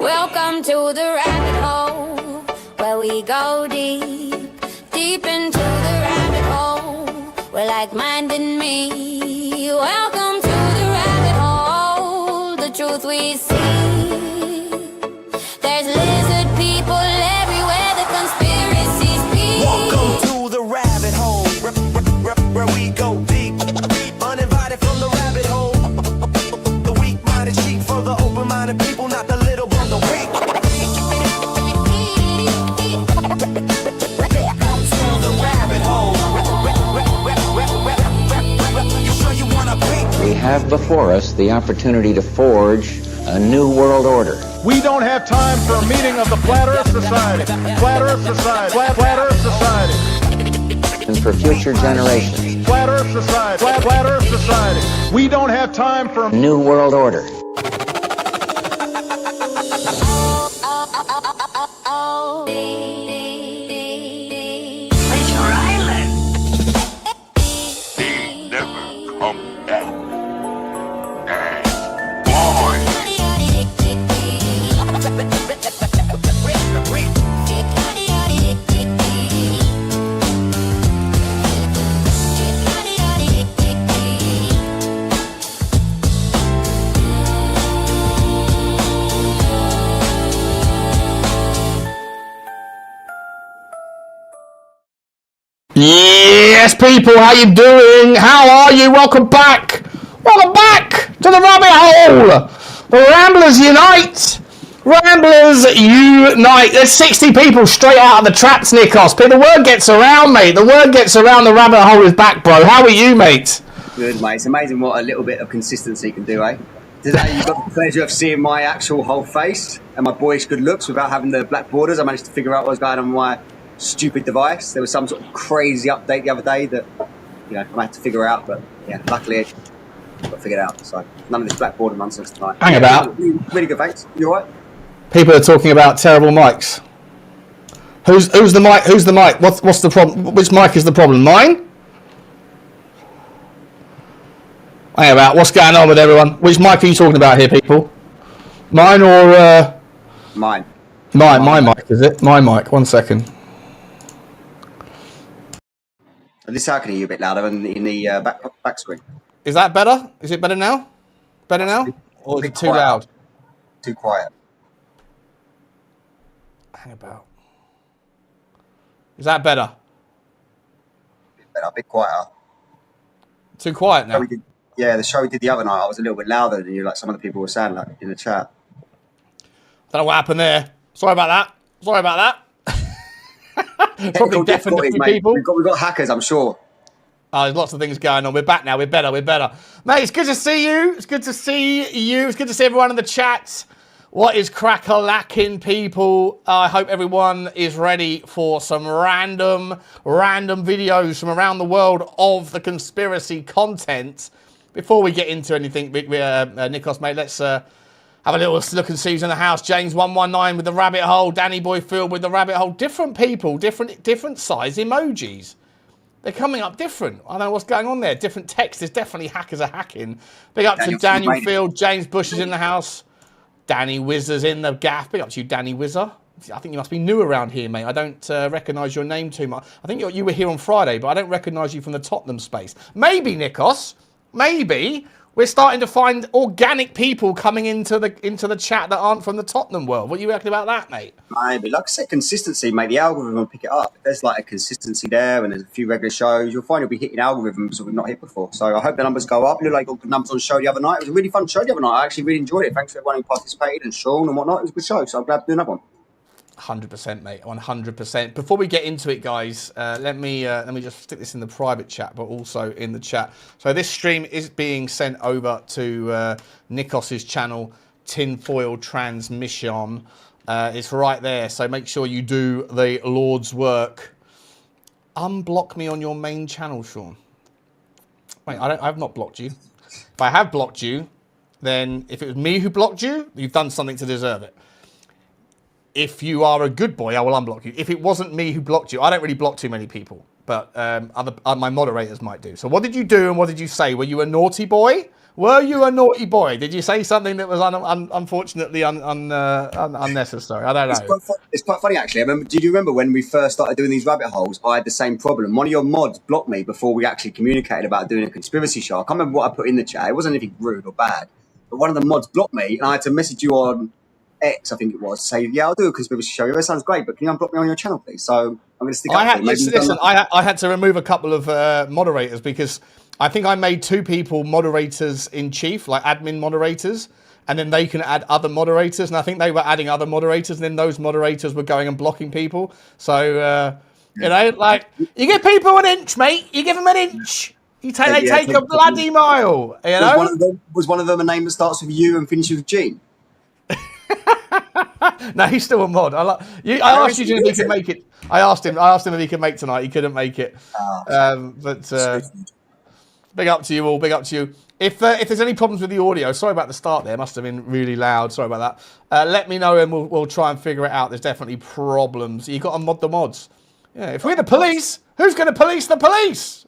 Welcome to the rabbit hole, where we go deep, deep into the rabbit hole. We're like-minded me. Welcome to the rabbit hole, the truth we see. There's lizard people everywhere, the conspiracies be. Welcome to the rabbit hole, where we go deep, uninvited from the rabbit hole. The weak-minded sheep for the open-minded people, not the little from the weak. Welcome to the rabbit hole. You sure you wanna be? We have before us the opportunity to forge a new world order. We don't have time for a meeting of the Flat Earth Society. Flat Earth Society. Flat Earth Society. And for future generations. Flat Earth Society. Flat Earth Society. We don't have time for a new world order. Treasure Island. They never come back. Yes, people, how you doing? How are you? Welcome back. Welcome back to the rabbit hole. The Ramblers unite. Ramblers unite. There's 60 people straight out of the traps, Nikos. But the word gets around, mate. The word gets around. The rabbit hole is back, bro. How are you, mate? Good, mate. It's amazing what a little bit of consistency can do, eh? Today you've got the pleasure of seeing my actual whole face and my boyish good looks without having the black borders. I managed to figure out what was going on with my stupid device. There was some sort of crazy update the other day that, you know, I had to figure out, but yeah, luckily I got it figured out. So none of this black border nonsense tonight. Hang about. Really good, thanks. You alright? People are talking about terrible mics. Who's the mic? Who's the mic? What's the problem? Which mic is the problem? Mine? Hang about. What's going on with everyone? Which mic are you talking about here, people? Mine or Mine. My mic, is it? My mic. 1 second. At least I can hear you a bit louder in the back screen. Is that better? Is it better now? Better now? Or is it too quiet. loud? Too quiet. Hang about. Is that better? A bit quieter. Too quiet now? The show we did the other night, I was a little bit louder than you, like some of the people were saying, like in the chat. Don't know what happened there. Sorry about that. Probably deafened a few people. We've got hackers, I'm sure. Oh, there's lots of things going on. We're back now. We're better. Mate, it's good to see you. It's good to see everyone in the chat. What is crack-a-lacking, people? I hope everyone is ready for some random videos from around the world of the conspiracy content. Before we get into anything, Nikos, mate, let's have a little look and see who's in the house. James 119 with the rabbit hole. Danny Boy Phil with the rabbit hole. Different people, different size emojis. They're coming up different. I don't know what's going on there. Different text. There's definitely hackers are hacking. Big up to Daniel Field. James Bush is in the house. Danny Whizzer's in the gaff. Big up to you, Danny Whizzer. I think you must be new around here, mate. I don't recognise your name too much. I think you were here on Friday, but I don't recognise you from the Tottenham space. Maybe, Nikos, maybe we're starting to find organic people coming into the chat that aren't from the Tottenham world. What are you reckon about that, mate? Maybe. Like I said, consistency, mate. The algorithm will pick it up. If there's like a consistency there and there's a few regular shows, you'll find you'll be hitting algorithms that we've not hit before. So I hope the numbers go up. You look like you got good numbers on the show the other night. It was a really fun show the other night. I actually really enjoyed it. Thanks to everyone who participated and Sean and whatnot. It was a good show. So I'm glad to do another one. 100%, mate. 100%. Before we get into it, guys, let me just stick this in the private chat, but also in the chat. So this stream is being sent over to Nikos's channel, Tinfoil Transmission. It's right there. So make sure you do the Lord's work. Unblock me on your main channel, Sean. Wait, I've not blocked you. If I have blocked you, then if it was me who blocked you, you've done something to deserve it. If you are a good boy, I will unblock you. If it wasn't me who blocked you, I don't really block too many people, but my moderators might do. So what did you do and what did you say? Were you a naughty boy? Were you a naughty boy? Did you say something that was unfortunately unnecessary? I don't know. It's quite funny, actually. Do you remember when we first started doing these rabbit holes, I had the same problem. One of your mods blocked me before we actually communicated about doing a conspiracy show. I can't remember what I put in the chat. It wasn't anything rude or bad. But one of the mods blocked me, and I had to message you on X, I think it was, to say, yeah, I'll do a conspiracy show. That sounds great, but can you unblock me on your channel, please? So I'm going to stick up for you. Listen, I had to remove a couple of moderators because I think I made 2 people moderators in chief, like admin moderators, and then they can add other moderators. And I think they were adding other moderators, and then those moderators were going and blocking people. So, you know, like, you give people an inch, mate. You give them an inch. They take a bloody mile, you know? Was one of them a name that starts with U and finishes with G? No, he's still a mod. I asked you if he could make it. I asked him if he could make tonight. He couldn't make it. Big up to you all. Big up to you. If there's any problems with the audio, sorry about the start there. Must have been really loud. Sorry about that. Let me know and we'll try and figure it out. There's definitely problems. You got to mod the mods. Yeah. If we're the police, who's going to police the police?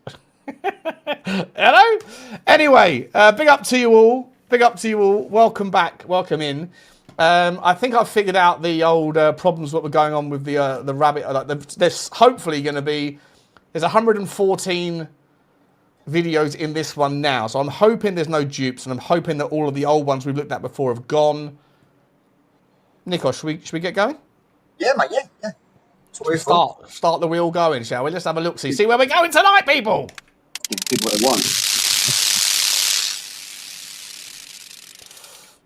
Hello. Anyway, big up to you all. Big up to you all. Welcome back. Welcome in. I think I've figured out the old problems what were going on with the rabbit. There's hopefully going to be. There's 114 videos in this one now, so I'm hoping there's no dupes, and I'm hoping that all of the old ones we've looked at before have gone. Nico, should we get going? Yeah, mate. Yeah. Start the wheel going, shall we? Let's have a look. See where we're going tonight, people. Give people what they want.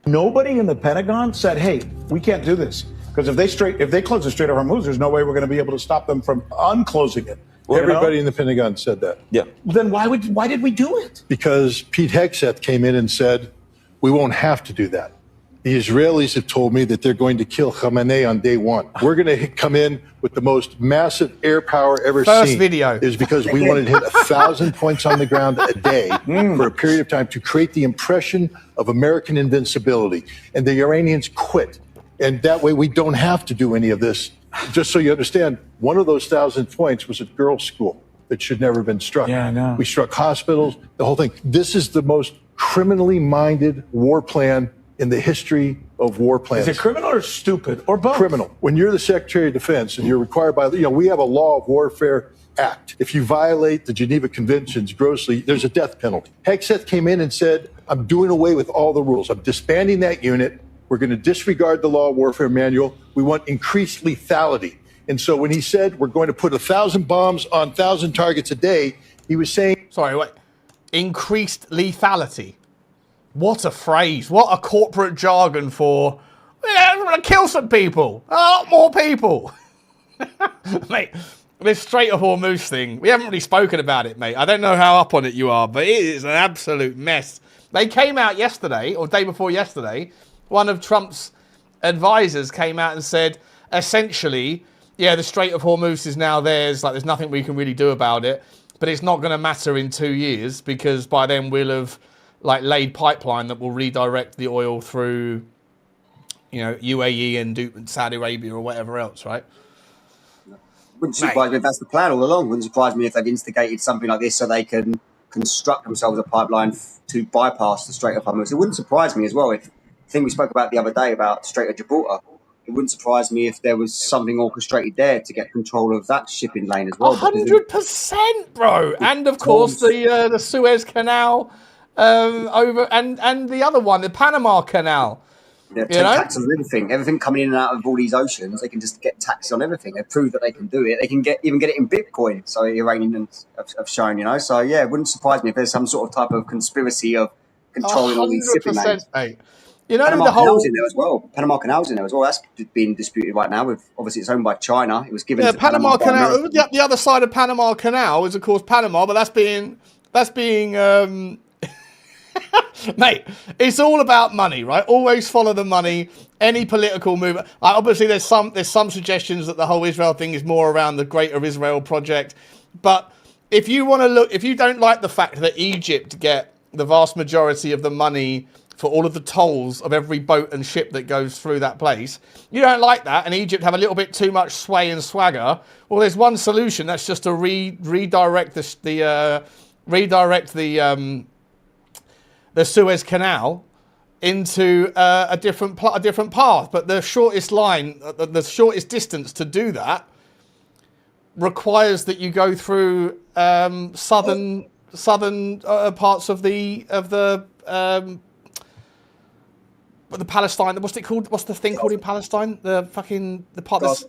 Nobody in the Pentagon said, "Hey, we can't do this," because if they close the Strait of Hormuz, there's no way we're going to be able to stop them from unclosing it. Everybody in the Pentagon said that. Yeah. Then why did we do it? Because Pete Hegseth came in and said, we won't have to do that. The Israelis have told me that they're going to kill Khamenei on day 1. We're going to come in with the most massive air power ever First seen. video. Is because we wanted to hit 1,000 points on the ground a day for a period of time to create the impression of American invincibility. And the Iranians quit. And that way we don't have to do any of this. Just so you understand, one of those 1,000 points was at girls' school that should never have been struck. Yeah, I know. We struck hospitals, the whole thing. This is the most criminally minded war plan in the history of war plans. Is it criminal or stupid or both? Criminal. When you're the Secretary of Defense and you're required by, we have a law of warfare act. If you violate the Geneva Conventions grossly, there's a death penalty. Hegseth came in and said, I'm doing away with all the rules. I'm disbanding that unit. We're going to disregard the law of warfare manual. We want increased lethality. And so when he said we're going to put 1,000 bombs on 1,000 targets a day, he was saying... Sorry, wait. Increased lethality. What a phrase. What a corporate jargon for... I'm going to kill some people. A lot more people. Mate, this Strait of Hormuz thing, we haven't really spoken about it, mate. I don't know how up on it you are, but it is an absolute mess. They came out yesterday, or day before yesterday... One of Trump's advisors came out and said, essentially, yeah, the Strait of Hormuz is now theirs. Like, there's nothing we can really do about it. But it's not going to matter in 2 years because by then we'll have laid pipeline that will redirect the oil through, UAE and Saudi Arabia or whatever else, right? Wouldn't surprise me if that's the plan all along. Wouldn't surprise me if they've instigated something like this so they can construct themselves a pipeline to bypass the Strait of Hormuz. It wouldn't surprise me as well if. The thing we spoke about the other day about Strait of Gibraltar, it wouldn't surprise me if there was something orchestrated there to get control of that shipping lane as well. 100%, bro. And of course the Suez Canal over and the other one, the Panama Canal. They've taken tax on everything. Everything coming in and out of all these oceans, they can just get taxed on everything. They've proved that they can do it. They can even get it in Bitcoin. So the Iranians have shown, So yeah, it wouldn't surprise me if there's some sort of type of conspiracy of controlling all these shipping lanes. Mate. Panama Canal's in there as well. Panama Canal's in there as well. That's being disputed right now. Obviously, it's owned by China. It was given to Panama Canal. The other side of Panama Canal is, of course, Panama, but that's being mate, it's all about money, right? Always follow the money. Any political move. Obviously, there's some suggestions that the whole Israel thing is more around the Greater Israel project. But if you want to look, if you don't like the fact that Egypt get the vast majority of the money for all of the tolls of every boat and ship that goes through that place, you don't like that, and Egypt have a little bit too much sway and swagger. Well, there's one solution. That's just to redirect the Suez Canal into a different path. But the shortest line, the shortest distance to do that requires that you go through southern parts of the Palestine. What's it called? What's the thing called in Palestine? The part that's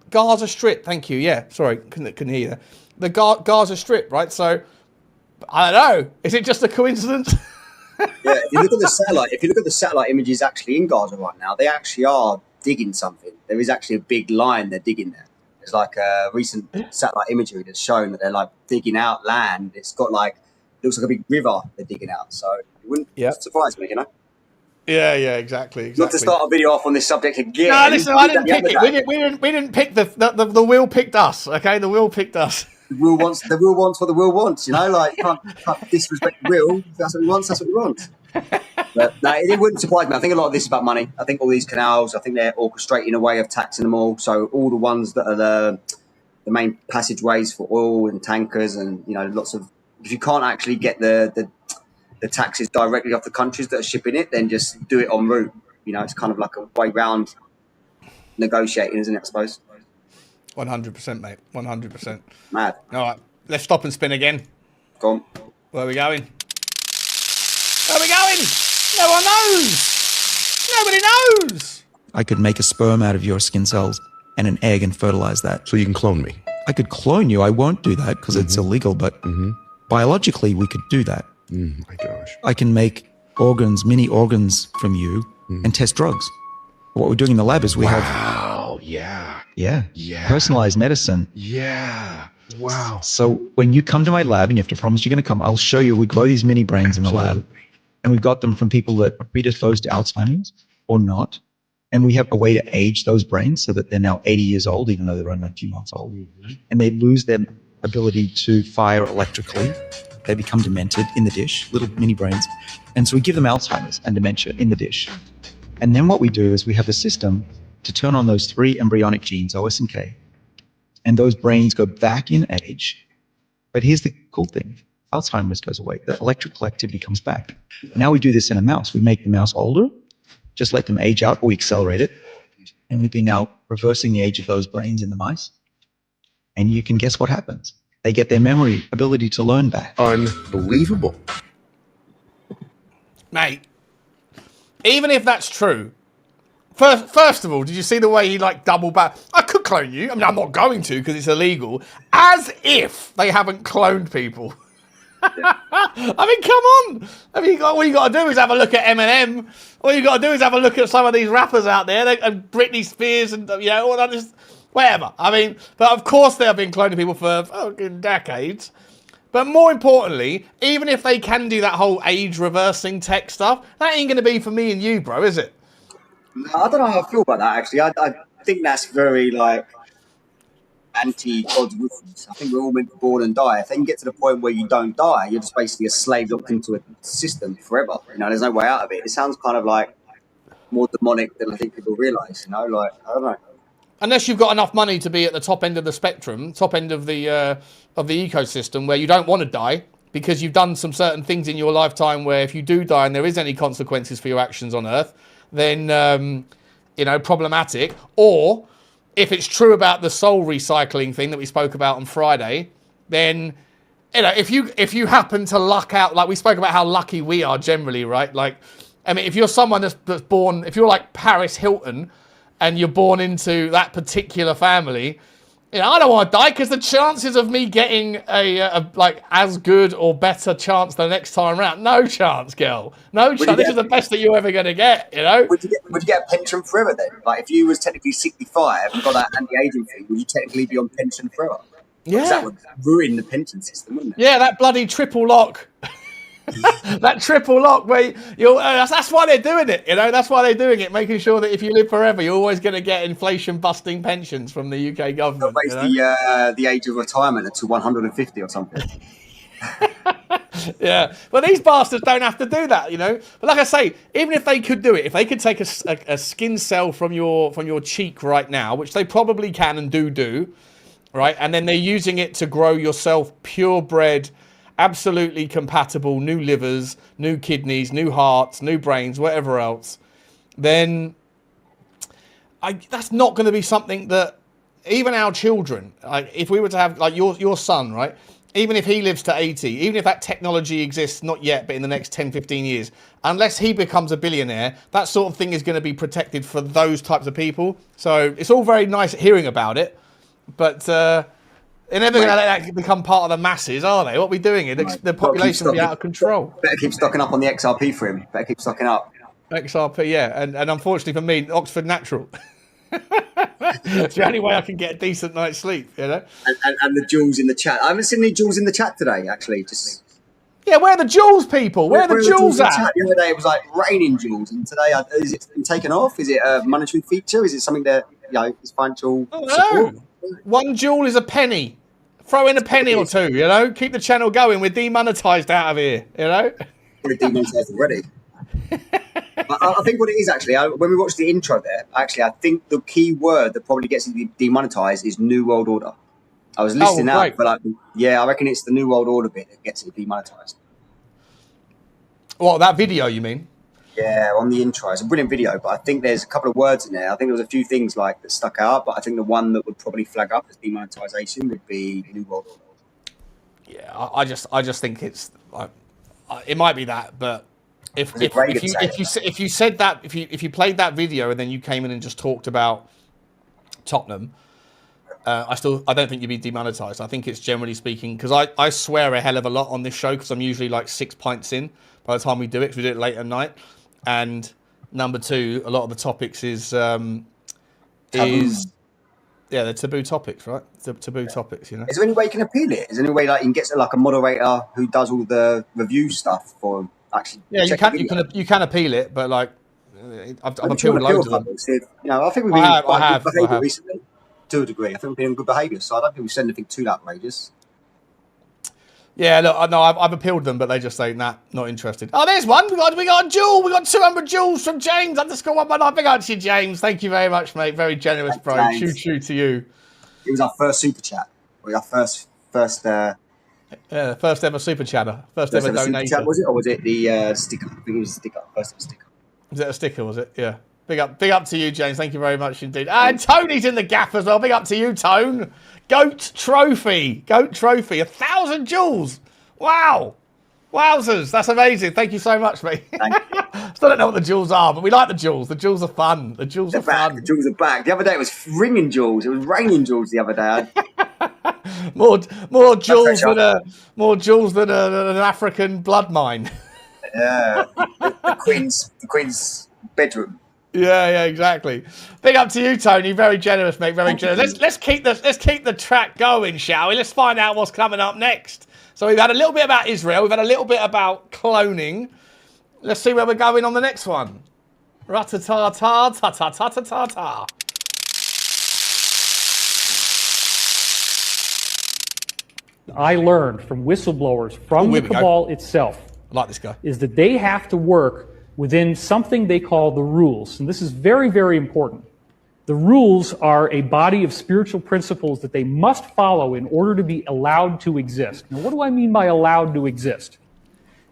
Gaza Strip. Thank you. Yeah, sorry, couldn't hear you there. The Gaza Strip, right? So I don't know. Is it just a coincidence? Yeah, if you look at the satellite images actually in Gaza right now, they actually are digging something. There is actually a big line they're digging there. There's like a recent satellite imagery that's shown that they're like digging out land. It's got like, looks like a big river they're digging out. So it wouldn't surprise me, you know? Yeah, exactly. Not to start a video off on this subject again. No, listen, I didn't pick it. We didn't pick the wheel picked us. Okay, the wheel picked us. The wheel wants what the wheel wants. You know, like you can't disrespect the wheel. If that's what he wants. That's what he wants. But no, it wouldn't surprise me. I think a lot of this is about money. I think all these canals, I think they're orchestrating a way of taxing them all. So all the ones that are the main passageways for oil and tankers, and you know, lots of. If you can't actually get the taxes directly off the countries that are shipping it, then just do it en route. You know, it's kind of like a way round negotiating, isn't it? I suppose. 100%, mate. 100%. Mad. All right, let's stop and spin again. Go on. Where are we going? Where are we going? No one knows. Nobody knows. I could make a sperm out of your skin cells and an egg and fertilize that. So you can clone me? I could clone you. I won't do that because it's illegal, but biologically we could do that. My gosh. I can make organs, mini organs from you and test drugs. What we're doing in the lab is we have... Wow, yeah. Yeah. Personalized medicine. Yeah. Wow. So when you come to my lab, and you have to promise you're going to come, I'll show you. We grow these mini brains in the lab, and we've got them from people that are predisposed to Alzheimer's or not. And we have a way to age those brains so that they're now 80 years old, even though they're only a few months old. And they lose their ability to fire electrically. They become demented in the dish, little mini brains. And so we give them Alzheimer's and dementia in the dish. And then what we do is we have a system to turn on those 3 embryonic genes, OS and K, and those brains go back in age. But here's the cool thing. Alzheimer's goes away. The electrical activity comes back. Now we do this in a mouse. We make the mouse older, just let them age out, or we accelerate it. And we've been now reversing the age of those brains in the mice. And you can guess what happens. They get their memory ability to learn back. Unbelievable. Mate, even if that's true, first of all, did you see the way he like double back? I could clone you. I mean, I'm not going to because it's illegal. As if they haven't cloned people. I mean, come on. I mean, all you got to do is have a look at Eminem. All you got to do is have a look at some of these rappers out there, and Britney Spears, and you know, all that, just whatever. I mean, but of course they have been cloning people for decades. But more importantly, even if they can do that whole age reversing tech stuff, that ain't going to be for me and you, bro, is it? No, I don't know how I feel about that, actually. I think that's very, like, anti-God's wishes. I think we're all meant to born and die. If they can get to the point where you don't die, you're just basically a slave locked into a system forever. You know, there's no way out of it. It sounds kind of like more demonic than I think people realise, you know? Like, I don't know. Unless you've got enough money to be at the top end of the spectrum, top end of the ecosystem, where you don't want to die because you've done some certain things in your lifetime where if you do die and there is any consequences for your actions on Earth, then, you know, problematic. Or if it's true about the soul recycling thing that we spoke about on Friday, then, you know, if you happen to luck out, like we spoke about how lucky we are generally, right? Like, I mean, if you're someone that's born, if you're like Paris Hilton and you're born into that particular family, you know, I don't want to die because the chances of me getting a like as good or better chance the next time around, no chance, girl, no chance. This is the best that you're ever going to get, you know. Would you get a pension forever then? Like, if you was technically 65 and got that anti-aging thing, would you technically be on pension forever? Yeah, that would ruin the pension system, wouldn't it? Yeah, that bloody triple lock. That triple lock where that's why they're doing it, you know. That's why they're doing it, making sure that if you live forever, you're always going to get inflation-busting pensions from the UK government. Raise the age of retirement to 150 or something. Yeah, well, these bastards don't have to do that, you know. But like I say, even if they could do it, if they could take a skin cell from your cheek right now, which they probably can and do, right, and then they're using it to grow yourself purebred absolutely compatible, new livers, new kidneys, new hearts, new brains, whatever else, then that's not going to be something that even our children, like if we were to have like your son, right? Even if he lives to 80, even if that technology exists, not yet, but in the next 10, 15 years, unless he becomes a billionaire, that sort of thing is going to be protected for those types of people. So it's all very nice hearing about it, but they're never going to let that become part of the masses, are they? What are we doing here? The population will be out of control. Better keep stocking up on the XRP for him. Better keep stocking up. XRP, yeah. And unfortunately for me, Oxford Natural. It's the only way I can get a decent night's sleep, you know. And the jewels in the chat. I haven't seen any jewels in the chat today, actually. Just yeah, where are the jewels, people? Where are the jewels at? The other day it was like raining jewels, and today is it been taken off? Is it a monetary feature? Is it something that is financial support? One jewel is a penny. Throw in a penny or two, you know. Keep the channel going. We're demonetized out of here, you know. We're demonetized already. I think what it is actually, when we watched the intro there, actually, I think the key word that probably gets it demonetized is New World Order. I was listening out, but I reckon it's the New World Order bit that gets it demonetized. What, that video, you mean? Yeah, on the intro. It's a brilliant video, but I think there's a couple of words in there. I think there was a few things like that stuck out, but I think the one that would probably flag up as demonetization would be New World Order. Yeah, I just think it's it might be that, but if you said that, if you played that video and then you came in and just talked about Tottenham, I don't think you'd be demonetized. I think it's generally speaking, because I swear a hell of a lot on this show because I'm usually like 6 pints in by the time we do it, because we do it late at night. And number two, a lot of the topics is they're taboo topics, right? Taboo topics, you know. Is there any way you can appeal it? Is there any way like you can get like a moderator who does all the review stuff for actually? Yeah, you can appeal it, but like I've appealed loads of them. I think we've been good behaviour recently, to a degree. I think we've been in good behaviour, so I don't think we've said anything too outrageous. Yeah, look, no, I've appealed them, but they just say, nah, not interested. Oh, there's one. We got a jewel. We got 200 jewels from James _119. Big up to you, James. Thank you very much, mate. Very generous, bro. Choo to you. It was our first super chat. Our first first ever super chatter. First ever donation. Chat, was it, or was it the sticker? I think it was a sticker. First ever sticker. Was it a sticker? Was it? Yeah. Big up to you, James. Thank you very much indeed. And Tony's in the gaff as well. Big up to you, Tone. Goat trophy. 1,000 jewels. Wow. Wowzers. That's amazing. Thank you so much, mate. Still don't know what the jewels are, but we like the jewels. The jewels are fun. The jewels are fun. The jewels are back. The other day it was ringing jewels. It was raining jewels the other day. more jewels than an African blood mine. Yeah. The Queen's bedroom. Yeah, exactly. Big up to you, Tony. Very generous, mate. Very generous. Let's keep the track going, shall we? Let's find out what's coming up next. So we've had a little bit about Israel. We've had a little bit about cloning. Let's see where we're going on the next one. Ra-ta-ta-ta-ta-ta-ta-ta-ta-ta. I learned from whistleblowers from the cabal itself. I like this guy. Is that they have to work within something they call the rules. And this is very, very important. The rules are a body of spiritual principles that they must follow in order to be allowed to exist. Now, what do I mean by allowed to exist?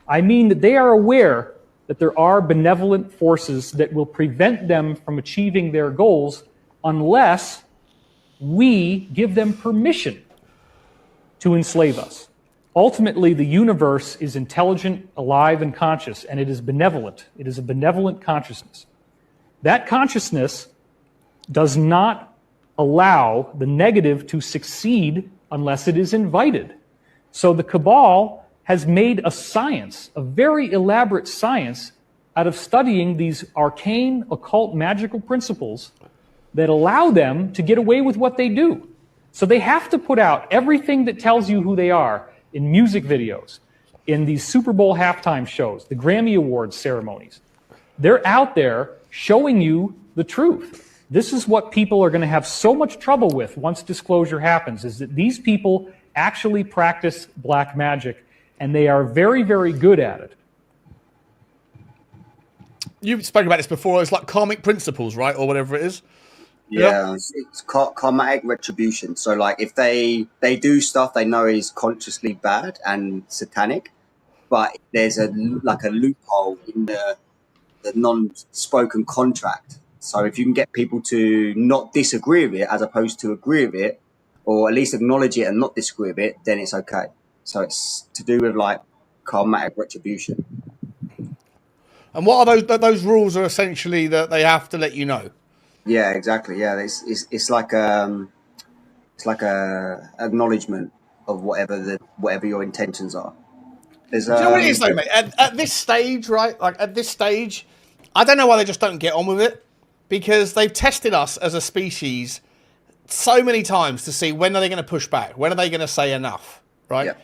I mean that they are aware that there are benevolent forces that will prevent them from achieving their goals unless we give them permission to enslave us. Ultimately, the universe is intelligent, alive, and conscious, and it is benevolent. It is a benevolent consciousness. That consciousness does not allow the negative to succeed unless it is invited. So the cabal has made a science, a very elaborate science, out of studying these arcane, occult, magical principles that allow them to get away with what they do. So they have to put out everything that tells you who they are in music videos, in these Super Bowl halftime shows, the Grammy Awards ceremonies. They're out there showing you the truth. This is what people are going to have so much trouble with once disclosure happens, is that these people actually practice black magic, and they are very, very good at it. You've spoken about this before. It's like karmic principles, right? Or whatever it is. Yeah, it's karmatic retribution. So like if they do stuff they know is consciously bad and satanic, but there's a loophole in the non-spoken contract. So if you can get people to not disagree with it as opposed to agree with it, or at least acknowledge it and not disagree with it, then it's okay. So it's to do with like karmatic retribution. And what are those rules? Are essentially that they have to let you know. Yeah, exactly. Yeah, it's like a acknowledgement of whatever your intentions are. There's Do you know what it is though, mate? At this stage, right? Like at this stage, I don't know why they just don't get on with it, because they've tested us as a species so many times to see when are they going to push back, when are they going to say enough, right?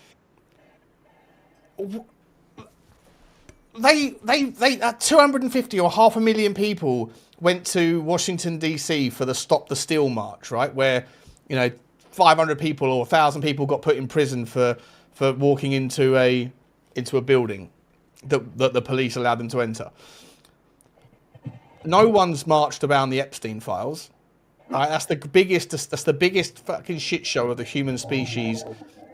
Yeah. They 250 or 500,000 people went to Washington DC for the Stop the Steal march, right? Where 500 people or 1,000 people got put in prison for walking into a building that the police allowed them to enter. No one's marched around the Epstein files. Right? That's the biggest fucking shit show of the human species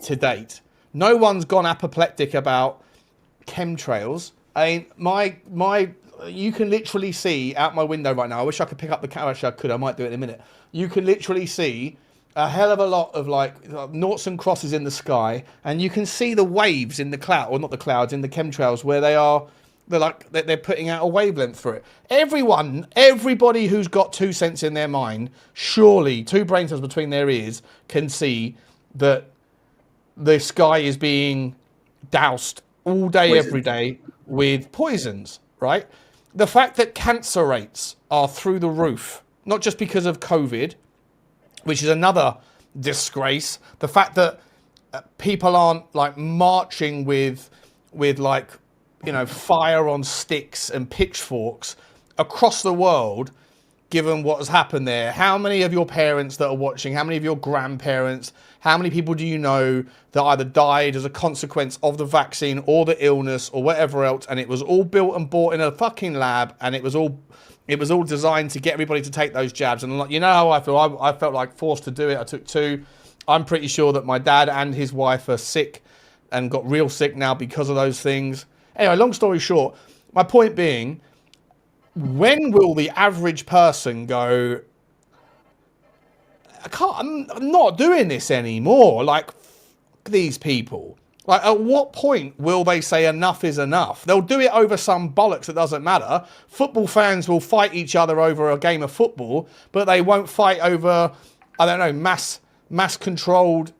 to date. No one's gone apoplectic about chemtrails. I mean, you can literally see out my window right now. I wish I could pick up the camera. Actually, I could. I might do it in a minute. You can literally see a hell of a lot of like noughts and crosses in the sky, and you can see the waves in the cloud, or not the clouds, in the chemtrails where they're putting out a wavelength for it. Everybody who's got 2 cents in their mind, surely 2 brain cells between their ears, can see that the sky is being doused all day, every day with poisons, right? The fact that cancer rates are through the roof, not just because of COVID, which is another disgrace. The fact that people aren't like marching with like, fire on sticks and pitchforks across the world, given what has happened there. How many of your parents that are watching, how many of your grandparents, how many people do you know that either died as a consequence of the vaccine or the illness or whatever else, and it was all built and bought in a fucking lab, and it was all designed to get everybody to take those jabs? And like, how I feel. I felt like forced to do it. I took 2. I'm pretty sure that my dad and his wife are sick and got real sick now because of those things. Anyway, long story short, my point being, when will the average person go, I'm not doing this anymore? Like, these people. Like, at what point will they say enough is enough? They'll do it over some bollocks that doesn't matter. Football fans will fight each other over a game of football, but they won't fight over, I don't know, mass controlled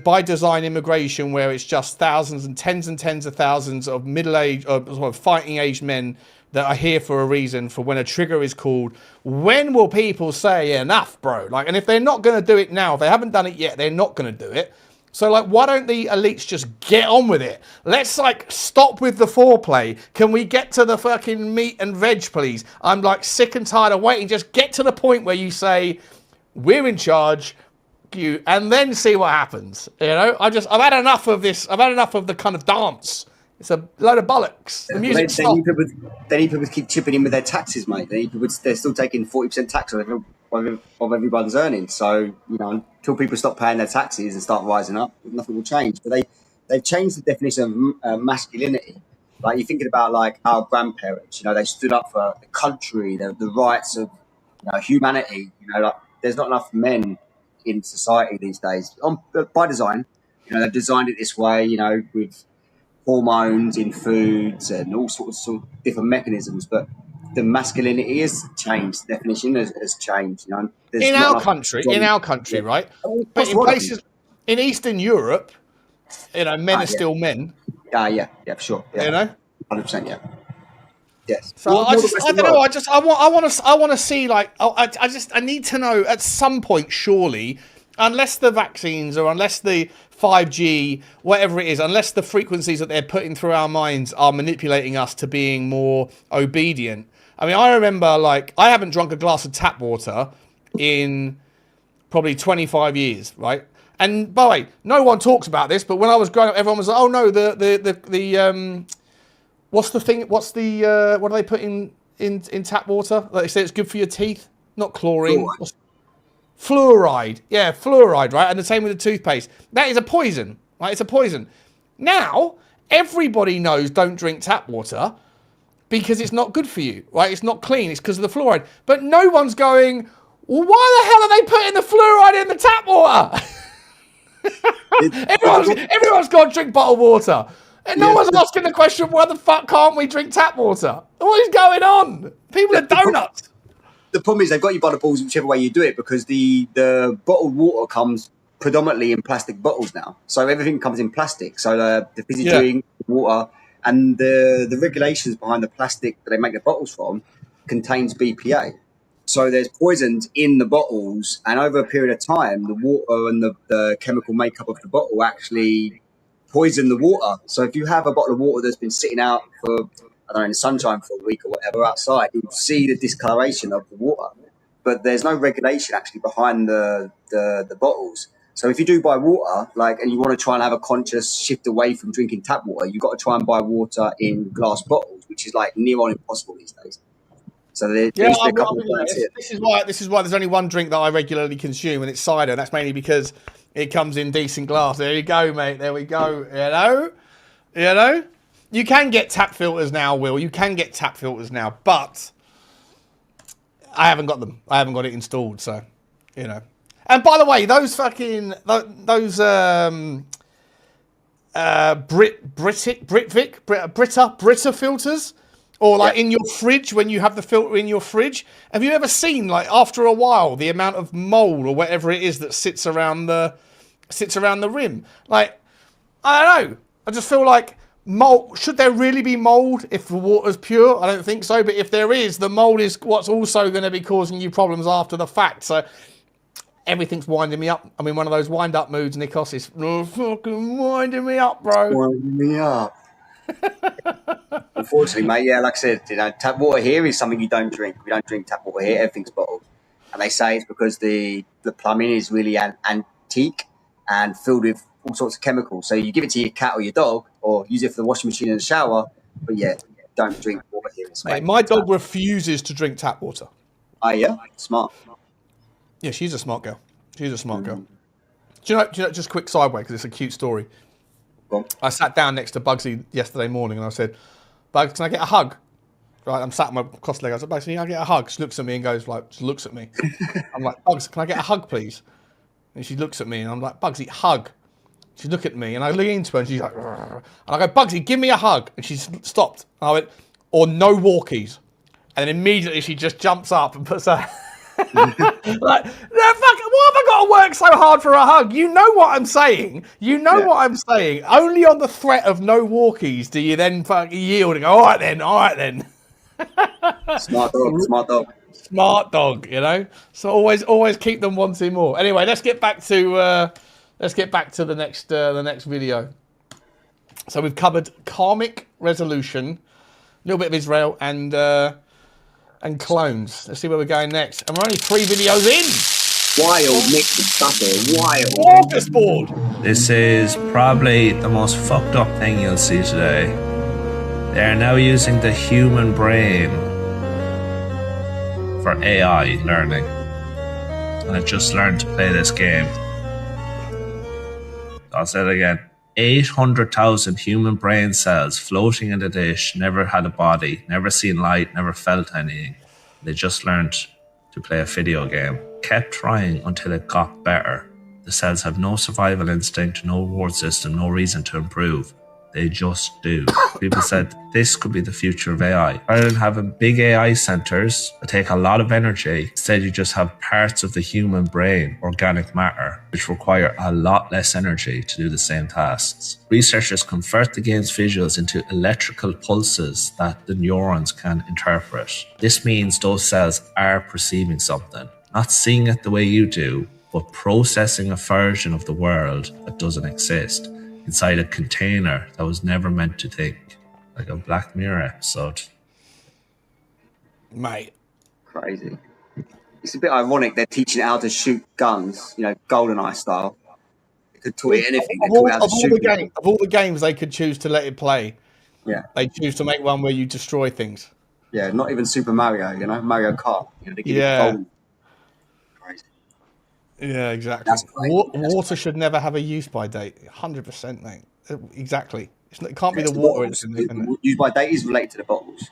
by design immigration, where it's just thousands and tens of thousands of middle-aged or fighting-aged men that are here for a reason, for when a trigger is called. When will people say enough, bro? Like, and if they're not going to do it now, if they haven't done it yet, they're not going to do it. So, like, why don't the elites just get on with it? Let's, like, stop with the foreplay. Can we get to the fucking meat and veg, please? I'm, like, sick and tired of waiting. Just get to the point where you say, we're in charge, you, and then see what happens. I've had enough of this. I've had enough of the kind of dance. It's a load of bollocks. The music stopped. They need people to keep chipping in with their taxes, mate. They're still taking 40% tax of everyone's earnings. So, until people stop paying their taxes and start rising up, nothing will change. But they've changed the definition of masculinity. Like, you're thinking about, like, our grandparents, they stood up for the country, the rights of humanity. Like, there's not enough men in society these days. By design, they've designed it this way, with hormones in foods and all sorts of different mechanisms, but the masculinity has changed. The definition has changed. In our country, right? But in places in Eastern Europe, men are still men. Yeah, for sure. Yeah. 100%. Yeah. Yes. So I don't know. I want to see, like, I need to know at some point, surely, unless the vaccines or unless the 5G, whatever it is, unless the frequencies that they're putting through our minds are manipulating us to being more obedient. I mean, I remember, like, I haven't drunk a glass of tap water in probably 25 years, right? And by the way, no one talks about this, but when I was growing up, everyone was like, oh no, what's the thing? What do they put in tap water? Like they say it's good for your teeth, not chlorine. Fluoride. Yeah, fluoride, right? And the same with the toothpaste. That is a poison, right? It's a poison. Now, everybody knows don't drink tap water because it's not good for you, right? It's not clean. It's because of the fluoride. But no one's going, well, why the hell are they putting the fluoride in the tap water? everyone's got to drink bottled water. And no one's asking the question, why the fuck can't we drink tap water? What is going on? People are donuts. The problem is they've got you by the balls whichever way you do it, because the bottled water comes predominantly in plastic bottles now. So everything comes in plastic. So the fizzy drink, water, and the regulations behind the plastic that they make the bottles from contains BPA. So there's poisons in the bottles, and over a period of time, the water and the chemical makeup of the bottle actually poison the water. So if you have a bottle of water that's been sitting out for, I don't know, in the sunshine for a week or whatever outside, you'll see the discoloration of the water. But there's no regulation actually behind the bottles. So if you do buy water, and you want to try and have a conscious shift away from drinking tap water, you've got to try and buy water in glass bottles, which is near on impossible these days. So there needs to be a couple of brands here. This is why there's only one drink that I regularly consume, and it's cider. And that's mainly because it comes in decent glass. There you go, mate. There we go. You know. You can get tap filters now, Will. You can get tap filters now, but I haven't got them. I haven't got it installed, so And by the way, those fucking Brita filters. Or in your fridge, when you have the filter in your fridge, have you ever seen after a while the amount of mold or whatever it is that sits around the rim? I don't know. I just feel like mold. Should there really be mold if the water's pure? I don't think so. But if there is, the mold is what's also going to be causing you problems after the fact. So everything's winding me up. I'm in one of those wind up moods, Nikos. It's fucking winding me up, bro. Winding me up. Unfortunately, mate, like I said, tap water here is something you don't drink. We don't drink tap water here. Everything's bottled, and they say it's because the plumbing is really antique and filled with all sorts of chemicals. So you give it to your cat or your dog, or use it for the washing machine in the shower. But don't drink water here. Mate, my dog refuses to drink tap water. Oh yeah, smart. Yeah, she's a smart girl. She's a smart girl. Do you know? Just a quick sideways because it's a cute story. I sat down next to Bugsy yesterday morning and I said, Bugs, can I get a hug? Right, I'm sat on my cross leg. I said, Bugs, can I get a hug? She looks at me and goes just looks at me. I'm like, Bugs, can I get a hug, please? And she looks at me and I'm like, Bugsy, hug. She looked at me and I lean into her and she's like, rrr. And I go, Bugsy, give me a hug. And she stopped. And I went, or no walkies. And then immediately she just jumps up and puts her why have I got to work so hard for a hug? You know what I'm saying. What I'm saying. Only on the threat of no walkies do you then fucking yield and go, all right then. Smart dog. Smart dog, So always keep them wanting more. Anyway, let's get back to the next video. So we've covered karmic resolution, a little bit of Israel, and clones. Let's see where we're going next. And we're only 3 videos in. Wild mix of stuff here. Wild. Smorgasbord. This is probably the most fucked up thing you'll see today. They are now using the human brain for AI learning. And it just learned to play this game. I'll say it again. 800,000 human brain cells floating in the dish, never had a body, never seen light, never felt anything. They just learned to play a video game. Kept trying until it got better. The cells have no survival instinct, no reward system, no reason to improve. They just do. People said this could be the future of AI. Rather than having big AI centers that take a lot of energy, instead you just have parts of the human brain, organic matter, which require a lot less energy to do the same tasks. Researchers convert the game's visuals into electrical pulses that the neurons can interpret. This means those cells are perceiving something, not seeing it the way you do, but processing a version of the world that doesn't exist inside a container that was never meant to think, like a Black Mirror episode. Mate. Crazy. It's a bit ironic they're teaching it how to shoot guns, GoldenEye style. They could taught it anything. Of all the games they could choose to let it play, they choose to make one where you destroy things. Yeah, not even Super Mario, Mario Kart. They give it Yeah. golden. Crazy. Yeah, exactly. That's great. Water should never have a use-by date. 100%, mate. Exactly. It can't be the It's the water. bottles. Use by date is related to the bottles.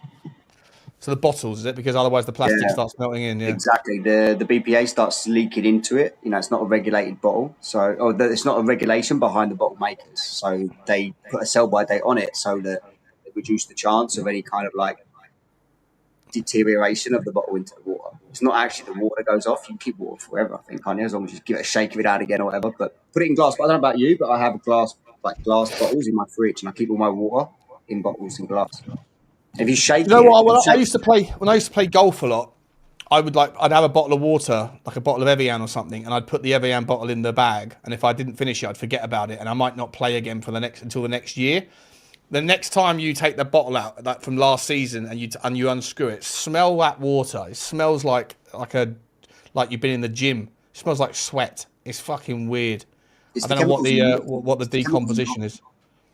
So the bottles, is it? Because otherwise the plastic Yeah. starts melting in, yeah. Exactly. The BPA starts leaking into it. You know, it's not a regulated bottle, it's not a regulation behind the bottle makers. So they put a sell by date on it so that it reduce the chance of any kind of like deterioration of the bottle into the water. It's not actually the water that goes off. You can keep water forever, I think, can't you? As long as you give it a shake of it out again or whatever. But put it in glass. But I don't know about you, but I have glass bottles in my fridge, and I keep all my water in bottles and glass. If you shake You know it, what? Well, I used to play golf a lot. I'd have a bottle of water, like a bottle of Evian or something, and I'd put the Evian bottle in the bag. And if I didn't finish it, I'd forget about it, and I might not play again until the next year. The next time you take the bottle out, like from last season, and you unscrew it, smell that water. It smells like you've been in the gym. It smells like sweat. It's fucking weird. I don't know what the decomposition is.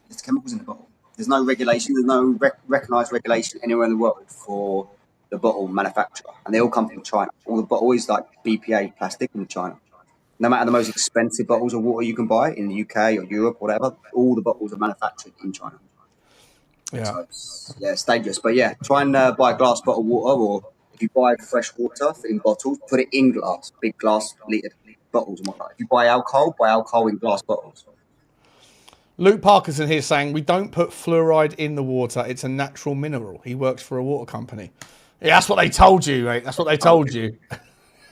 There's chemicals in the bottle. There's no regulation. There's no recognised regulation anywhere in the world for the bottle manufacturer, and they all come from China. All the bottle is like BPA plastic from China. No matter the most expensive bottles of water you can buy in the UK or Europe or whatever, all the bottles are manufactured in China. Yeah. So it's dangerous. But yeah, try and buy a glass bottle of water, or if you buy fresh water in bottles, put it in glass, big glass litre bottles and whatnot. If you buy alcohol in glass bottles. Luke Parkinson here saying, we don't put fluoride in the water. It's a natural mineral. He works for a water company. Yeah, that's what they told you, mate. That's what they told you.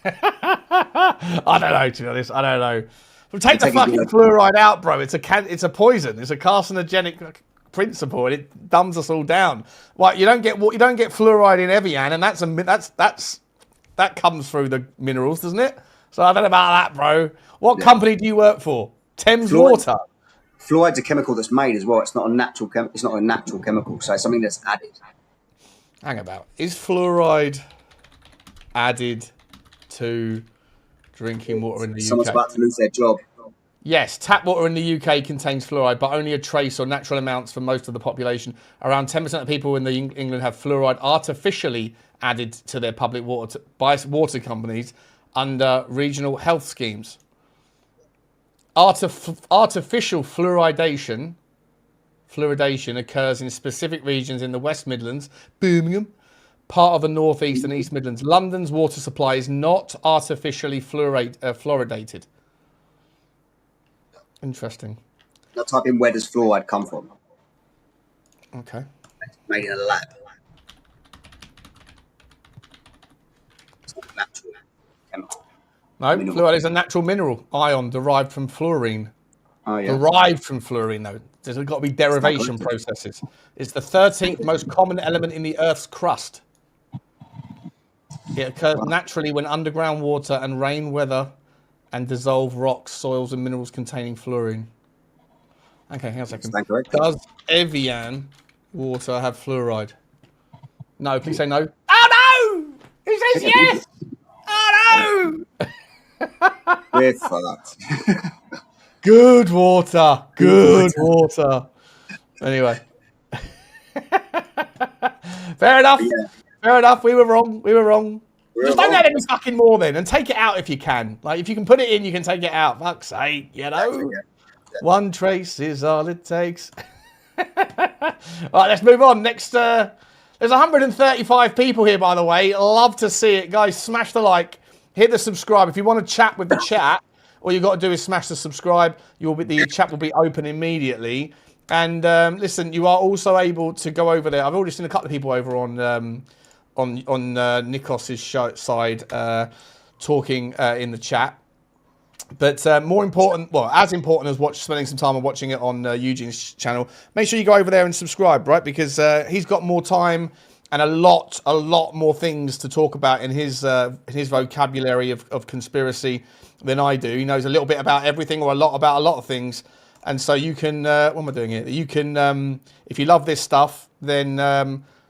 I don't know, to be honest. I don't know. But take the fucking fluoride out, bro. It's a poison. It's a carcinogenic principle, and it dumbs us all down. Well, you don't get fluoride in Evian, and that comes through the minerals, doesn't it? So I don't know about that, bro. What company do you work for? Thames Water. Fluoride's a chemical that's made as well. It's not a natural chemical, so it's something that's added. Hang about. Is fluoride added to drinking water in the UK? Someone's about to lose their job. Yes, tap water in the UK contains fluoride, but only a trace or natural amounts for most of the population. Around 10% of people in England have fluoride artificially added to their public water by water companies under regional health schemes. Artificial fluoridation occurs in specific regions in the West Midlands, Birmingham, part of the North East and East Midlands. London's water supply is not artificially fluoridated. Interesting. Now type in where does fluoride come from? Okay. It's made in a lab. It's not a natural chemical. No, fluoride is a natural mineral ion derived from fluorine. Oh, yeah. Derived from fluorine, though. There's got to be derivation processes. It's the 13th most common element in the Earth's crust. It occurs naturally when underground water and rain weather and dissolve rocks, soils, and minerals containing fluorine. Okay, hang on a second. Does Evian water have fluoride? No, please say no. Oh, no! Who says yes? Oh, no! We're fucked. Good water. Good water. Anyway. Fair enough. Yeah. Fair enough. We were wrong. Just don't add any fucking more then, and take it out if you can. Like, if you can put it in, you can take it out. Fuck's sake, you know? One trace is all it takes. All right, let's move on. Next, there's 135 people here, by the way. Love to see it. Guys, smash the like. Hit the subscribe. If you want to chat with the chat, all you've got to do is smash the subscribe. The chat will be open immediately. And listen, you are also able to go over there. I've already seen a couple of people over on Nikos's side talking in the chat. But more important, well, as important as spending some time and watching it on Eugene's channel, make sure you go over there and subscribe, right? Because he's got more time and a lot more things to talk about in his vocabulary of conspiracy than I do. He knows a little bit about everything, or a lot about a lot of things. And so you can, what am I doing here? You can, if you love this stuff, then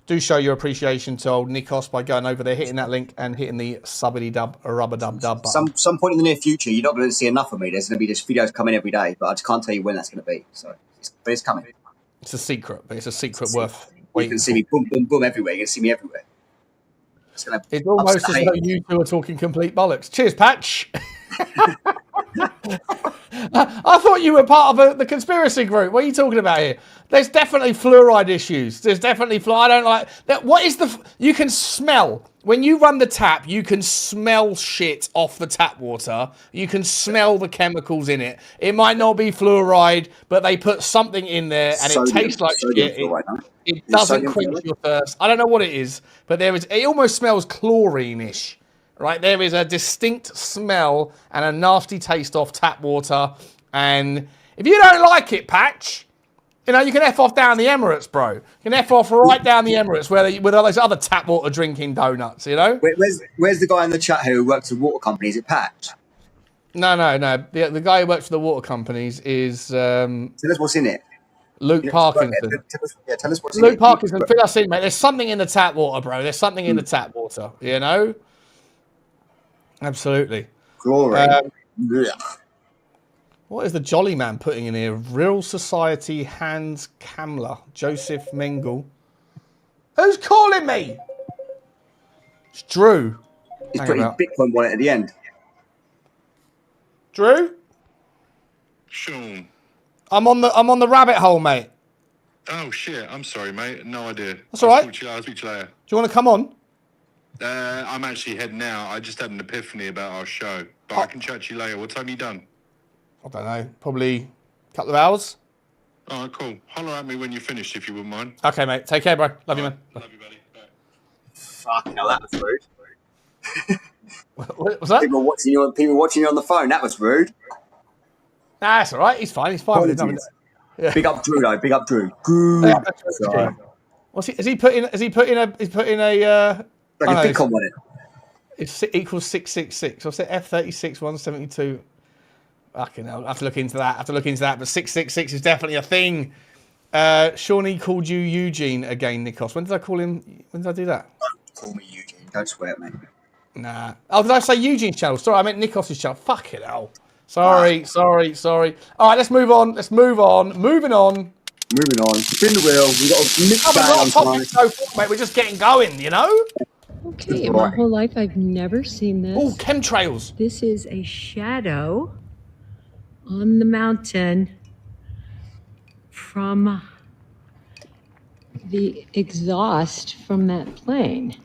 do show your appreciation to old Nikos by going over there, hitting that link and hitting the subbity dub rubber dub button. Some point in the near future, you're not going to see enough of me. There's going to be just videos coming every day, but I just can't tell you when that's going to be. So, but it's coming. It's a secret, but it's a secret worth. You can see me boom, boom, boom everywhere. You can see me everywhere. It's almost as though you two are talking complete bollocks. Cheers, Patch. I thought you were part of the conspiracy group. What are you talking about here? There's definitely fluoride issues. There's definitely I don't like that. What is you can smell when you run the tap. You can smell shit off the tap water. You can smell the chemicals in it. It might not be fluoride, but they put something in there and it tastes like shit. It doesn't quench your thirst. I don't know what it is, but it almost smells chlorine-ish. Right, there is a distinct smell and a nasty taste off tap water. And if you don't like it, Patch, you know, you can F off down the Emirates, bro. You can F off right down the Emirates with all those other tap water drinking donuts, you know? Where's the guy in the chat who works at water companies? Is it Patch? No. The guy who works for the water companies is... Tell us what's in it. Luke Parkinson. Tell us what's in it. Luke Parkinson, fill us in, mate. There's something in the tap water, bro. There's something in the tap water, you know? Absolutely. Glory. What is the Jolly Man putting in here? Real Society Hans Kamler, Joseph Mengel. Who's calling me? It's Drew. He's putting his Bitcoin wallet at the end. Drew? Sean. I'm on the rabbit hole, mate. Oh shit! I'm sorry, mate. No idea. That's all right. I'll speak to you later. Do you want to come on? I'm actually heading out. I just had an epiphany about our show, but I can chat to you later. What time are you done? I don't know. Probably a couple of hours. All right, cool. Holler at me when you're finished, if you wouldn't mind. Okay, mate. Take care, bro. Love you, man. Love you, buddy. Bye. Fucking hell, that was rude. What's that? People watching you on the phone. That was rude. Nah, that's all right. He's fine. He's fine with it. Yeah. Big up Drew, though. Big up Drew. Good. Yeah, what's he? Is he putting a? Like a Bitcoin on it. It's equals 666. What's it? F36 172. Fucking hell. I have to look into that. But 666 is definitely a thing. Shawnee called you Eugene again, Nikos. When did I call him? When did I do that? Don't call me Eugene. Don't swear at me. Nah. Oh, did I say Eugene's channel? Sorry, I meant Nikos' channel. Fuck it, hell. Sorry. All right, let's move on. Moving on. Spin the wheel. We've got a mixed bag on time. So far, mate. We're just getting going, you know? Okay, in my whole life I've never seen this. Oh, chemtrails. This is a shadow on the mountain from the exhaust from that plane.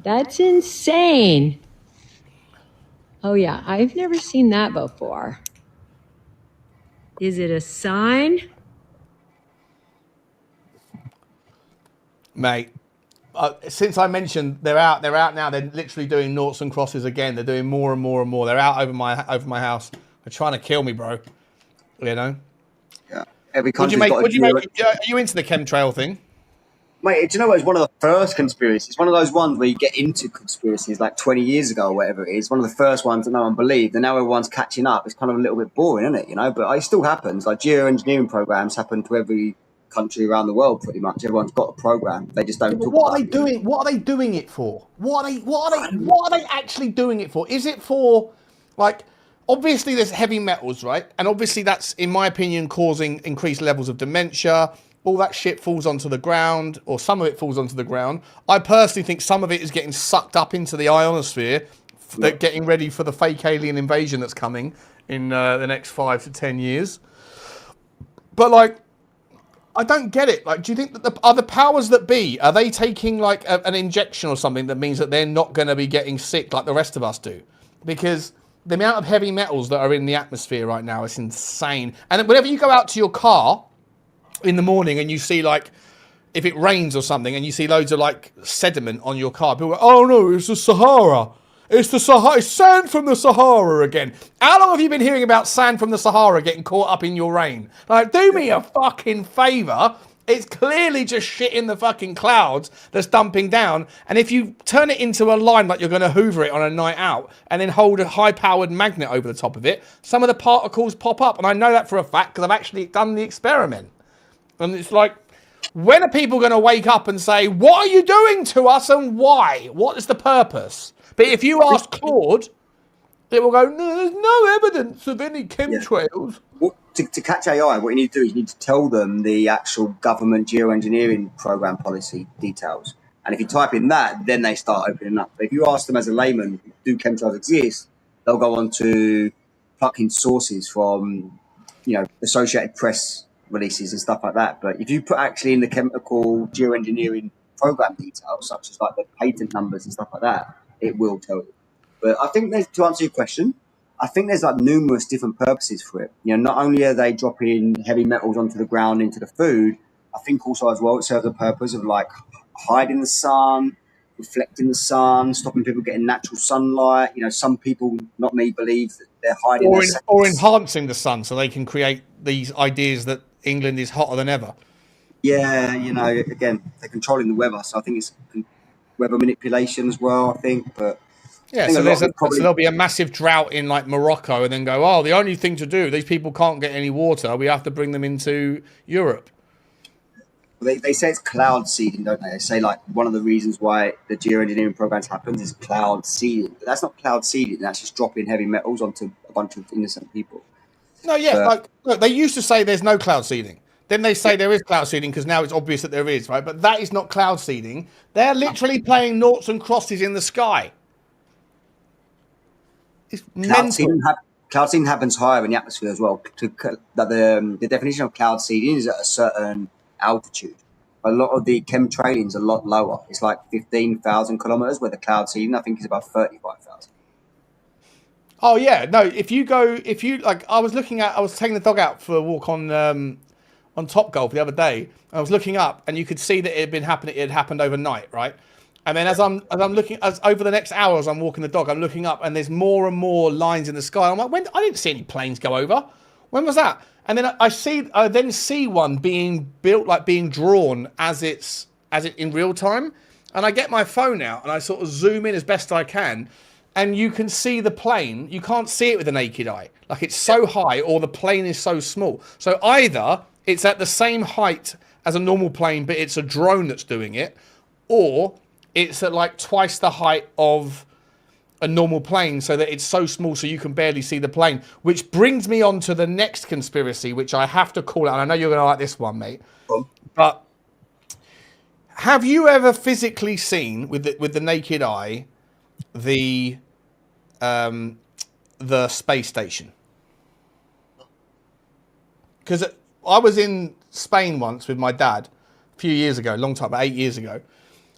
That's insane. Oh yeah, I've never seen that before. Is it a sign? Mate, since I mentioned they're out now. They're literally doing noughts and crosses again. They're doing more and more and more. They're out over my house. They're trying to kill me, bro. You know. Yeah. Every Are you into the chemtrail thing? Mate, do you know what? It's one of the first conspiracies. One of those ones where you get into conspiracies like 20 years ago or whatever it is. One of the first ones that no one believed, and now everyone's catching up. It's kind of a little bit boring, isn't it? You know, but it still happens. Like geoengineering programs happen to every country around the world, pretty much. Everyone's got a program. They just don't. What are they doing? What are they doing it for? What are they actually doing it for? Is it for, like, obviously there's heavy metals, right? And obviously that's, in my opinion, causing increased levels of dementia. All that shit falls onto the ground, or some of it falls onto the ground. I personally think some of it is getting sucked up into the ionosphere, getting ready for the fake alien invasion that's coming in the next 5 to 10 years. But, like, I don't get it. Like, do you think that are the powers that be, are they taking, like, an injection or something that means that they're not going to be getting sick like the rest of us do? Because the amount of heavy metals that are in the atmosphere right now is insane. And whenever you go out to your car in the morning and you see, like, if it rains or something and you see loads of, like, sediment on your car, people go, oh no, it's the Sahara. It's sand from the Sahara again. How long have you been hearing about sand from the Sahara getting caught up in your rain? Like, do me a fucking favour. It's clearly just shit in the fucking clouds that's dumping down. And if you turn it into a line like you're going to hoover it on a night out and then hold a high-powered magnet over the top of it, some of the particles pop up. And I know that for a fact because I've actually done the experiment. And it's like, when are people going to wake up and say, what are you doing to us and why? What is the purpose? But if you ask Claude, it will go, no, there's no evidence of any chemtrails. Yeah. Well, to catch AI, what you need to do is you need to tell them the actual government geoengineering program policy details. And if you type in that, then they start opening up. But if you ask them as a layman, do chemtrails exist? they'll go on to pluck in sources from, Associated Press releases and stuff like that. But if you put actually in the chemical geoengineering program details, such as like the patent numbers and stuff like that, it will tell you. But I think to answer your question, I think there's like numerous different purposes for it. Not only are they dropping heavy metals onto the ground into the food, I think also as well it serves the purpose of like hiding the sun, reflecting the sun, stopping people getting natural sunlight. Some people, not me, believe that they're hiding or enhancing the sun so they can create these ideas that England is hotter than ever. Yeah, again, they're controlling the weather, so I think it's weather manipulation as well. I think, but yeah, so there'll be a massive drought in like Morocco, and then go, oh, the only thing to do, these people can't get any water. We have to bring them into Europe. They say it's cloud seeding, don't they? They say like one of the reasons why the geoengineering programs happens is cloud seeding. But that's not cloud seeding. That's just dropping heavy metals onto a bunch of innocent people. No, yeah, look, they used to say there's no cloud seeding. Then they say there is cloud seeding because now it's obvious that there is, right? But that is not cloud seeding. They're literally playing noughts and crosses in the sky. It's mental. Cloud seeding happens higher in the atmosphere as well. The definition of cloud seeding is at a certain altitude. A lot of the chemtrailing is a lot lower. It's like 15,000 kilometers, where the cloud seeding I think is about 35,000. Oh yeah, no. I was taking the dog out for a walk on Top Golf the other day. I was looking up, and you could see that it had happened overnight, right? And then as I'm looking, over the next hour as I'm walking the dog, I'm looking up, and there's more and more lines in the sky. I'm like, I didn't see any planes go over. When was that? And then I then see one being built, like being drawn as it in real time. And I get my phone out and I sort of zoom in as best I can, and you can see the plane. You can't see it with the naked eye. Like, it's so high, or the plane is so small. So either it's at the same height as a normal plane, but it's a drone that's doing it, or it's at like twice the height of a normal plane, so that it's so small so you can barely see the plane. Which brings me on to the next conspiracy, which I have to call out. And I know you're going to like this one, mate. But have you ever physically seen with the naked eye the space station? Because I was in Spain once with my dad a few years ago, a long time, about 8 years ago,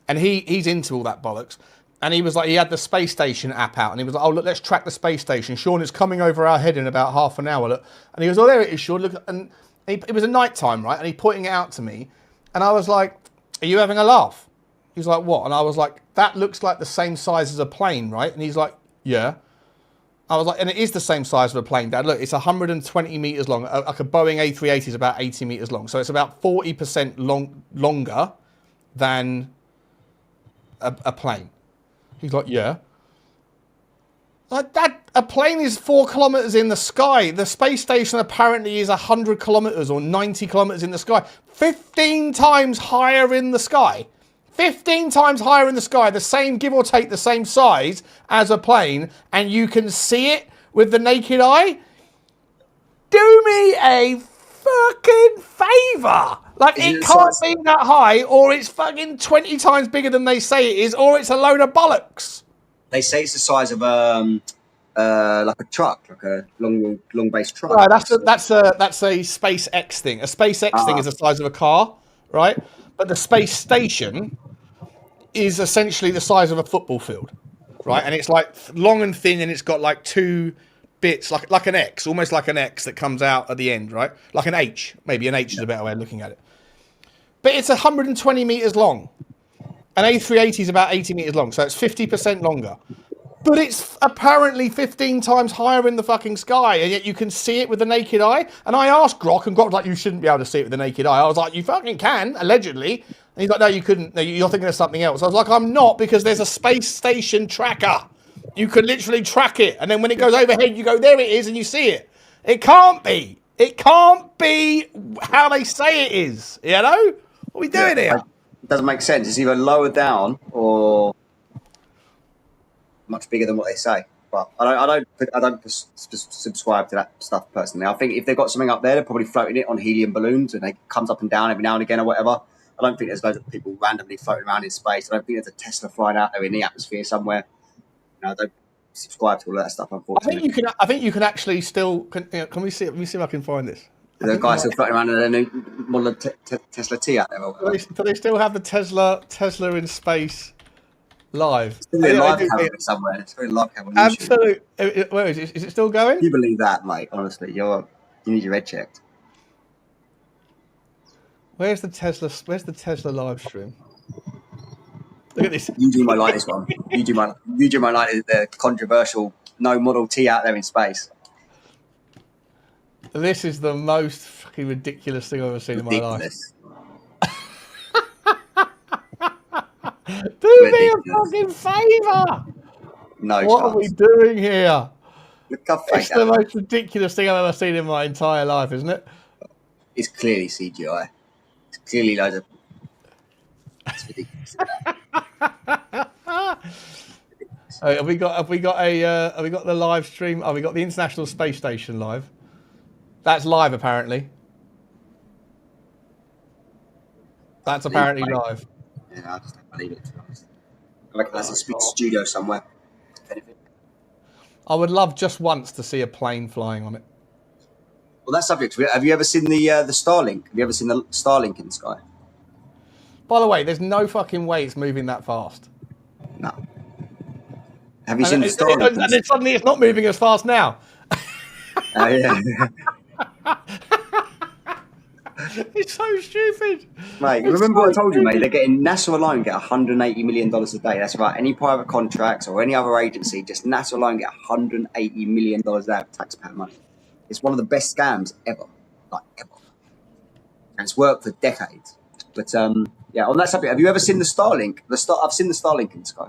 and he's into all that bollocks. And he was like, he had the space station app out, and he was like, oh, look, let's track the space station. Sean, it's coming over our head in about half an hour. Look. And he goes, oh, there it is, Sean. Look. And it was a night time, right? And he's pointing it out to me. And I was like, are you having a laugh? He's like, what? And I was like, that looks like the same size as a plane, right? And he's like, yeah. I was like, and it is the same size of a plane, Dad. Look, it's 120 meters long. Like a Boeing A380 is about 80 meters long. So it's about 40% longer than a plane. He's like, yeah. Like that, a plane is 4 kilometers in the sky. The space station apparently is 100 kilometers or 90 kilometers in the sky. 15 times higher in the sky. 15 times higher in the sky. The same, give or take, the same size as a plane. And you can see it with the naked eye. Do me a fucking favor. Like, it can't be that high, or it's fucking 20 times bigger than they say it is, or it's a load of bollocks. They say it's the size of like a truck, like a long base truck. Right, that's a SpaceX thing. A SpaceX thing is the size of a car, right? But the space station is essentially the size of a football field, right? And it's like long and thin, and it's got like 2 bits, like an X, almost like an X that comes out at the end, right? Like an H. Maybe an H is a better way of looking at it. But it's 120 meters long. An A380 is about 80 meters long, so it's 50% longer. But it's apparently 15 times higher in the fucking sky, and yet you can see it with the naked eye. And I asked Grok, and Grok was like, you shouldn't be able to see it with the naked eye. I was like, you fucking can, allegedly. And he's like, no, you couldn't. No, you're thinking of something else. I was like, I'm not, because there's a space station tracker. You can literally track it. And then when it goes overhead, you go, there it is, and you see it. It can't be. It can't be how they say it is. You know? What are we doing here? It doesn't make sense. It's either lower down or much bigger than what they say. But I don't subscribe to that stuff personally. I think if they've got something up there, they're probably floating it on helium balloons, and it comes up and down every now and again or whatever. I don't think there's loads of people randomly floating around in space. I don't think there's a Tesla flying out there in the atmosphere somewhere. subscribe to all that stuff. I think Unfortunately, you can. I think you can actually still. Can we see? Let me see if I can find this. the guys still floating around in a new model Tesla T out there. Do they still have the Tesla in space live? Still in live camera somewhere. It's still in live camera. Absolute. Where is it? Is it still going? You believe that, mate? Honestly, you need your head checked. Where's the Tesla live stream? Look at this. You might like this one. You might like the controversial no Model T out there in space. This is the most fucking ridiculous thing I've ever seen in my life. Do me a fucking favour. No What chance. are we doing here? Look how fake It's the most ridiculous thing I've ever seen in my entire life, isn't it? It's clearly CGI. It's clearly loads of. It's ridiculous. Have we got the live stream? Oh, we got the International Space Station live. That's live apparently. That's apparently live. Yeah, I just don't believe it, to be honest. I reckon that's a studio somewhere. I would love just once to see a plane flying on it. Well, that's subject to it. Have you ever seen the Starlink? Have you ever seen the Starlink in the sky? By the way, there's no fucking way it's moving that fast. No. Have you seen the Starlink? And then suddenly it's not moving as fast now. Oh, yeah. It's so stupid. Mate, you remember what I told you, mate? They're getting NASA alone get $180 million a day. That's right. Any private contracts or any other agency, just NASA alone get $180 million a day of taxpayer money. It's one of the best scams ever, like ever, and it's worked for decades. But yeah, on that subject, have you ever seen the Starlink? I've seen the Starlink in the sky.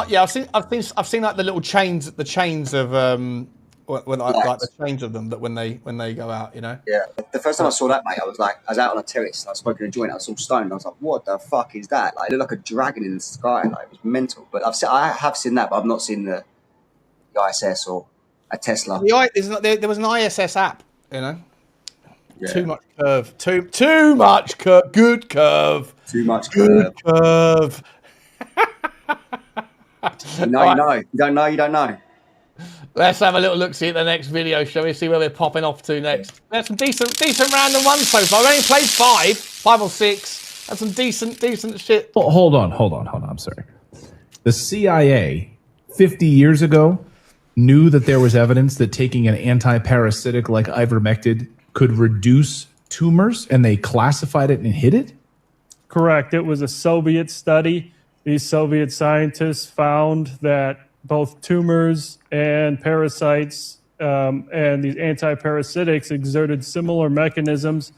Yeah, I've seen like the little chains, the chains of like the chains of them that when they go out, you know. Yeah, the first time I saw that, mate, I was out on a terrace. I was smoking a joint. I was all stoned. I was like, "What the fuck is that?" Like, it looked like a dragon in the sky. Like, it was mental. But I have seen that, but I've not seen the ISS or a Tesla. There was an ISS app, you know. Yeah. Too much curve. Too much curve. Good curve. Too much Good curve. You know. You don't know. You don't know. Let's have a little look see at the next video, shall we? See where we're popping off to next. There's some decent random ones so far. I've only played five or six. That's some decent shit. Oh, hold on. I'm sorry. The CIA 50 years ago knew that there was evidence that taking an anti-parasitic like ivermectin could reduce tumors, and they classified it and hid it? Correct. It was a Soviet study. These Soviet scientists found that both tumors and parasites and these antiparasitics exerted similar mechanisms,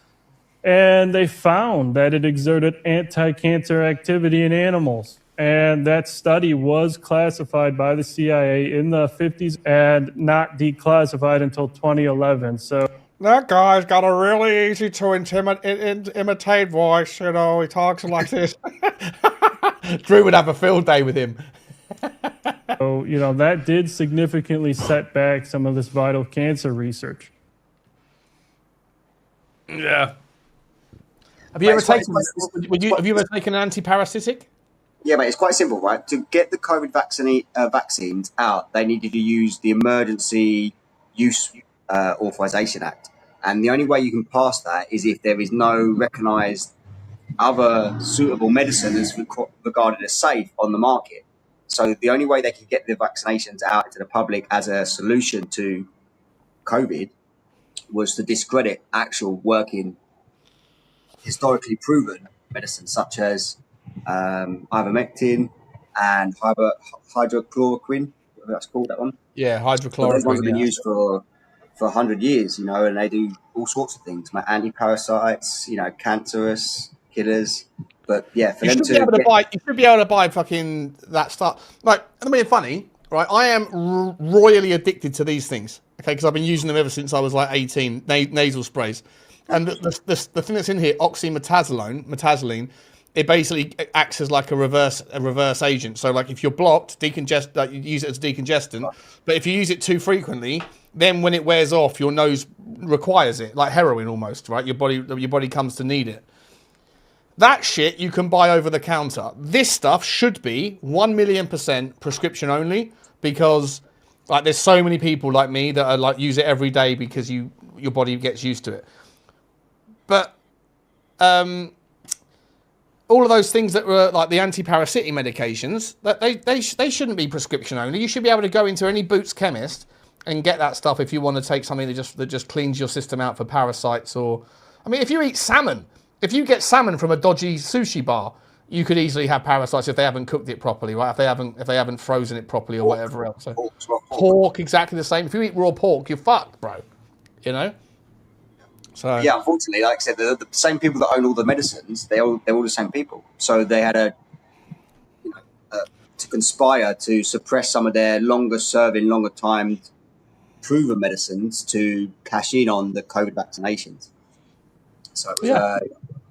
and they found that it exerted anti-cancer activity in animals. And that study was classified by the CIA in the 50s and not declassified until 2011. So that guy's got a really easy to imitate voice, you know, he talks like this. Drew would have a field day with him. So, you know, that did significantly set back some of this vital cancer research. Yeah. Have you ever taken an antiparasitic? Yeah, mate, it's quite simple, right? To get the COVID vaccines out, they needed to use the Emergency Use Authorization Act. And the only way you can pass that is if there is no recognised other suitable medicine as regarded as safe on the market. So the only way they could get the vaccinations out to the public as a solution to COVID was to discredit actual working, historically proven medicines such as ivermectin and hydrochloroquine, whatever that's called, that one. Yeah, hydrochloroquine. So those ones have been used for 100 years, you know, and they do all sorts of things, like anti-parasites, you know, cancerous killers. But yeah, for you them should be able to buy fucking that stuff. Like, I mean, funny, right? I am royally addicted to these things, okay? Because I've been using them ever since I was like 18. Nasal sprays, and the thing that's in here, oxymetazoline, it basically acts as like a reverse agent. So like if you're blocked, you use it as decongestant. But if you use it too frequently, then when it wears off, your nose requires it, like heroin almost, right? Your body comes to need it. That shit you can buy over the counter. This stuff should be 1,000,000% prescription only, because like there's so many people like me that are like use it every day because your body gets used to it. But all of those things that were like the anti-parasitic medications, that they shouldn't be prescription only. You should be able to go into any Boots chemist and get that stuff if you want to take something that just cleans your system out for parasites. Or, I mean, if you eat salmon, if you get salmon from a dodgy sushi bar, you could easily have parasites if they haven't cooked it properly, right? If they haven't frozen it properly or whatever else. So, pork, exactly the same. If you eat raw pork, you're fucked, bro. You know. So yeah, unfortunately, like I said, the same people that own all the medicines, they're all the same people. So they had to conspire to suppress some of their longer timed proven medicines to cash in on the COVID vaccinations. So it was,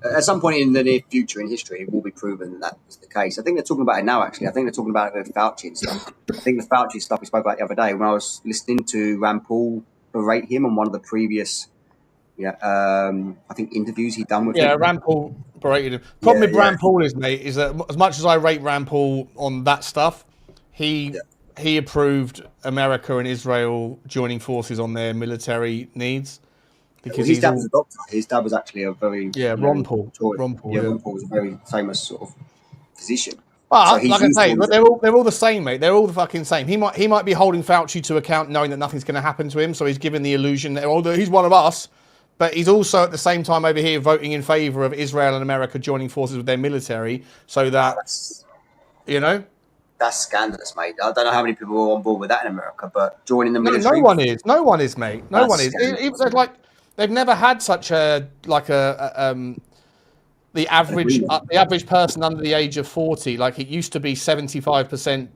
at some point in the near future in history, it will be proven that is the case. I think they're talking about it now, actually. I think they're talking about it with Fauci and stuff. I think the Fauci stuff we spoke about the other day when I was listening to Rand Paul berate him on one of the previous, I think interviews he'd done with him. Yeah, Rand Paul berated him. Problem with Rand Paul is, mate, is that as much as I rate Rand Paul on that stuff, he approved America and Israel joining forces on their military needs. Because his dad was a doctor. His dad was actually a very Ron Paul. Ron Paul was a very famous sort of physician. But like I say, they're all the same, mate. They're all the fucking same. He might be holding Fauci to account, knowing that nothing's going to happen to him, so he's giving the illusion that he's one of us. But he's also at the same time over here voting in favour of Israel and America joining forces with their military, so that that's scandalous, mate. I don't know how many people are on board with that in America, but joining the military. No one is. No one is, mate. No one is. They've never had such the average person under the age of 40. Like it used to be 75%,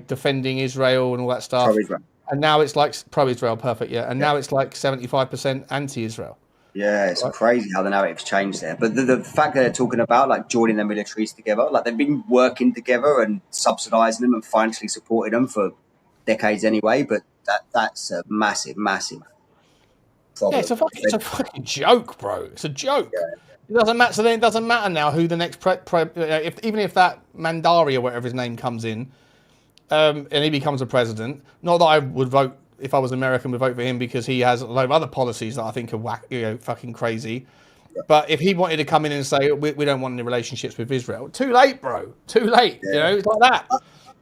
defending Israel and all that stuff. Pro-Israel. And now it's like pro-Israel, perfect, yeah. And now it's like 75% anti-Israel. Yeah, it's crazy how the narrative's changed there. But the fact that they're talking about like joining their militaries together, like they've been working together and subsidising them and financially supporting them for decades anyway. But that's a massive problem. Yeah, it's a fucking joke, bro. It's a joke. Yeah. It doesn't matter. So then it doesn't matter now who the next even if that Mandari or whatever his name comes in, and he becomes a president. Not that I would vote if I was American, would vote for him because he has a lot of other policies that I think are fucking crazy. Yeah. But if he wanted to come in and say we don't want any relationships with Israel, too late, bro. Too late. Yeah. It's like that.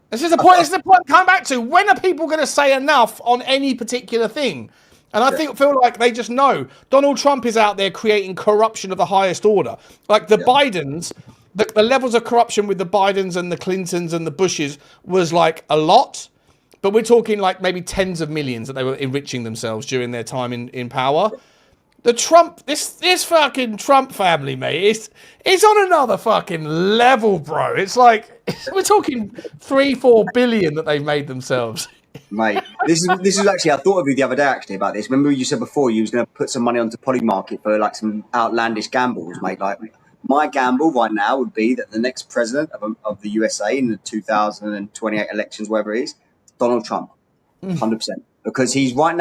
This is the point. This is the point I'm coming back to. When are people going to say enough on any particular thing? And I feel like they just know. Donald Trump is out there creating corruption of the highest order. Like the Bidens, the levels of corruption with the Bidens and the Clintons and the Bushes was like a lot. But we're talking like maybe tens of millions that they were enriching themselves during their time in power. The Trump, this fucking Trump family, mate, it's on another fucking level, bro. It's like, we're talking 3-4 billion that they've made themselves. Mate, this is actually, I thought of you the other day actually about this. Remember you said before you was going to put some money onto Polymarket for like some outlandish gambles, mate. Like my gamble right now would be that the next president of the USA in the 2028 elections, whatever it is, Donald Trump, 100%. Because he's got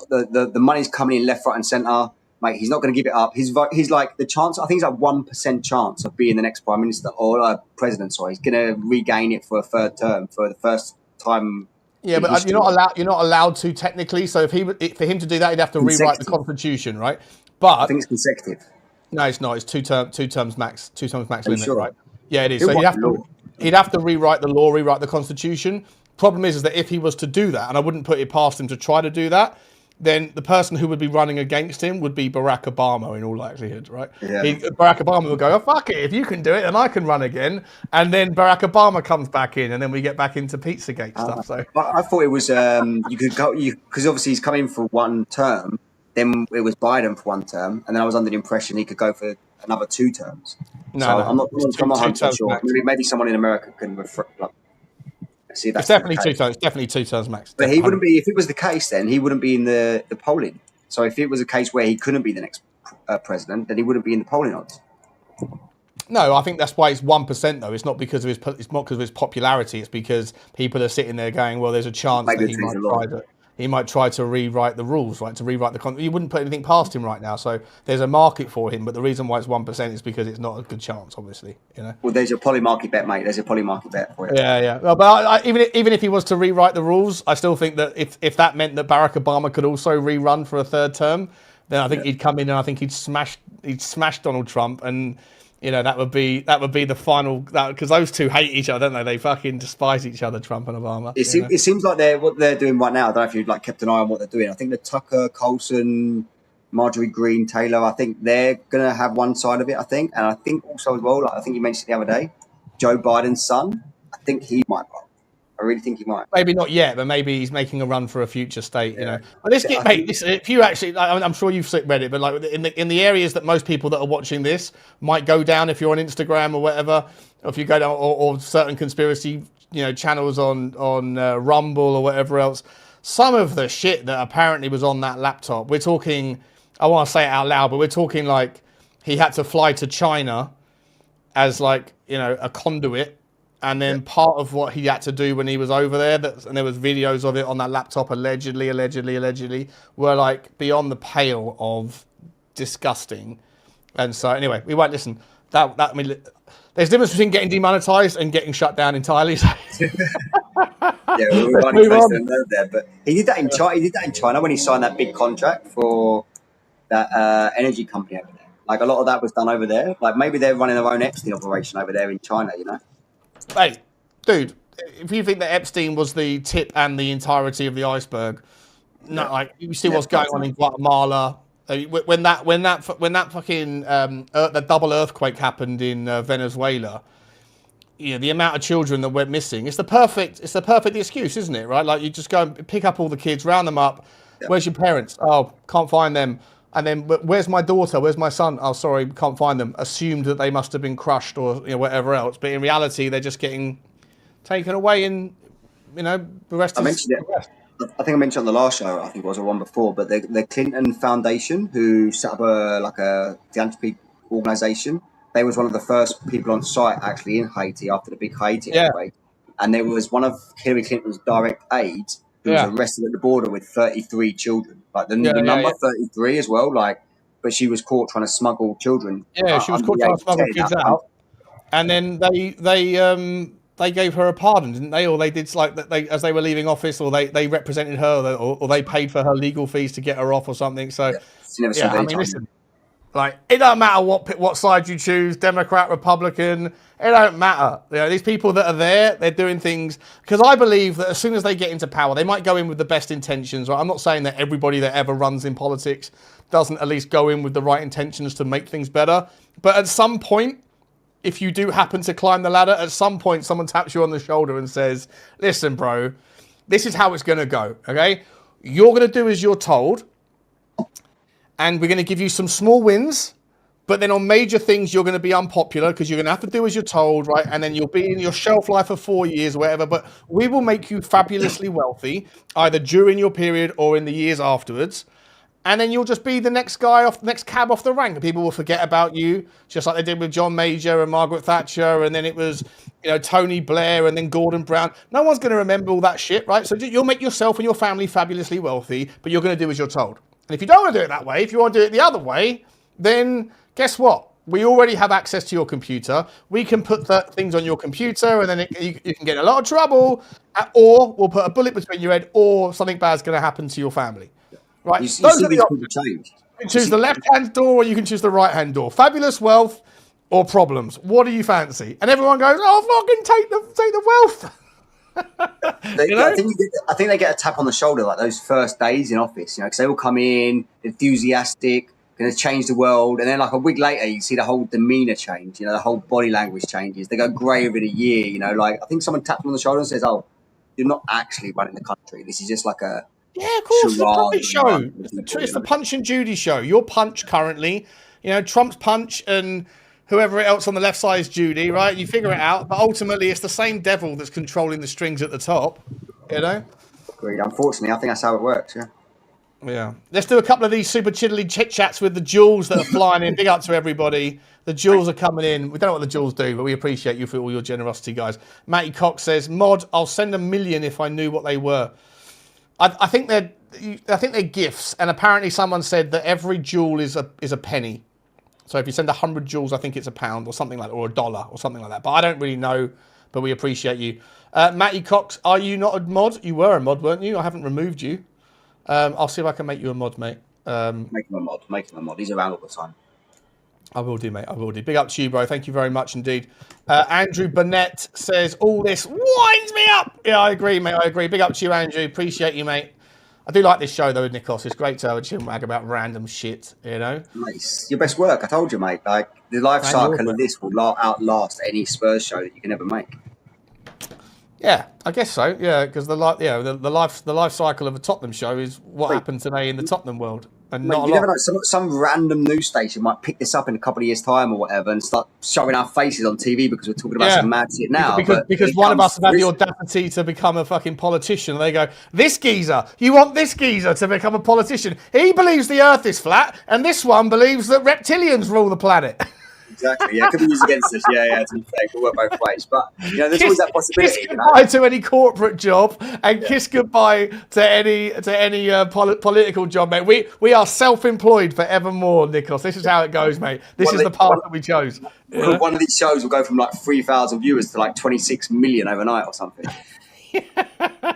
the money's coming in left, right, and centre. Mate, he's not going to give it up. He's like the chance. I think it's like 1% chance of being the next prime minister or president. Sorry, he's going to regain it for a third term for the first time. Yeah, but you're not allowed to technically. So for him to do that, he'd have to rewrite the constitution, right? But I think it's consecutive. No, it's not. It's two terms max. 2 terms max limit, sure? Right? Yeah, it is. So he'd have to rewrite the law, rewrite the constitution. Problem is that if he was to do that, and I wouldn't put it past him to try to do that, then the person who would be running against him would be Barack Obama in all likelihood, right? Yeah. Barack Obama would go, oh, fuck it, if you can do it, then I can run again. And then Barack Obama comes back in, and then we get back into Pizzagate stuff. So I thought it was, you could go, because obviously he's come in for one term, then it was Biden for one term, and then I was under the impression he could go for another 2 terms. I'm not 100% sure. Maybe someone in America can see that. It's definitely 2 terms. Definitely 2 terms max. But he wouldn't be, if it was the case, then he wouldn't be in the polling. So if it was a case where he couldn't be the next president, then he wouldn't be in the polling odds. No, I think that's why it's 1% though. It's not because of his popularity. It's because people are sitting there going, well, there's a chance that he might try to. he might try to rewrite the rules, right? To rewrite the you wouldn't put anything past him right now. So there's a market for him, but the reason why it's 1% is because it's not a good chance, obviously. You know. Well, there's your poly market bet, mate. There's your poly market bet for you. Yeah. Well, but even if he was to rewrite the rules, I still think that if that meant that Barack Obama could also rerun for a third term, then I think he'd come in and I think he'd smash Donald Trump, and you know that would be the final, because those two hate each other, don't they? They fucking despise each other, Trump and Obama. It seems like what they're doing right now. I don't know if you've like kept an eye on what they're doing. I think the Tucker Carlson, Marjorie Greene Taylor, I think they're gonna have one side of it. I think, and I think also as well, like I think you mentioned the other day, Joe Biden's son. I think he might run. I really think he might. Maybe not yet, but maybe he's making a run for a future state. You know, but let's get, mate. Listen, if you actually, I'm sure you've read it, but like in the areas that most people that are watching this might go down, if you're on Instagram or whatever, or if you go down or certain conspiracy, channels on Rumble or whatever else, some of the shit that apparently was on that laptop. We're talking, I want to say it out loud, but we're talking like he had to fly to China as like a conduit. And then part of what he had to do when he was over there, and there was videos of it on that laptop, allegedly, were like beyond the pale of disgusting. And so anyway, we won't listen. There's a difference between getting demonetized and getting shut down entirely. Yeah, we were running close to the node there, but he did that in China. He did that in China when he signed that big contract for that energy company over there. Like a lot of that was done over there. Like maybe they're running their own Epstein operation over there in China. Hey, dude, if you think that Epstein was the tip and the entirety of the iceberg, like you see what's going on in Guatemala. When that fucking the double earthquake happened in Venezuela, the amount of children that went missing. It's the perfect excuse, isn't it? Right? Like you just go and pick up all the kids, round them up. Yeah. Where's your parents? Oh, can't find them. And then, where's my daughter? Where's my son? Oh, sorry, can't find them. Assumed that they must have been crushed or whatever else. But in reality, they're just getting taken away, and the rest. I mentioned it. I think I mentioned on the last show. I think it was, or one before. But the Clinton Foundation, who set up a philanthropy organization, they was one of the first people on site actually in Haiti after the big Haiti earthquake, and there was one of Hillary Clinton's direct aides who was arrested at the border with 33 children. Like the number 33 as well. Like, but she was caught trying to smuggle children. Yeah, she was caught trying to smuggle kids out, and then they gave her a pardon, didn't they? Or they did like as they were leaving office, or they represented her, or they paid for her legal fees to get her off or something. So listen. Like, it don't matter what side you choose, Democrat, Republican, it don't matter. These people that are there, they're doing things, because I believe that as soon as they get into power, they might go in with the best intentions, right? I'm not saying that everybody that ever runs in politics doesn't at least go in with the right intentions to make things better. But at some point, if you do happen to climb the ladder, at some point, someone taps you on the shoulder and says, listen, bro, this is how it's going to go, okay? You're going to do as you're told. And we're going to give you some small wins, but then on major things, you're going to be unpopular because you're going to have to do as you're told, right? And then you'll be in your shelf life for 4 years or whatever, but we will make you fabulously wealthy, either during your period or in the years afterwards. And then you'll just be the next cab off the rank. And people will forget about you, just like they did with John Major and Margaret Thatcher. And then it was, Tony Blair and then Gordon Brown. No one's going to remember all that shit, right? So you'll make yourself and your family fabulously wealthy, but you're going to do as you're told. And if you don't want to do it that way, if you want to do it the other way, then guess what? We already have access to your computer. We can put things on your computer, and then you can get in a lot of trouble, or we'll put a bullet between your head, or something bad's going to happen to your family. Right? Those are the options. You can choose the left-hand door, or you can choose the right-hand door. Fabulous wealth or problems. What do you fancy? And everyone goes, "Oh, fucking take the wealth." I think they get a tap on the shoulder like those first days in office, because they all come in enthusiastic, going to change the world, and then like a week later you see the whole demeanor change, the whole body language changes. They go grey within a year, like I think someone taps them on the shoulder and says, "Oh, you're not actually running the country. This is just like a of course, the puppet show. It's the Punch and Judy show. Your Punch currently, Trump's Punch and whoever else on the left side is Judy, right? You figure it out, but ultimately it's the same devil that's controlling the strings at the top, Agreed. Unfortunately, I think that's how it works, Yeah. Let's do a couple of these super chiddly chit-chats with the jewels that are flying in. Big up to everybody. The jewels are coming in. We don't know what the jewels do, but we appreciate you for all your generosity, guys. Matty Cox says, Mod, I'll send $1 million if I knew what they were. I think they're gifts, and apparently someone said that every jewel is a penny. So if you send 100 jewels, I think it's £1 or something like that, or $1 or something like that. But I don't really know. But we appreciate you, Matty Cox. Are you not a mod? You were a mod, weren't you? I haven't removed you. I'll see if I can make you a mod, mate. Make him a mod. Make him a mod. He's around all the time. I will do, mate. I will do. Big up to you, bro. Thank you very much indeed. Andrew Burnett says, all this winds me up. Yeah, I agree, mate. I agree. Big up to you, Andrew. Appreciate you, mate. I do like this show, though, Nikos. It's great to have a chill mag about random shit, you know? Nice. Your best work, I told you, mate. Like, the life cycle of this will outlast any Spurs show that you can ever make. Yeah, I guess so. Yeah, because the life cycle of a Tottenham show is what happened today in the Tottenham world, and Mate, not a you lot. never know. Some random news station might pick this up in a couple of years' time or whatever, and start showing our faces on TV because we're talking about some mad shit now. Because one of us have had the audacity to become a fucking politician. And they go, this geezer, you want this geezer to become a politician? He believes the Earth is flat, and this one believes that reptilians rule the planet. Exactly. Yeah, it could be used against us. Yeah. To be fair, it could work both ways. But there's always that possibility. Kiss goodbye to any corporate job, and kiss goodbye to any political job, mate. We are self-employed forevermore, Nikos. This is how it goes, mate. This is the path that we chose. One of these shows will go from like 3,000 viewers to like 26 million overnight or something.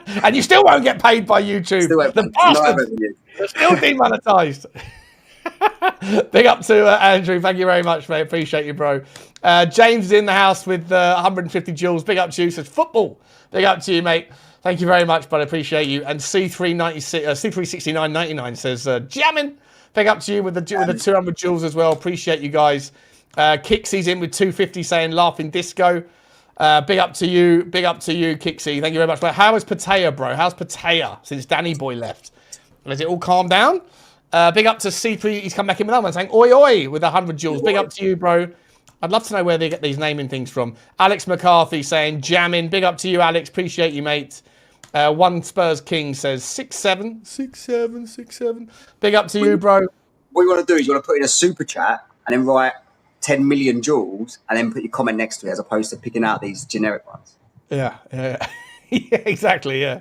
And you still won't get paid by YouTube. The bastards are still demonetized. Big up to Andrew. Thank you very much, mate. Appreciate you, bro. James is in the house with 150 joules. Big up to you. Says football. Big up to you, mate. Thank you very much, but I appreciate you. And C369.99 says jamming. Big up to you with the 200 joules as well. Appreciate you guys. Kixie's in with 250 saying laughing disco. Big up to you. Big up to you, Kixie. Thank you very much. How is Pattaya, bro? How's Pattaya since Danny Boy left? Has it all calmed down? Big up to C3. He's come back in with another one saying, oi, oi, with 100 joules. Big up to you, bro. I'd love to know where they get these naming things from. Alex McCarthy saying, jamming. Big up to you, Alex. Appreciate you, mate. One Spurs King says, 6'7". 6'7", 6'7". Big up to you, bro. What you want to do is you want to put in a super chat and then write 10 million joules and then put your comment next to it as opposed to picking out these generic ones. Yeah. Yeah, exactly, yeah.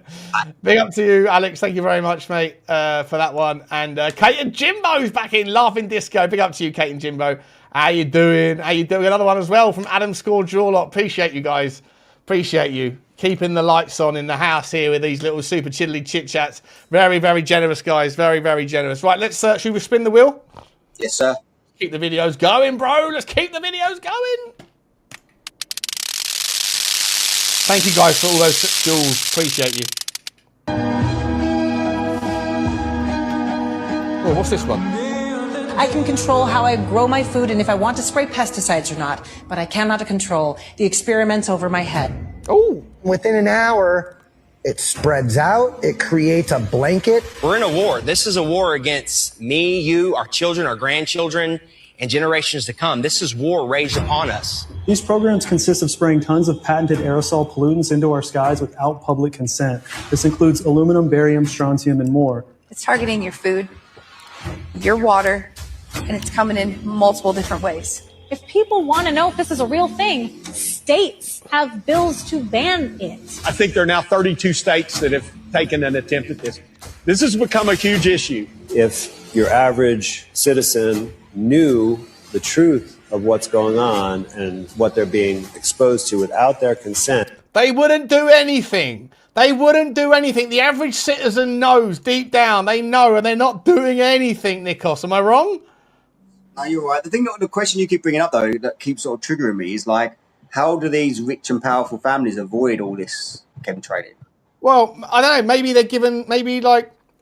Big up to you, Alex. Thank you very much, mate, for that one. And Kate and Jimbo's back in Laughing Disco. Big up to you, Kate and Jimbo. How you doing? How you doing? Another one as well from Adam Score Jawlot. Appreciate you guys. Appreciate you. Keeping the lights on in the house here with these little super chiddly chit-chats. Very, very generous, guys. Very, very generous. Right, let's should we spin the wheel? Yes, sir. Keep the videos going, bro. Let's keep the videos going. Thank you guys for all those jewels. Appreciate you. Oh, what's this one? I can control how I grow my food and if I want to spray pesticides or not, but I cannot control the experiments over my head. Oh. Within an hour, it spreads out. It creates a blanket. We're in a war. This is a war against me, you, our children, our grandchildren, and generations to come. This is war raged upon us. These programs consist of spraying tons of patented aerosol pollutants into our skies without public consent. This includes aluminum, barium, strontium, and more. It's targeting your food, your water, and it's coming in multiple different ways. If people want to know if this is a real thing, states have bills to ban it. I think there are now 32 states that have taken an attempt at this. This has become a huge issue. If your average citizen knew the truth of what's going on and what they're being exposed to without their consent, they wouldn't do anything. They wouldn't do anything. The average citizen knows deep down. They know, and they're not doing anything, Nikos. Am I wrong? No, you're right. The question you keep bringing up, though, that keeps sort of triggering me is like, how do these rich and powerful families avoid all this chemtrail? Well, I don't know. Maybe they're given,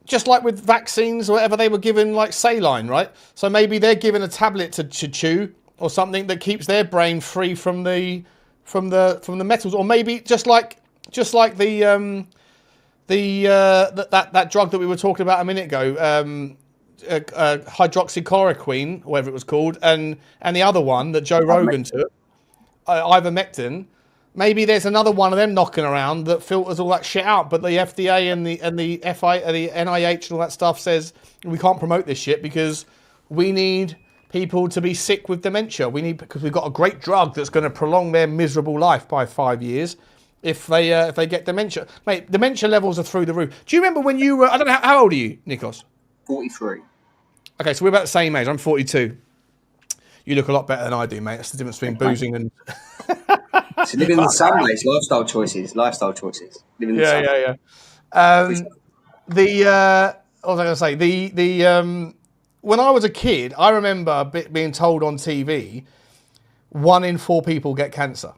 just like with vaccines or whatever, they were given like saline, right? So maybe they're given a tablet to chew or something that keeps their brain free from the metals, or maybe just like that drug that we were talking about a minute ago, hydroxychloroquine, whatever it was called, and the other one that Joe Rogan took, ivermectin. Maybe there's another one of them knocking around that filters all that shit out, but the FDA and the NIH and all that stuff says we can't promote this shit because we need people to be sick with dementia. Because we've got a great drug that's going to prolong their miserable life by 5 years, if they get dementia. Mate, dementia levels are through the roof. Do you remember when you were, I don't know, how old are you, Nikos? 43. Okay, so we're about the same age. I'm 42. You look a lot better than I do, mate. That's the difference between boozing and... So living in the sun, mate. It's lifestyle choices. Lifestyle choices. Living in the sun. What was I going to say? When I was a kid, I remember being told on TV, 1 in 4 people get cancer,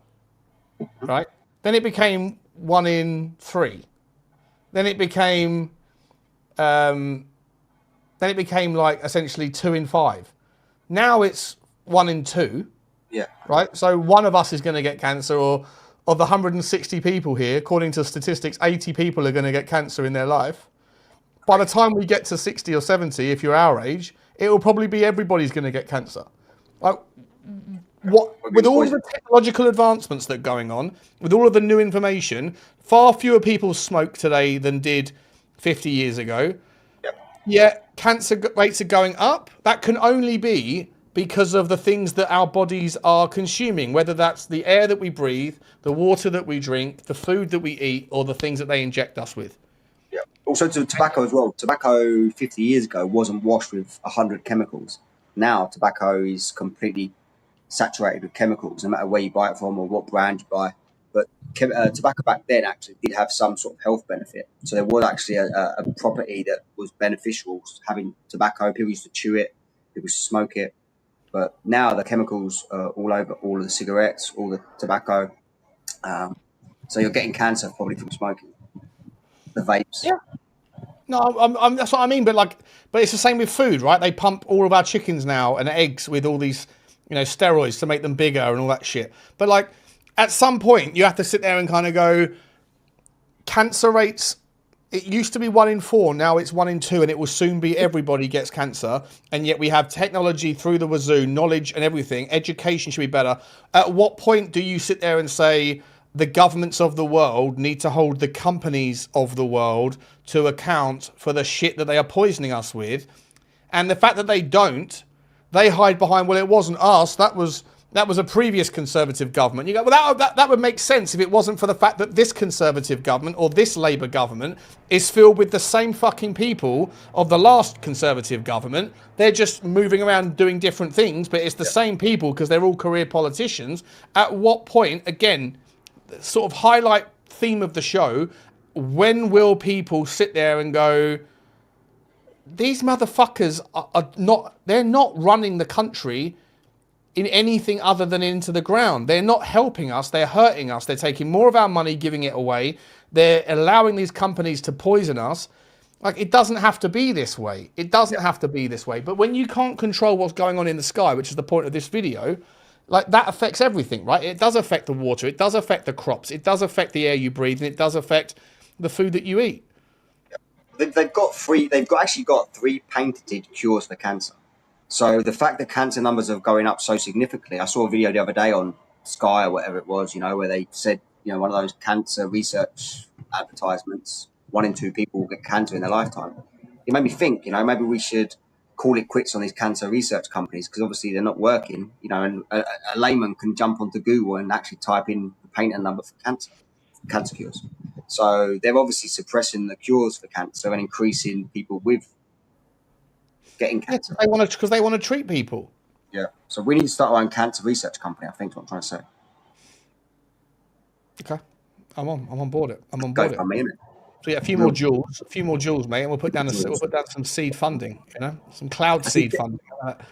right? Then it became 1 in 3. Then it became like essentially 2 in 5. Now it's 1 in 2. Yeah. Right. So one of us is going to get cancer, or of the 160 people here, according to statistics, 80 people are going to get cancer in their life. By the time we get to 60 or 70, if you're our age, it will probably be everybody's going to get cancer. Like, with all of the technological advancements that are going on, with all of the new information, far fewer people smoke today than did 50 years ago. Yet cancer rates are going up. That can only be because of the things that our bodies are consuming, whether that's the air that we breathe, the water that we drink, the food that we eat, or the things that they inject us with. Yeah. Also to tobacco as well. Tobacco 50 years ago wasn't washed with 100 chemicals. Now tobacco is completely saturated with chemicals, no matter where you buy it from or what brand you buy. But tobacco back then actually did have some sort of health benefit. So there was actually a property that was beneficial having tobacco. People used to chew it, people used to smoke it. But now the chemicals are all over all of the cigarettes, all the tobacco. So you're getting cancer probably from smoking. The vapes. Yeah. No, that's what I mean. But it's the same with food, right? They pump all of our chickens now and eggs with all these, steroids to make them bigger and all that shit. But at some point, you have to sit there and kind of go, cancer rates. It used to be 1 in 4, now it's 1 in 2, and it will soon be everybody gets cancer. And yet we have technology through the wazoo, knowledge and everything. Education should be better. At what point do you sit there and say the governments of the world need to hold the companies of the world to account for the shit that they are poisoning us with? And the fact that they don't, they hide behind, well, it wasn't us, that was a previous Conservative government. You go, well, that would make sense if it wasn't for the fact that this Conservative government or this Labour government is filled with the same fucking people of the last Conservative government. They're just moving around doing different things, but it's the same people because they're all career politicians. At what point, again, sort of highlight theme of the show, when will people sit there and go, these motherfuckers they're not running the country in anything other than into the ground. They're not helping us. They're hurting us. They're taking more of our money, giving it away. They're allowing these companies to poison us. It doesn't have to be this way. It doesn't have to be this way. But when you can't control what's going on in the sky, which is the point of this video, that affects everything, right? It does affect the water. It does affect the crops. It does affect the air you breathe, and it does affect the food that you eat. They've actually got 3 patented cures for cancer. So the fact that cancer numbers are going up so significantly, I saw a video the other day on Sky or whatever it was, where they said, one of those cancer research advertisements, 1 in 2 people will get cancer in their lifetime. It made me think, maybe we should call it quits on these cancer research companies because obviously they're not working, and a layman can jump onto Google and actually type in the patent number for cancer cures. So they're obviously suppressing the cures for cancer and increasing people with getting cancer. Because they want to treat people. Yeah. So we need to start our own cancer research company, I think is what I'm trying to say. Okay. I'm on board it. I'm on Go board for me, innit? So yeah, a few more jewels, mate, and we'll put down some seed funding, some cloud seed funding.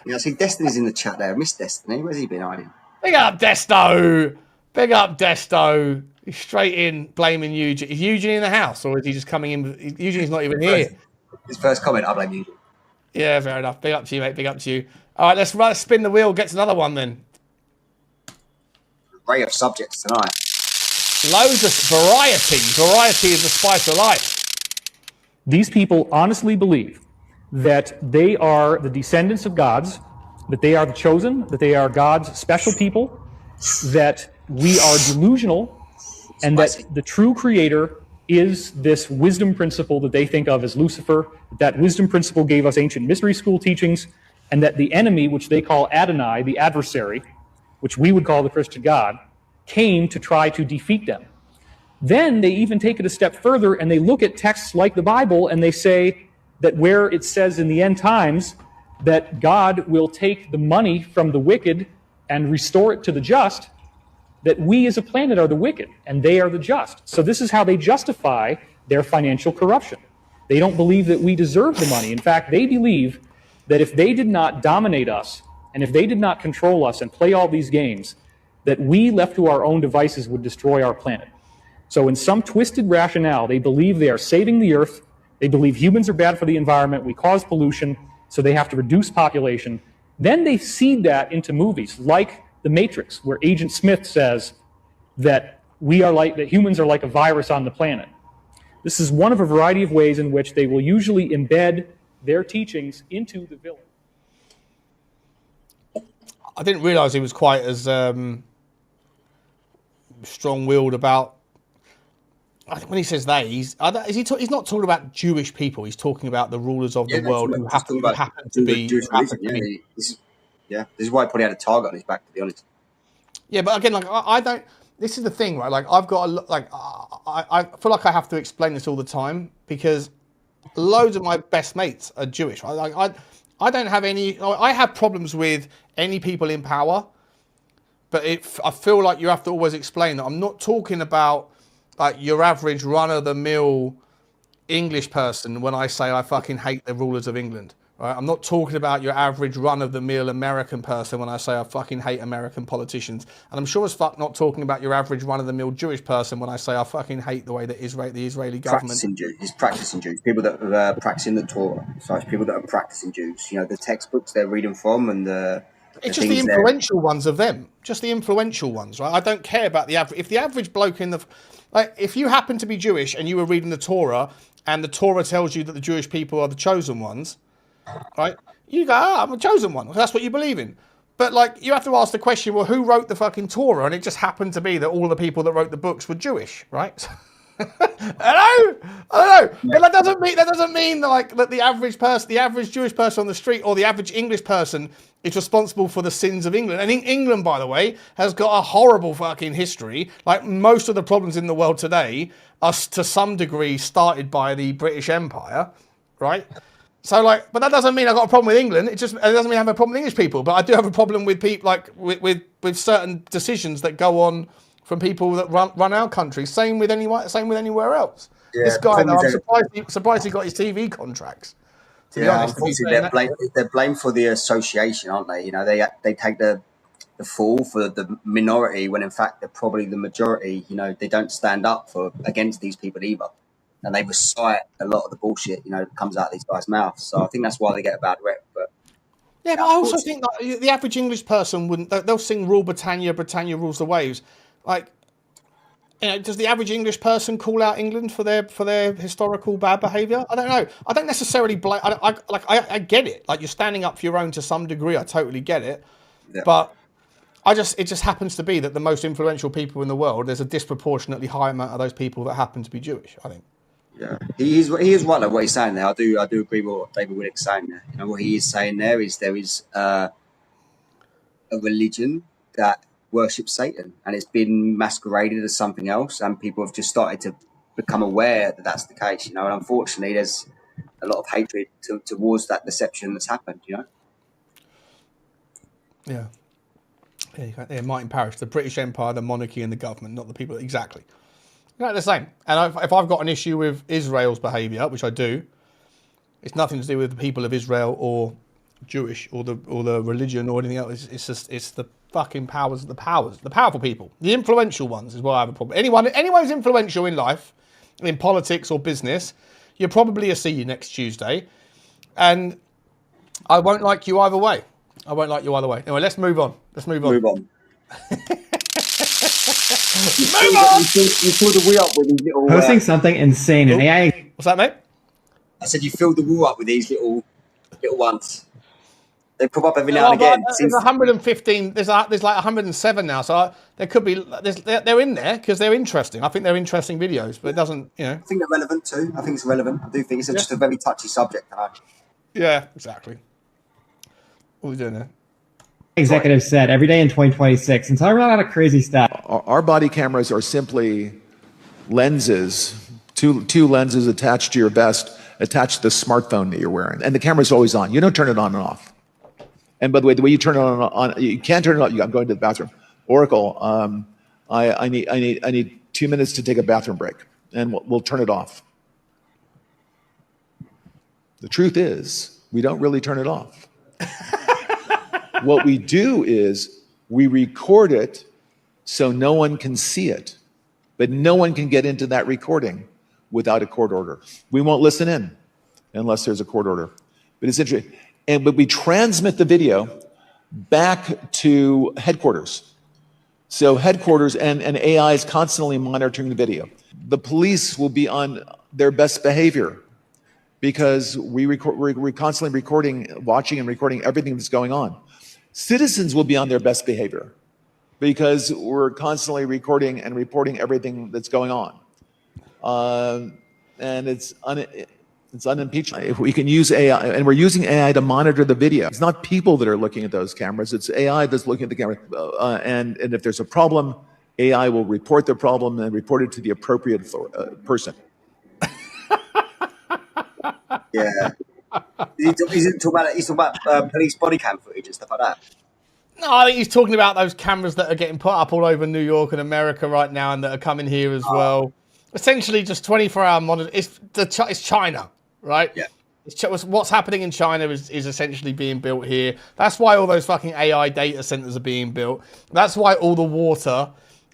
Yeah, I see Destiny's in the chat there. I miss Destiny. Where's he been hiding? Big up Desto. Big up Desto. He's straight in blaming Eugene. Is Eugene in the house, or is he just coming in? Eugene's not even here. His first comment, I blame Eugene. Yeah, fair enough. Big up to you, mate. Big up to you. All right, let's spin the wheel. Get to another one then. Array of subjects tonight. Loads of variety. Variety is the spice of life. These people honestly believe that they are the descendants of gods, that they are the chosen, that they are God's special people, that we are delusional, and that the true creator is this wisdom principle that they think of as Lucifer. That wisdom principle gave us ancient mystery school teachings, and that the enemy, which they call Adonai, the adversary, which we would call the Christian God, came to try to defeat them. Then they even take it a step further and they look at texts like the Bible and they say that where it says in the end times that God will take the money from the wicked and restore it to the just, that we as a planet are the wicked and they are the just. So this is how they justify their financial corruption. They don't believe that we deserve the money. In fact, they believe that if they did not dominate us and if they did not control us and play all these games, that we left to our own devices would destroy our planet. So in some twisted rationale, they believe they are saving the earth. They believe humans are bad for the environment. We cause pollution, so they have to reduce population. Then they seed that into movies like The Matrix, where Agent Smith says that that humans are like a virus on the planet. This is one of a variety of ways in which they will usually embed their teachings into the villain. I didn't realize he was quite as strong-willed about. I think when he says they, he's not talking about Jewish people. He's talking about the rulers of the world who happen to be. This is why he probably had a target on his back, to be honest. Yeah, but again, like I don't. This is the thing, right? Like I've got I feel like I have to explain this all the time because loads of my best mates are Jewish. Right? I don't have any. I have problems with any people in power, but I feel like you have to always explain that I'm not talking about like your average run-of-the-mill English person when I say I fucking hate the rulers of England. Right? I'm not talking about your average run-of-the-mill American person when I say I fucking hate American politicians. And I'm sure as fuck not talking about your average run-of-the-mill Jewish person when I say I fucking hate the way that the Israeli government... He's practicing Jews. People that are practicing the Torah. So it's people that are practicing Jews. You know, the textbooks they're reading from and the... It's just the influential ones of them. Just the influential ones, right? I don't care about the average. If the average bloke in the... Like, if you happen to be Jewish and you were reading the Torah and the Torah tells you that the Jewish people are the chosen ones, right? You go, I'm a chosen one. That's what you believe in. But, like, you have to ask the question, well, who wrote the fucking Torah? And it just happened to be that all the people that wrote the books were Jewish, right? I don't know. But that doesn't mean that the average Jewish person on the street or the average English person is responsible for the sins of England. And England, by the way, has got a horrible fucking history. Like most of the problems in the world today are to some degree started by the British Empire, right? So but that doesn't mean I've got a problem with England. It doesn't mean I have a problem with English people. But I do have a problem with people with certain decisions that go on from people that run our country. Same with anywhere else. Yeah, this guy, though, I'm surprised he got his TV contracts. They're blamed for the association, aren't they? You know, they take the fall for the minority when in fact they're probably the majority. You know, they don't stand up against these people either, and they recite a lot of the bullshit that comes out of these guys' mouths. So I think that's why they get a bad rep. But I also think that the average English person wouldn't. They'll sing "Rule Britannia, Britannia rules the waves." Like, does the average English person call out England for their historical bad behaviour? I don't know. I don't necessarily blame. I get it. Like, you're standing up for your own to some degree. I totally get it. Yeah. But it just happens to be that the most influential people in the world, there's a disproportionately high amount of those people that happen to be Jewish, I think. Yeah, he is right. Like what he's saying there, I do agree with what David Willick's saying there. You know, what he is saying there is a religion that worships Satan, and it's been masqueraded as something else, and people have just started to become aware that that's the case. You know, and unfortunately, there's a lot of hatred towards that deception that's happened. You know. Yeah. Yeah, Martin Parrish, the British Empire, the monarchy, and the government, not the people. Exactly. They're the same. And if I've got an issue with Israel's behaviour, which I do, it's nothing to do with the people of Israel or Jewish or the religion or anything else. It's the fucking the powerful people, the influential ones is why I have a problem. Anyone who's influential in life, in politics or business, you'll probably see you next Tuesday, and I won't like you either way. Anyway, let's move on. Move on. Move on. You fill the wheel up with these little... Posting something insane in AI... What's that, mate? I said you filled the wall up with these little ones. They pop up every now and again. There's 115. There's like 107 now. So there could be. They're in there because they're interesting. I think they're interesting videos, but it doesn't. I think they're relevant too. I think it's relevant. I do think it's just a very touchy subject. Yeah, exactly. What are we doing there? Executive said every day in 2026. And so I run out of crazy stuff. Our body cameras are simply lenses, two lenses attached to your vest, attached to the smartphone that you're wearing, and the camera's always on. You don't turn it on and off. And by the way you turn it on you can't turn it on. I'm going to the bathroom. Oracle, I need 2 minutes to take a bathroom break, and we'll turn it off. The truth is, we don't really turn it off. What we do is we record it so no one can see it, but no one can get into that recording without a court order. We won't listen in unless there's a court order. But it's interesting. But we transmit the video back to headquarters. So headquarters and AI is constantly monitoring the video. The police will be on their best behavior because we're constantly watching and recording everything that's going on. Citizens will be on their best behavior because we're constantly recording and reporting everything that's going on. And it's unimpeachable. If we can use AI, and we're using AI to monitor the video. It's not people that are looking at those cameras. It's AI that's looking at the camera. And if there's a problem, AI will report the problem and report it to the appropriate person. Yeah. He's talking about police body cam footage and stuff like that. No, I think he's talking about those cameras that are getting put up all over New York and America right now and that are coming here as well. Essentially just 24-hour monitoring. It's China, right? Yeah. What's happening in China is essentially being built here. That's why all those fucking AI data centers are being built. That's why all the water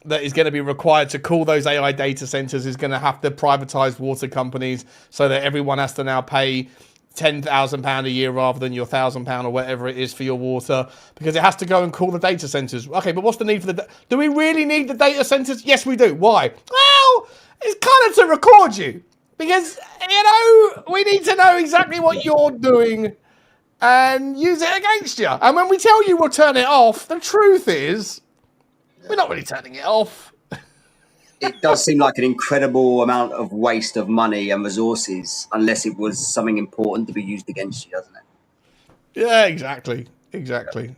that is going to be required to cool those AI data centers is going to have to privatize water companies so that everyone has to now pay £10,000 a year rather than your £1,000 or whatever it is for your water, because it has to go and cool the data centers. Okay, but what's the need for do we really need the data centers? Yes, we do. Why? Well, it's kind of to record you, because, we need to know exactly what you're doing and use it against you. And when we tell you we'll turn it off, the truth is we're not really turning it off. It does seem like an incredible amount of waste of money and resources, unless it was something important to be used against you, doesn't it? Yeah, exactly.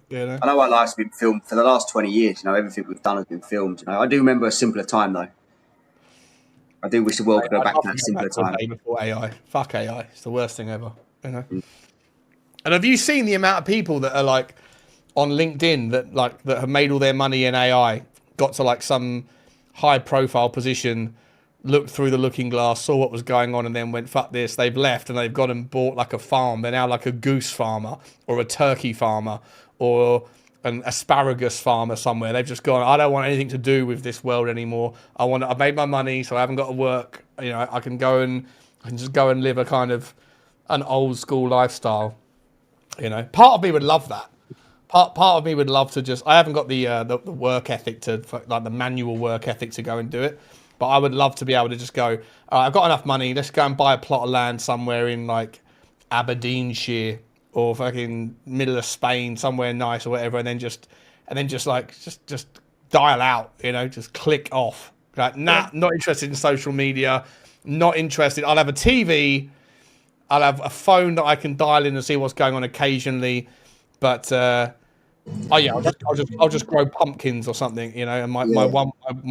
Yeah, I know our life's been filmed for the last 20 years. Everything we've done has been filmed. I do remember a simpler time, though. I do wish the world could go back to that simpler time. Before AI. Fuck AI. It's the worst thing ever. And have you seen the amount of people that are like on LinkedIn that have made all their money in AI, got to like some high profile position, looked through the looking glass, saw what was going on, and then went, fuck this. They've left and they've gone and bought like a farm. They're now like a goose farmer or a turkey farmer or an asparagus farmer somewhere. They've just gone, I don't want anything to do with this world anymore. I've made my money, so I haven't got to work. I can just go and live a kind of an old school lifestyle. Part of me would love that. Part of me would love to just, I haven't got the work ethic like the manual work ethic to go and do it, but I would love to be able to just go, I've got enough money, let's go and buy a plot of land somewhere in like Aberdeenshire or fucking middle of Spain, somewhere nice or whatever, and then just dial out, just click off. Like, not interested in social media, not interested. I'll have a TV, I'll have a phone that I can dial in and see what's going on occasionally, but I'll just grow pumpkins or something, and my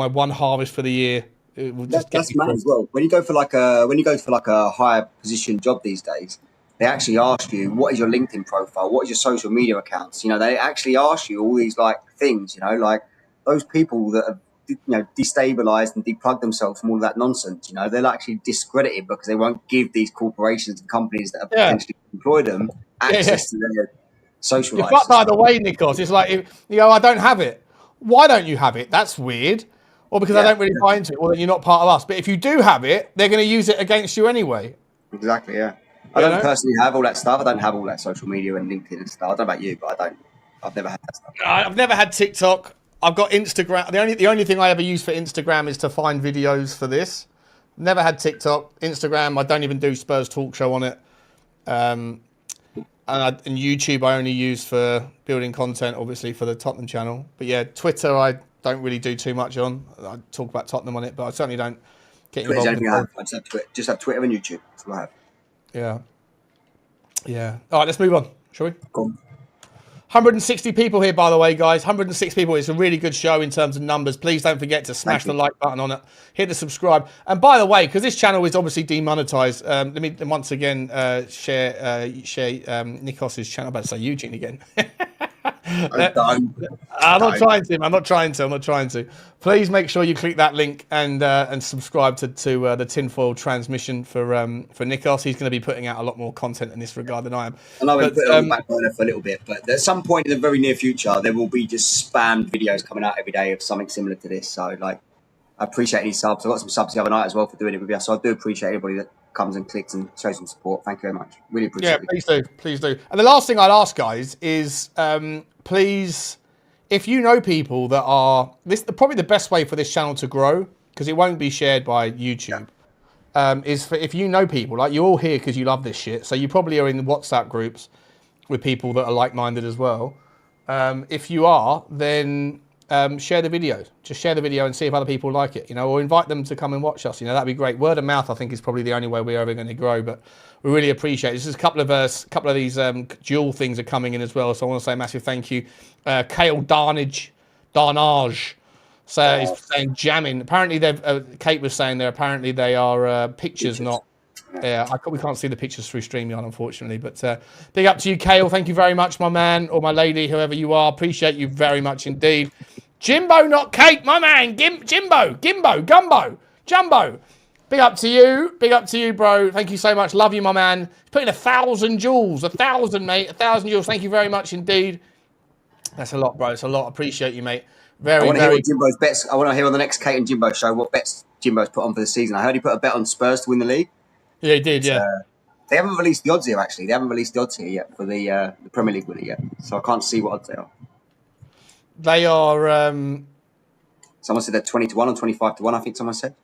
one harvest for the year. It will just that's mad as well. When you go for like a higher position job these days, they actually ask you, what is your LinkedIn profile? What is your social media accounts? They actually ask you all these like things, like those people that have destabilized and deplugged themselves from all that nonsense, they'll actually discredit it because they won't give these corporations and companies that have potentially employed them access to their social life. But by the way, Nikos, it's like, I don't have it. Why don't you have it? That's weird. Or because I don't really buy into it. Well, then you're not part of us. But if you do have it, they're going to use it against you anyway. Exactly, yeah. I don't personally have all that stuff. I don't have all that social media and LinkedIn and stuff. I don't know about you, but I don't. I've never had that stuff. I've never had TikTok. I've got Instagram. The only thing I ever use for Instagram is to find videos for this. Never had TikTok. Instagram, I don't even do Spurs Talk Show on it. And YouTube I only use for building content, obviously, for the Tottenham channel. But yeah, Twitter I don't really do too much on. I talk about Tottenham on it, but I certainly don't get involved. I just have Twitter and YouTube. That's what I have. Yeah. All right, let's move on, shall we? Cool. 160 people here, by the way, guys. 106 people. It's a really good show in terms of numbers. Please don't forget to smash the like button on it. Hit the subscribe. And by the way, because this channel is obviously demonetized, let me once again share Nikos's channel. I'm about to say Eugene again. I'm not trying to. Please make sure you click that link and subscribe to the tinfoil transmission for Nikos. He's going to be putting out a lot more content in this regard than I am. And I've been put it on the back burner for a little bit, but at some point in the very near future, there will be just spammed videos coming out every day of something similar to this. So, like, I appreciate any subs. I got some subs the other night as well for doing it with you. So I do appreciate everybody that comes and clicks and shows some support. Thank you very much. Really appreciate it. Please do. And the last thing I'd ask, guys, is please, if you know people that are probably the best way for this channel to grow, because it won't be shared by YouTube, is for if you know people, like you're all here because you love this shit, so you probably are in the WhatsApp groups with people that are like-minded as well. If you are, then share the video. Just share the video and see if other people like it, or invite them to come and watch us. That'd be great. Word of mouth, I think, is probably the only way we're ever going to grow. But we really appreciate it. This is a couple of these dual things are coming in as well. So I want to say a massive thank you. Kale Darnage, so he's saying jamming. Apparently, Kate was saying apparently they are pictures, not. Yeah, we can't see the pictures through StreamYard, unfortunately. But big up to you, Kale. Thank you very much, my man, or my lady, whoever you are. Appreciate you very much indeed. Jimbo, not Kate, my man. Jimbo, Jumbo. Big up to you, bro. Thank you so much. Love you, my man. Put in 1,000 jewels. 1,000, mate. 1,000 jewels. Thank you very much indeed. That's a lot, bro. It's a lot. Appreciate you, mate. I want to hear what Jimbo's bets. I want to hear on the next Kate and Jimbo show what bets Jimbo's put on for the season. I heard he put a bet on Spurs to win the league. Yeah, he did. Yeah. They haven't released the odds here. Actually, they haven't released the odds here yet for the Premier League winner yet. So I can't see what odds they are. They are. Someone said they're 20-1 or 25-1. I think someone said.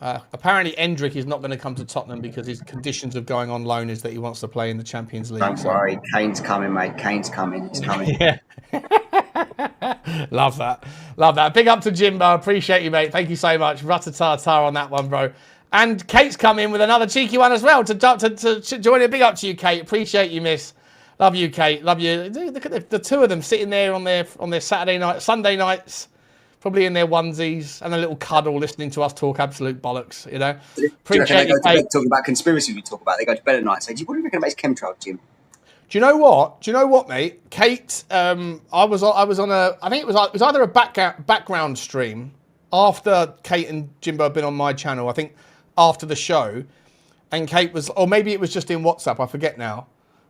Apparently, Endrick is not going to come to Tottenham because his conditions of going on loan is that he wants to play in the Champions League. Don't worry, Kane's coming, mate. Kane's coming. He's coming. Yeah. Love that. Big up to Jimbo. Appreciate you, mate. Thank you so much. Ratatar on that one, bro. And Kate's come in with another cheeky one as well to join in. Big up to you, Kate. Appreciate you, miss. Love you, Kate. Love you. Look at the two of them sitting there on their Sunday nights, probably in their onesies and a little cuddle, listening to us talk absolute bollocks. Appreciate you, Kate. Talking about conspiracy, we talk about. They go to bed at night. Say, what do you reckon about his chemtrail, Jim? Do you know what, mate? Kate, I was on I think it was either a background stream after Kate and Jimbo had been on my channel. I think after the show, and Kate was, or maybe it was just in WhatsApp. I forget now.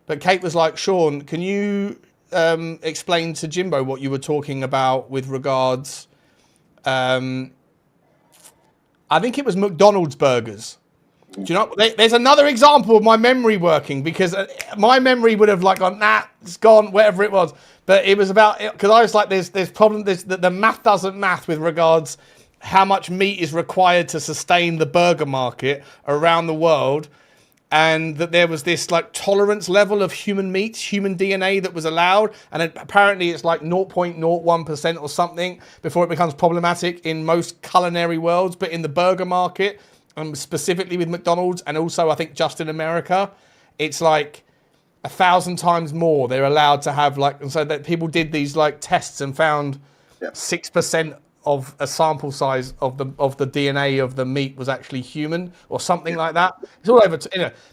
But Kate was like, Sean, can you explain to Jimbo what you were talking about with regards? I think it was McDonald's burgers. Do you know? There's another example of my memory working, because my memory would have gone, nah, it's gone, whatever it was. But it was about, because I was like, there's the math doesn't math with regards how much meat is required to sustain the burger market around the world, and that there was this tolerance level of human meat, human DNA that was allowed, and apparently it's 0.01% or something before it becomes problematic in most culinary worlds, but in the burger market. Specifically with McDonald's, and also I think just in America, it's 1,000 times more they're allowed to have. And so that people did these tests and found 6% of a sample size of the DNA of the meat was actually human or something like that. It's all over.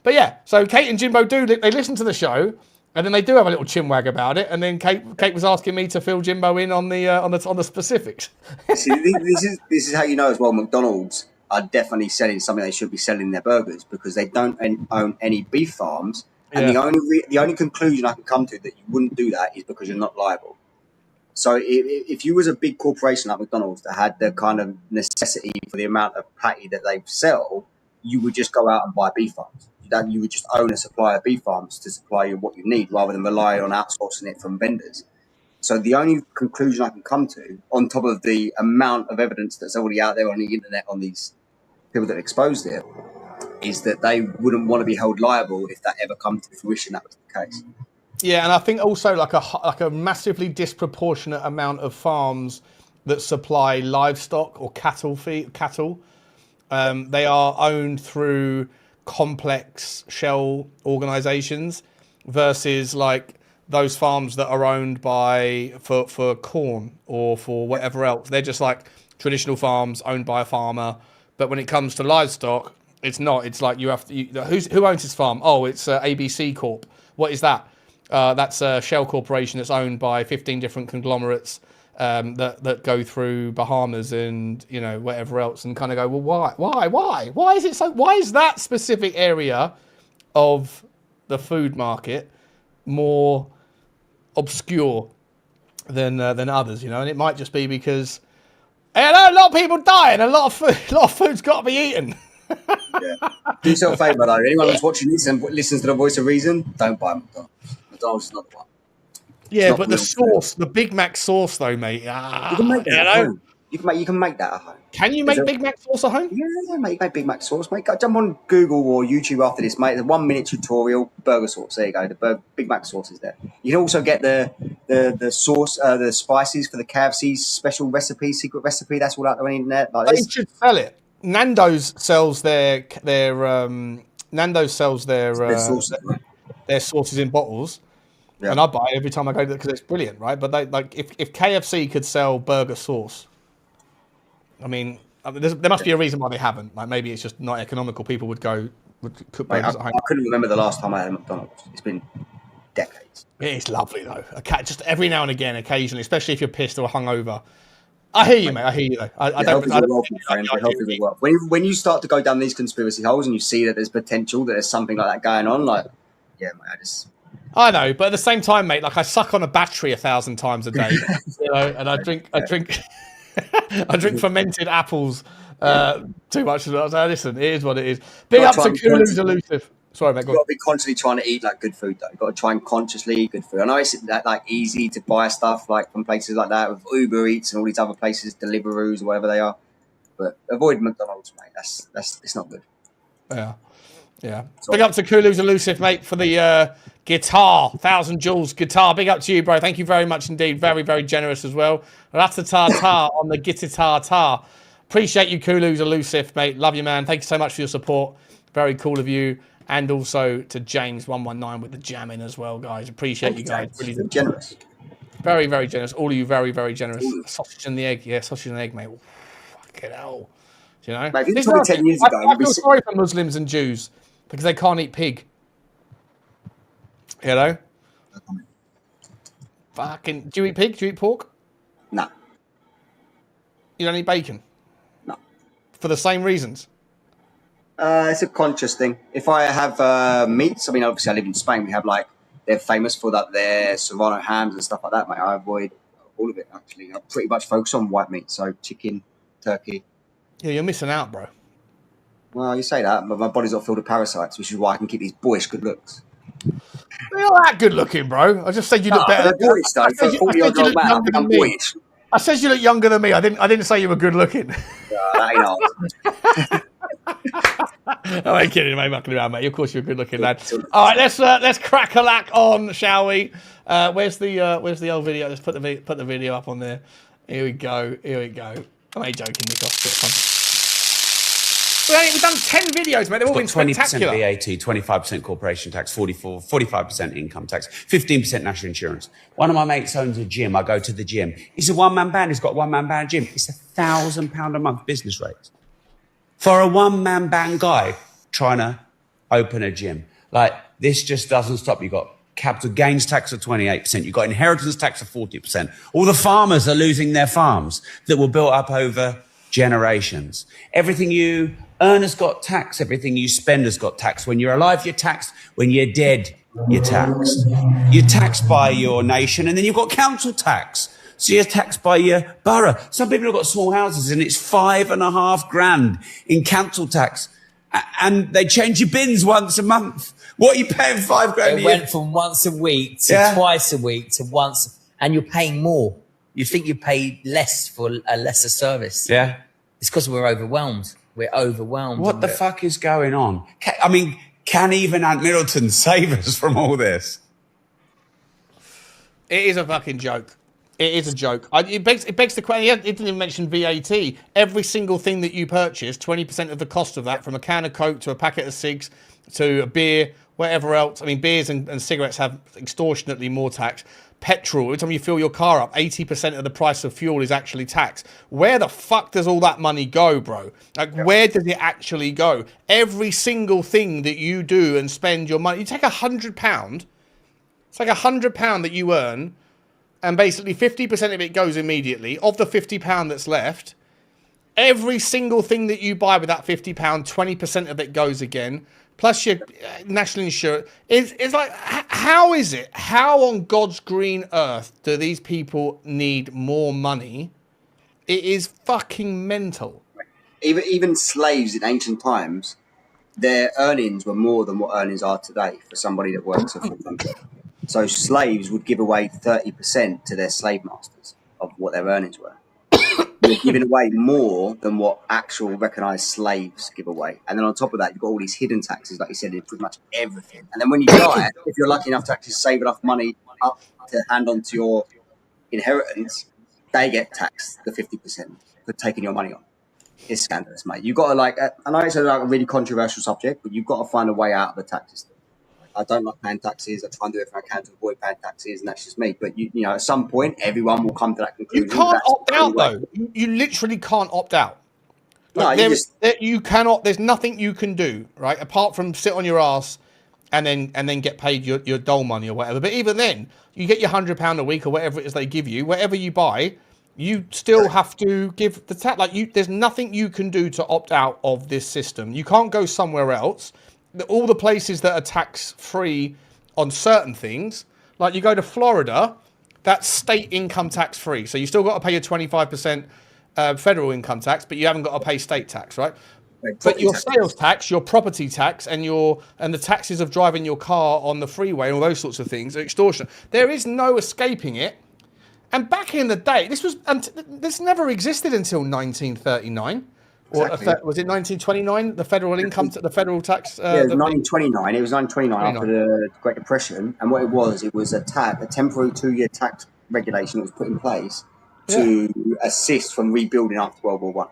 But yeah, so Kate and Jimbo they listen to the show, and then they do have a little chinwag about it. And then Kate was asking me to fill Jimbo in on the specifics. See, this is how you know as well. McDonald's are definitely selling something they should be selling in their burgers, because they don't own any beef farms. And the only conclusion I can come to that you wouldn't do that is because you're not liable. So if you was a big corporation like McDonald's that had the kind of necessity for the amount of patty that they sell, you would just go out and buy beef farms. You would just own a supply of beef farms to supply you what you need, rather than rely on outsourcing it from vendors. So the only conclusion I can come to, on top of the amount of evidence that's already out there on the internet on these people that exposed it, is that they wouldn't want to be held liable if that ever comes to fruition. That was the case. Yeah, and I think also a massively disproportionate amount of farms that supply livestock or cattle, they are owned through complex shell organizations versus like those farms that are owned by for corn or for whatever else. They're just like traditional farms owned by a farmer. But when it comes to livestock, it's not. It's like you have to. Who owns this farm? Oh, it's ABC Corp. What is that? That's a shell corporation that's owned by 15 different conglomerates that go through Bahamas and whatever else, and kind of go, well, why is it so? Why is that specific area of the food market more obscure than others? And it might just be because a lot of people die and a lot of food's got to be eaten. Do yourself a favour though. Anyone who's watching this and listens to the voice of reason, don't buy McDonald's. McDonald's is not the one. Yeah, but the sauce, the Big Mac sauce, though, mate. You can make that at home. You can make that at home. Can you make Big Mac sauce at home? Yeah, mate. You make Big Mac sauce, mate. Go jump on Google or YouTube after this, mate. There's a 1-minute tutorial burger sauce. There you go. The Big Mac sauce is there. You can also get the sauce, the spices for the KFC's special recipe, secret recipe. That's all out there on the internet. Like They this. should sell it. Nando's sells their sauces in bottles. Yeah. And I buy it every time I go there because it's brilliant, right? But if KFC could sell burger sauce, I mean, there must be a reason why they haven't. Like maybe it's just not economical. People would cook burgers at home. I couldn't remember the last time I had a McDonald's. It's been decades. It is lovely though. Just every now and again, occasionally, especially if you're pissed or hungover. I hear you, mate. I hear you though. I don't. When you start to go down these conspiracy holes and you see that there's potential that there's something like that going on, like yeah, mate. I know, but at the same time, mate, like I suck on a battery 1,000 times a day, and I drink I drink fermented apples too much as well. So listen, it is what it is. Big up to Kulu's Elusive. Sorry, mate. You've got to be constantly trying to eat like good food, though. You've got to try and consciously eat good food. I know it's that like easy to buy stuff like from places like that with Uber Eats and all these other places, Deliveroos or whatever they are, but avoid McDonald's, mate. That's it's not good. Yeah. Yeah. Big up to Kulu's Elusive, mate, for the guitar, 1,000 joules guitar. Big up to you, bro. Thank you very much indeed. Very, very generous as well. Ratata on the guitar. Appreciate you, Kulu's Elusive, mate. Love you, man. Thank you so much for your support. Very cool of you. And also to James119 with the jamming as well, guys. Appreciate you guys. Really generous. Very, very generous. All of you very, very generous. Sausage and the egg. Yeah, sausage and egg, mate. Ooh, fucking hell. You know? Mate, this is 10 years ago. I feel sorry for Muslims and Jews because they can't eat pig. You know? Fucking. Do you eat pig? Do you eat pork? No. You don't eat bacon? No. For the same reasons? It's a conscious thing. If I have meats, I mean, obviously I live in Spain. We have they're famous for their serrano hams and stuff like that, mate. I avoid all of it, actually. I pretty much focus on white meat. So chicken, turkey. Yeah, you're missing out, bro. Well, you say that, but my body's not filled with parasites, which is why I can keep these boyish good looks. You're not that good looking, bro. I just said you look better. Boyish, though. For a 40-year-old man, I think I'm boyish. I said you look younger than me. I didn't say you were good looking. That ain't hard. Oh, I'm kidding, mate. Mucking around, mate. Of course, you're a good-looking lad. All right, let's crack a lack on, shall we? Where's the old video? Let's put the video up on there. Here we go. I'm only joking. This off bit of fun. We've done 10 videos, mate. They've all been spectacular. 20% VAT, 25% corporation tax, 45% income tax, 15% national insurance. One of my mates owns a gym. I go to the gym. He's a one-man band. He's got a one-man band gym. It's £1,000 a month business rate for a one-man band guy trying to open a gym. Like, this just doesn't stop. You've got capital gains tax of 28%. You've got inheritance tax of 40%. All the farmers are losing their farms that were built up over generations. Everything you earn has got tax. Everything you spend has got tax. When you're alive, you're taxed. When you're dead, you're taxed. You're taxed by your nation, and then you've got council tax. So you're taxed by your borough. Some people have got small houses and it's $5,500 in council tax. And they change your bins once a month. What are you paying $5,000 a year? It went from once a week to twice a week to once, and you're paying more. You think you pay less for a lesser service. Yeah. It's because we're overwhelmed. We're overwhelmed. What the fuck is going on? Can even Ant Middleton save us from all this? It is a fucking joke. It is a joke. It begs the question. It didn't even mention VAT. Every single thing that you purchase, 20% of the cost of that, from a can of Coke to a packet of cigs to a beer, whatever else. I mean, beers and cigarettes have extortionately more tax. Petrol, every time you fill your car up, 80% of the price of fuel is actually tax. Where the fuck does all that money go, bro? Like, where does it actually go? Every single thing that you do and spend your money, you take £100. It's like £100 that you earn, and basically 50% of it goes immediately. Of the £50 that's left, every single thing that you buy with that £50, 20% of it goes again. Plus your national insurance. It's like, how is it? How on God's green earth do these people need more money? It is fucking mental. Even slaves in ancient times, their earnings were more than what earnings are today for somebody that works a full-time job. So slaves would give away 30% to their slave masters of what their earnings were. They're giving away more than what actual recognised slaves give away. And then on top of that, you've got all these hidden taxes, like you said, in pretty much everything. And then when you die, if you're lucky enough to actually save enough money up to hand on to your inheritance, they get taxed the 50% for taking your money on. It's scandalous, mate. You've got to, like, I know it's like a really controversial subject, but you've got to find a way out of the tax system. I don't like paying taxes. I try and do everything I can to avoid paying taxes, and that's just me. But you know, at some point, everyone will come to that conclusion. You can't opt out, though. You literally can't opt out. Like, No, you cannot. There's nothing you can do, right? Apart from sit on your ass and then get paid your dole money or whatever. But even then, you get your £100 a week or whatever it is they give you. Whatever you buy, you still have to give the tax. Like, there's nothing you can do to opt out of this system. You can't go somewhere else. All the places that are tax-free on certain things, like you go to Florida, that's state income tax-free. So you still got to pay your 25% federal income tax, but you haven't got to pay state tax, right? But your sales tax, your property tax, and the taxes of driving your car on the freeway and all those sorts of things are extortion. There is no escaping it. And back in the day, this never existed until 1939. Exactly. Or was it 1929? The federal income, the federal tax. Yeah, it was 1929. It was 1929 after the Great Depression, and what it was a temporary 2-year tax regulation that was put in place to assist from rebuilding after World War One.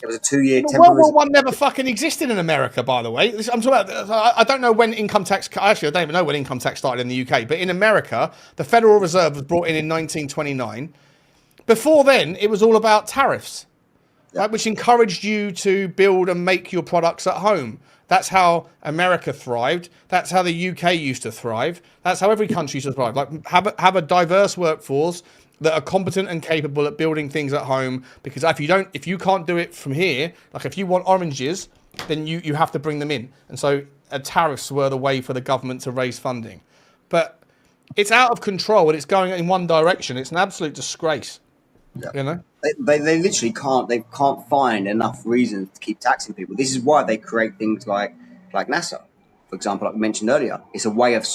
It was a 2-year temporary. World War One never fucking existed in America, by the way. I'm talking about. I don't know when income tax. Actually, I don't even know when income tax started in the UK. But in America, the Federal Reserve was brought in 1929. Before then, it was all about tariffs. Right, which encouraged you to build and make your products at home. That's how America thrived. That's how the UK used to thrive. That's how every country used to thrive. Like, have a diverse workforce that are competent and capable at building things at home. Because if you can't do it from here, like if you want oranges, then you have to bring them in. And so tariffs were the way for the government to raise funding. But it's out of control and it's going in one direction. It's an absolute disgrace. Yeah. You know? They literally can't find enough reasons to keep taxing people. This is why they create things like NASA, for example, like we mentioned earlier. It's a way of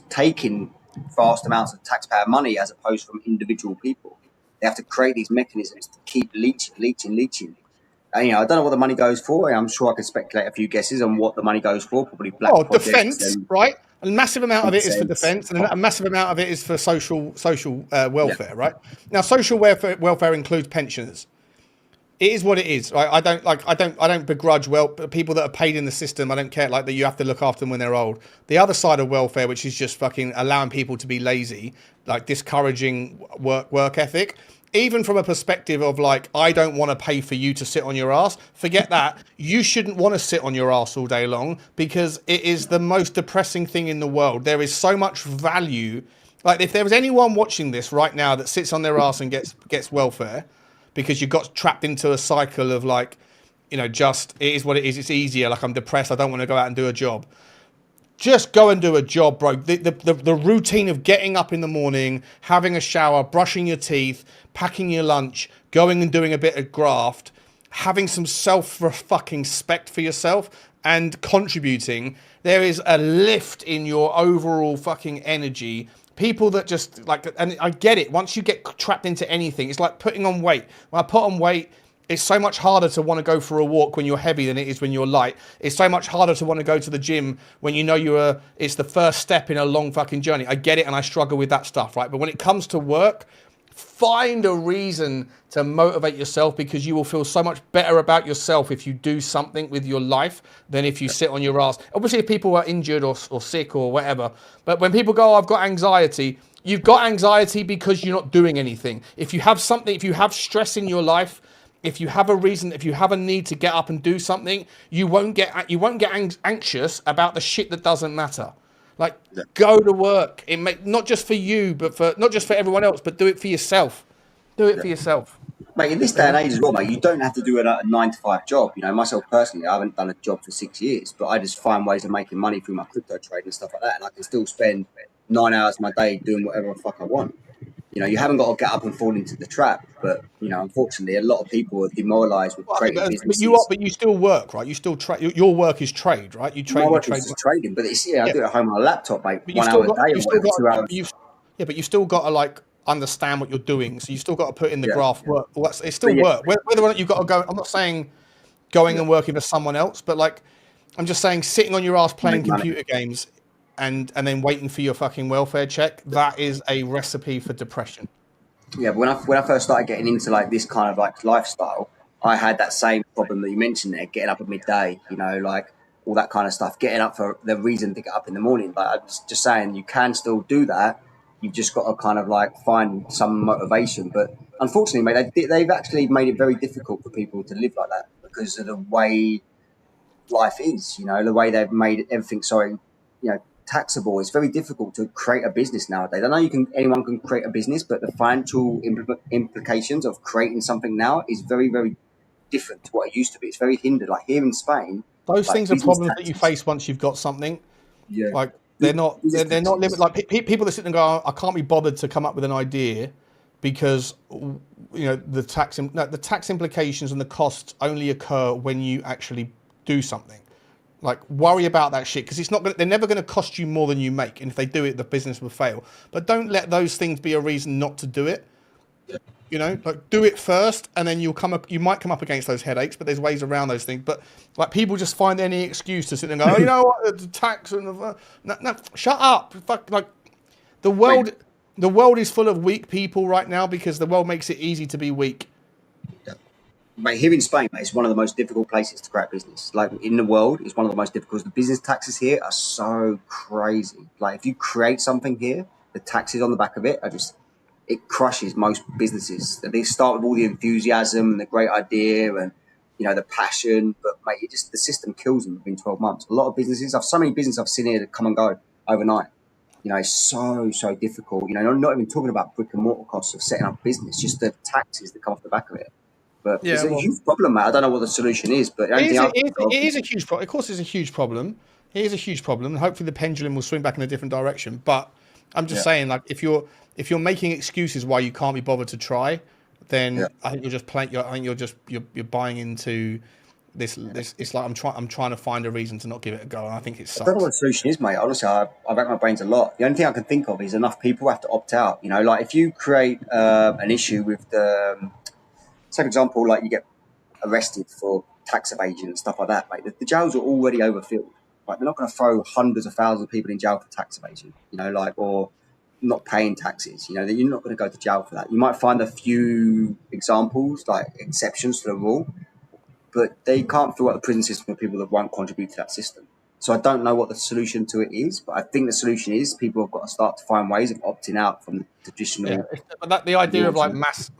taking vast amounts of taxpayer money as opposed from individual people. They have to create these mechanisms to keep leeching. And, you know, I don't know what the money goes for. I'm sure I could speculate a few guesses on what the money goes for. Probably black projects. Defence, right? A massive amount of it is for defence, and a massive amount of it is for social welfare, right? Now, social welfare includes pensioners. It is what it is, right? I don't begrudge people that are paid in the system. I don't care like that. You have to look after them when they're old. The other side of welfare, which is just fucking allowing people to be lazy, like discouraging work ethic. Even from a perspective of like, I don't want to pay for you to sit on your ass. Forget that. You shouldn't want to sit on your ass all day long because it is the most depressing thing in the world. There is so much value. Like if there was anyone watching this right now that sits on their ass and gets welfare because you got trapped into a cycle of like, you know, just it is what it is. It's easier. Like I'm depressed. I don't want to go out and do a job. Just go and do a job, bro. The routine of getting up in the morning, having a shower, brushing your teeth, packing your lunch, going and doing a bit of graft, having some fucking respect for yourself and contributing. There is a lift in your overall fucking energy. People that just like, and I get it. Once you get trapped into anything, it's like putting on weight. When I put on weight, it's so much harder to want to go for a walk when you're heavy than it is when you're light. It's so much harder to want to go to the gym when you know it's the first step in a long fucking journey. I get it and I struggle with that stuff, right? But when it comes to work, find a reason to motivate yourself, because you will feel so much better about yourself if you do something with your life than if you sit on your ass. Obviously, if people are injured or sick or whatever, but when people go, oh, I've got anxiety, you've got anxiety because you're not doing anything. If you have something, if you have stress in your life, if you have a reason, if you have a need to get up and do something, you won't get anxious about the shit that doesn't matter. Like, go to work. It may not just for you, but for not just for everyone else, but do it for yourself. Do it for yourself. Mate, in this day and age as well, mate, you don't have to do a 9-to-5 job. You know, myself personally, I haven't done a job for 6 years, but I just find ways of making money through my crypto trade and stuff like that, and I can still spend 9 hours of my day doing whatever the fuck I want. You know, you haven't got to get up and fall into the trap, but you know, unfortunately, a lot of people are demoralised with creating businesses. But you still work, right? You still trade. Your work is trade, right? You trade. My work is just trading, but it's I do it at home on a laptop, mate. But 1 hour a day or whatever, 2 hours. But you've still got to like understand what you're doing. So you still got to put in the graft work. Well, it's still work. Whether or not you've got to go. I'm not saying going and working for someone else, but like I'm just saying sitting on your ass playing computer games and then waiting for your fucking welfare check. That is a recipe for depression. Yeah, but when I first started getting into like this kind of like lifestyle, I had that same problem that you mentioned there, getting up at midday, you know, like all that kind of stuff, getting up for the reason to get up in the morning. But I was just saying, you can still do that. You've just got to kind of like find some motivation. But unfortunately, mate, they've actually made it very difficult for people to live like that because of the way life is, you know, the way they've made everything so, you know, taxable. It's very difficult to create a business nowadays. I know anyone can create a business, but the financial implications of creating something now is very, very different to what it used to be. It's very hindered. Like here in Spain, those things are problems that you face once you've got something. Yeah, like they're not limited. Like people that sit and go, I can't be bothered to come up with an idea because you know the tax implications and the costs only occur when you actually do something. Like worry about that shit because it's not. They're never going to cost you more than you make, and if they do it, the business will fail. But don't let those things be a reason not to do it. You know, like do it first, and then you might come up against those headaches, but there's ways around those things. But like people just find any excuse to sit there and go, oh, you know what, the tax and no, shut up. Fuck, like the world is full of weak people right now because the world makes it easy to be weak. Mate, here in Spain, mate, it's one of the most difficult places to create business. Like in the world, it's one of the most difficult. The business taxes here are so crazy. Like if you create something here, the taxes on the back of it it crushes most businesses. They start with all the enthusiasm and the great idea and you know the passion, but mate, the system kills them within 12 months. A lot of businesses, so many businesses I've seen here that come and go overnight. You know, it's so difficult. You know, not even talking about brick and mortar costs of setting up a business, just the taxes that come off the back of it. But it's a huge problem, mate. I don't know what the solution is, but it is a huge problem. Of course, it's a huge problem. It is a huge problem, and hopefully the pendulum will swing back in a different direction. But I'm just saying, like, if you're making excuses why you can't be bothered to try, then I think you're just playing. I think you're buying into this. It's like I'm trying to find a reason to not give it a go, and I think it sucks. I don't know what the solution is, mate. Honestly, I rack my brains a lot. The only thing I can think of is enough people have to opt out. You know, like if you create an issue with the say, for example, like you get arrested for tax evasion and stuff like that, mate. The jails are already overfilled. Like they're not going to throw hundreds of thousands of people in jail for tax evasion, you know, like or not paying taxes. You know, you're not going to go to jail for that. You might find a few examples, like exceptions to the rule, but they can't fill out the prison system with people that won't contribute to that system. So I don't know what the solution to it is, but I think the solution is people have got to start to find ways of opting out from the traditional. Yeah, but the idea of like mass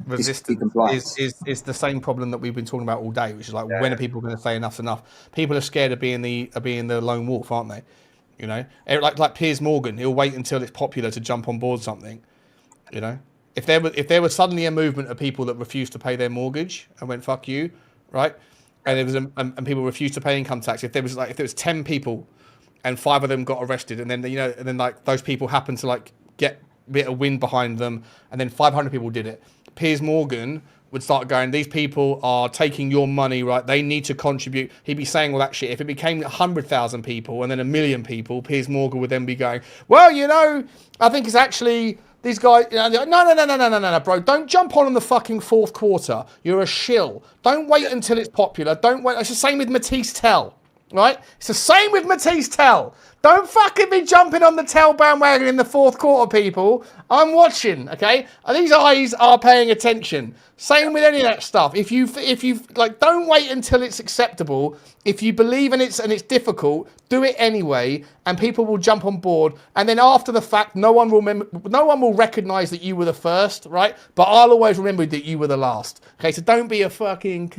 resistance is the same problem that we've been talking about all day, which is like when are people going to say enough's enough? People are scared of being the lone wolf, aren't they? You know, like Piers Morgan, he'll wait until it's popular to jump on board something. You know, if there was suddenly a movement of people that refused to pay their mortgage and went fuck you, right? And there was and people refused to pay income tax. If there was 10 people and 5 of them got arrested, and then like those people happened to like get a bit of wind behind them, and then 500 people did it. Piers Morgan would start going, these people are taking your money, right? They need to contribute. He'd be saying all that shit. If it became 100,000 people and then 1 million people, Piers Morgan would then be going, well, you know, I think it's actually these guys. You know, no, bro. Don't jump on the fucking fourth quarter. You're a shill. Don't wait until it's popular. Don't wait. It's the same with Matisse Tell. right? It's the same with Matisse Tell. Don't fucking be jumping on the Tell bandwagon in the fourth quarter, people. I'm watching, okay? And these eyes are paying attention. Same with any of that stuff. If you like, don't wait until it's acceptable. If you believe in it and it's difficult, do it anyway, and people will jump on board. And then after the fact, no one will recognize that you were the first, right? But I'll always remember that you were the last. Okay, so don't be a fucking.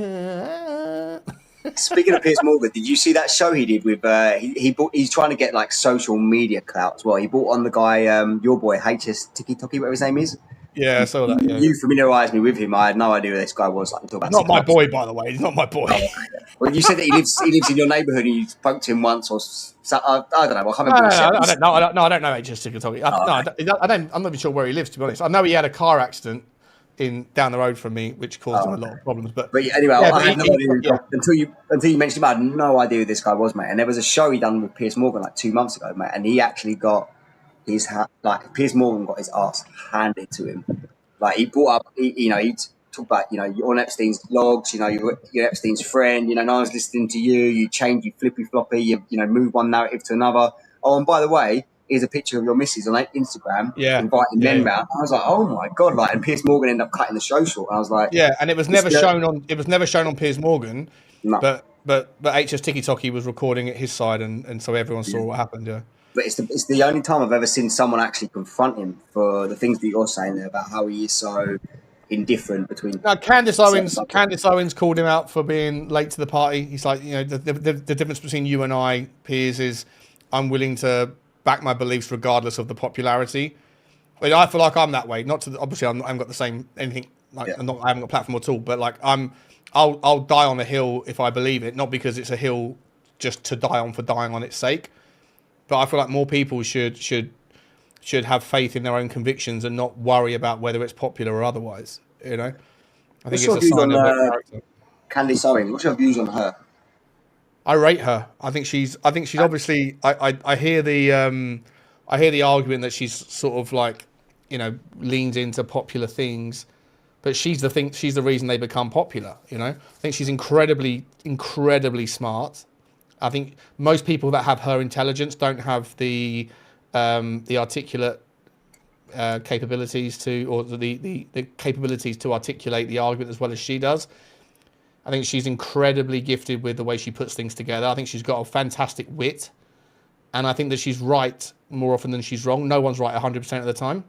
Speaking of Piers Morgan, did you see that show he did with? He's trying to get like social media clout as well. He brought on the guy, your boy HS TikTok, whatever his name is. Yeah, I saw that. Yeah. You familiarised me with him. I had no idea who this guy was. Like, about Not my boy, by the way. He's not my boy. Well, you said that he lives in your neighbourhood, and you spoke to him once, or so, I don't know. I can't remember. I don't know HS TikTok. I'm not even sure where he lives, to be honest. I know he had a car accident down the road from me, which caused him a lot of problems. But anyway, I had no idea until you mentioned him. I had no idea who this guy was, mate. And there was a show he done with Piers Morgan like 2 months ago, mate. And he actually got Piers Morgan got his ass handed to him. Like he brought up, he talked about, you're on Epstein's logs. You're Epstein's friend. No one's listening to you. You change, you flippy floppy. You move one narrative to another. Oh, and by the way, here's a picture of your missus on Instagram, inviting men round. I was like, oh my god! And Piers Morgan ended up cutting the show short. And I was like, yeah, and it was never shown on. It was never shown on Piers Morgan. No. But HS TikTok was recording at his side, and so everyone saw what happened. Yeah. But it's the only time I've ever seen someone actually confront him for the things that you're saying there about how he is so indifferent between. Now, Candace Owens called him out for being late to the party. He's like, the difference between you and I, Piers, is I'm willing to back my beliefs regardless of the popularity. I feel like I'm that way. Obviously I haven't got the same anything. I haven't got a platform at all. But like I'll die on a hill if I believe it, not because it's a hill just to die on for dying on its sake. But I feel like more people should have faith in their own convictions and not worry about whether it's popular or otherwise. I think it's a sign of their character. Candace Owens, what's your views on her? I rate her. I think she's obviously. I hear the argument that she's sort of like, leans into popular things, but she's the reason they become popular. I think she's incredibly smart. I think most people that have her intelligence don't have the articulate capabilities or the capabilities to articulate the argument as well as she does. I think she's incredibly gifted with the way she puts things together. I think she's got a fantastic wit, and I think that she's right more often than she's wrong. No one's right 100% of the time.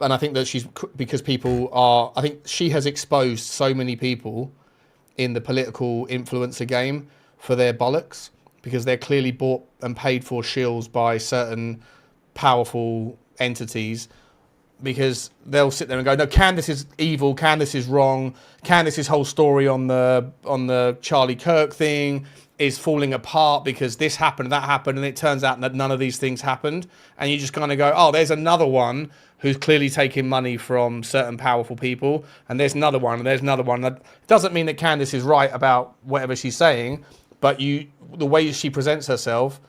And I think that because I think she has exposed so many people in the political influencer game for their bollocks, because they're clearly bought and paid for shills by certain powerful entities, because they'll sit there and go, no, Candace is evil, Candace is wrong, Candace's whole story on the Charlie Kirk thing is falling apart because this happened, that happened, and it turns out that none of these things happened. And you just kind of go, oh, there's another one who's clearly taking money from certain powerful people, and there's another one, and there's another one. That doesn't mean that Candace is right about whatever she's saying, but the way she presents herself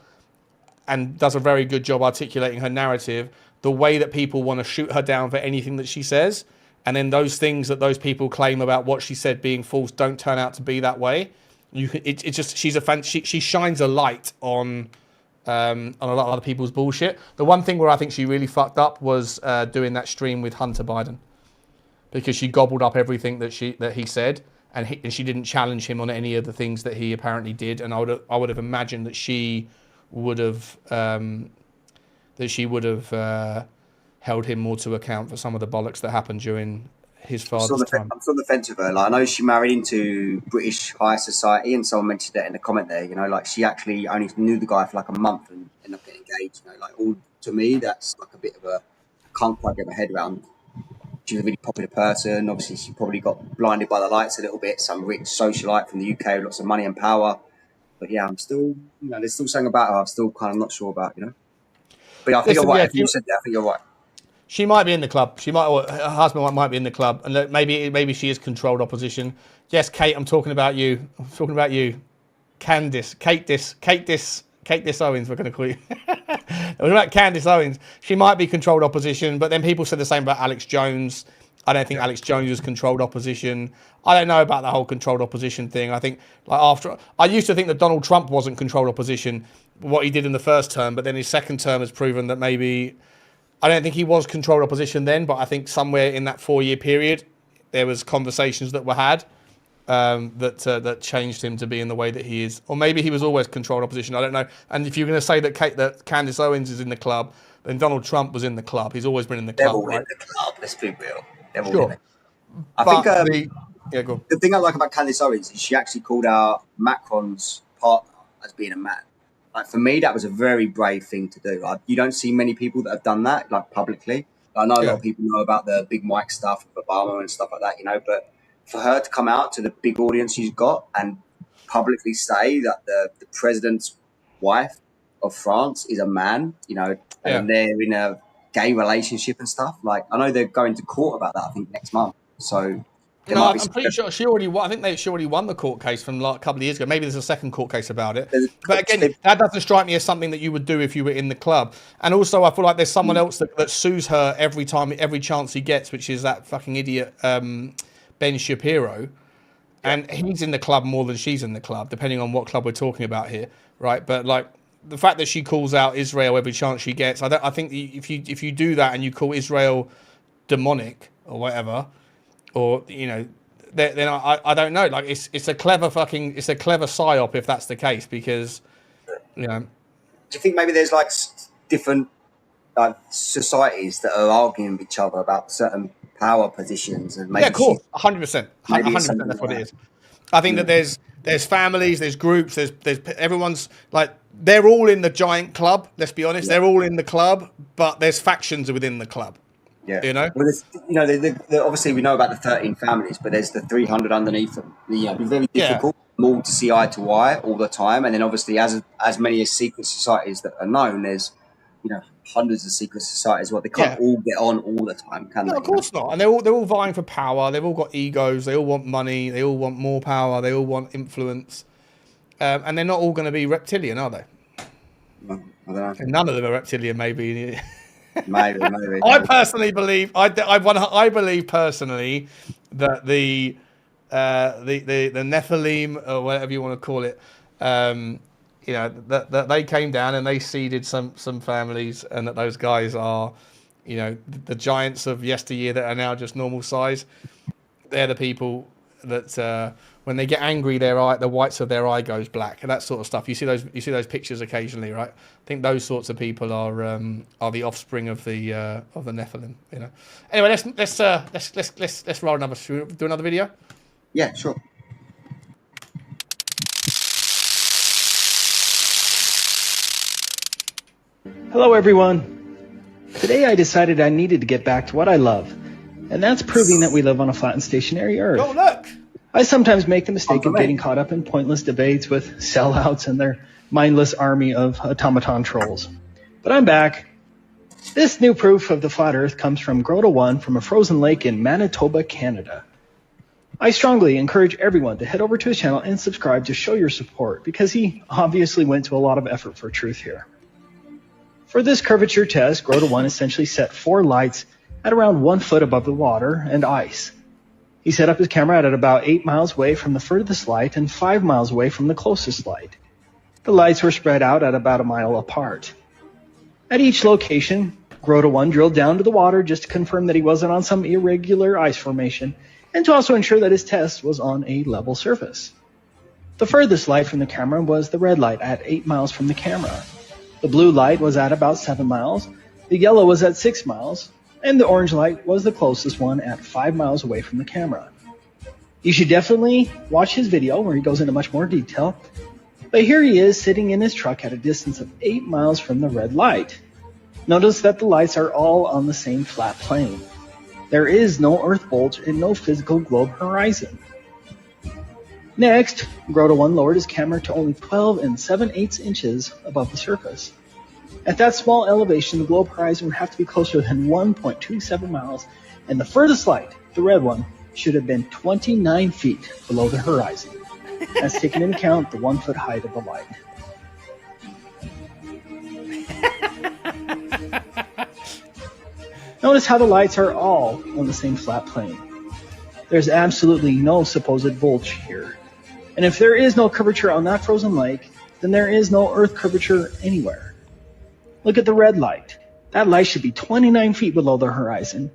and does a very good job articulating her narrative, the way that people want to shoot her down for anything that she says, and then those things that those people claim about what she said being false don't turn out to be that way. She shines a light on a lot of other people's bullshit. The one thing where I think she really fucked up was doing that stream with Hunter Biden, because she gobbled up everything that he said, and she didn't challenge him on any of the things that he apparently did. And I would have imagined that she would have held him more to account for some of the bollocks that happened during his father's time. I'm on the fence with her. Like, I know she married into British high society, and someone mentioned that in the comment there. Like she actually only knew the guy for like a month and ended up getting engaged. All to me, that's like a bit of can't quite get my head around. She's a really popular person. Obviously, she probably got blinded by the lights a little bit. Some rich socialite from the UK with lots of money and power. But yeah, I'm still, there's still something about her I'm still kind of not sure about, But yeah, I think you're right. If you said that, I think you're right. She might be in the club. Her husband might be in the club, and look, maybe she is controlled opposition. Yes, Kate, I'm talking about you. I'm talking about you, Candace, Kate Owens. We're going to call you. It was about Candace Owens. She might be controlled opposition, but then people said the same about Alex Jones I don't think Alex Jones was controlled opposition. I don't know about the whole controlled opposition thing. I think I used to think that Donald Trump wasn't controlled opposition, what he did in the first term, but then his second term has proven that maybe, I don't think he was controlled opposition then, but I think somewhere in that 4-year period, there was conversations that were had that changed him to be in the way that he is. Or maybe he was always controlled opposition, I don't know. And if you're going to say that Candace Owens is in the club, then Donald Trump was in the club. He's always been in the club, They're all right? in the club, let's be real. They're all Sure. in it. I think the thing I like about Candace Owens is she actually called out Macron's partner as being a man. Like, for me, that was a very brave thing to do. Like, you don't see many people that have done that, like, publicly. I know a lot of people know about the big Mike stuff with Obama and stuff like that, you know, but for her to come out to the big audience she's got and publicly say that the president's wife of France is a man, you know, and they're in a gay relationship and stuff. Like, I know they're going to court about that, I think, next month. So I'm pretty sure she already won. I think she already won the court case from like a couple of years ago. Maybe there's a second court case about it. But again, that doesn't strike me as something that you would do if you were in the club. And also, I feel like there's someone else that sues her every chance he gets, which is that fucking idiot Ben Shapiro. And he's in the club more than she's in the club, depending on what club we're talking about here, right? But like the fact that she calls out Israel every chance she gets, I think if you do that and you call Israel demonic or whatever, or you know, then I don't know. Like it's a clever psyop if that's the case, because you know. Do you think maybe there's like different societies that are arguing with each other about certain power positions and maybe? Yeah, cool, 100%. 100%. That's what it is. I think that there's families, there's groups, there's everyone's like they're all in the giant club. Let's be honest, they're all in the club, but there's factions within the club. Yeah, you know. Well, obviously we know about the 13 families, but there's the 300 underneath them. You know, it'd be very difficult for them all to see eye to eye all the time, and then obviously as many as secret societies that are known, there's hundreds of secret societies. They can't all get on all the time, can they? No, of course not. And they're all vying for power. They've all got egos. They all want money. They all want more power. They all want influence. And they're not all going to be reptilian, are they? No, I don't know. And none of them are reptilian, maybe. Maybe. I personally believe. I believe personally that the Nephilim, or whatever you want to call it, that they came down and they seeded some families, and that those guys are, the giants of yesteryear that are now just normal size. They're the people that when they get angry, the whites of their eye goes black, and that sort of stuff. You see those pictures occasionally, right? I think those sorts of people are the offspring of the Nephilim. Anyway, let's roll another. Should we do another video? Yeah, sure. Hello, everyone. Today I decided I needed to get back to what I love, and that's proving that we live on a flat and stationary Earth. Oh, look! I sometimes make the mistake of getting caught up in pointless debates with sellouts and their mindless army of automaton trolls. But I'm back. This new proof of the flat Earth comes from Grota 1 from a frozen lake in Manitoba, Canada. I strongly encourage everyone to head over to his channel and subscribe to show your support, because he obviously went to a lot of effort for truth here. For this curvature test, Grota 1 essentially set 4 lights at around 1 foot above the water and ice. He set up his camera at about 8 miles away from the furthest light and 5 miles away from the closest light. The lights were spread out at about a mile apart. At each location, Grota 1 drilled down to the water just to confirm that he wasn't on some irregular ice formation, and to also ensure that his test was on a level surface. The furthest light from the camera was the red light at 8 miles from the camera. The blue light was at about 7 miles, the yellow was at 6 miles, and the orange light was the closest one at 5 miles away from the camera. You should definitely watch his video where he goes into much more detail, but here he is sitting in his truck at a distance of 8 miles from the red light. Notice that the lights are all on the same flat plane. There is no earth bulge and no physical globe horizon. Next, Grota 1 lowered his camera to only 12 7/8 inches above the surface. At that small elevation, the globe horizon would have to be closer than 1.27 miles, and the furthest light, the red one, should have been 29 feet below the horizon. That's taking into account the 1 foot height of the light. Notice how the lights are all on the same flat plane. There's absolutely no supposed bulge here. And if there is no curvature on that frozen lake, then there is no Earth curvature anywhere. Look at the red light. That light should be 29 feet below the horizon.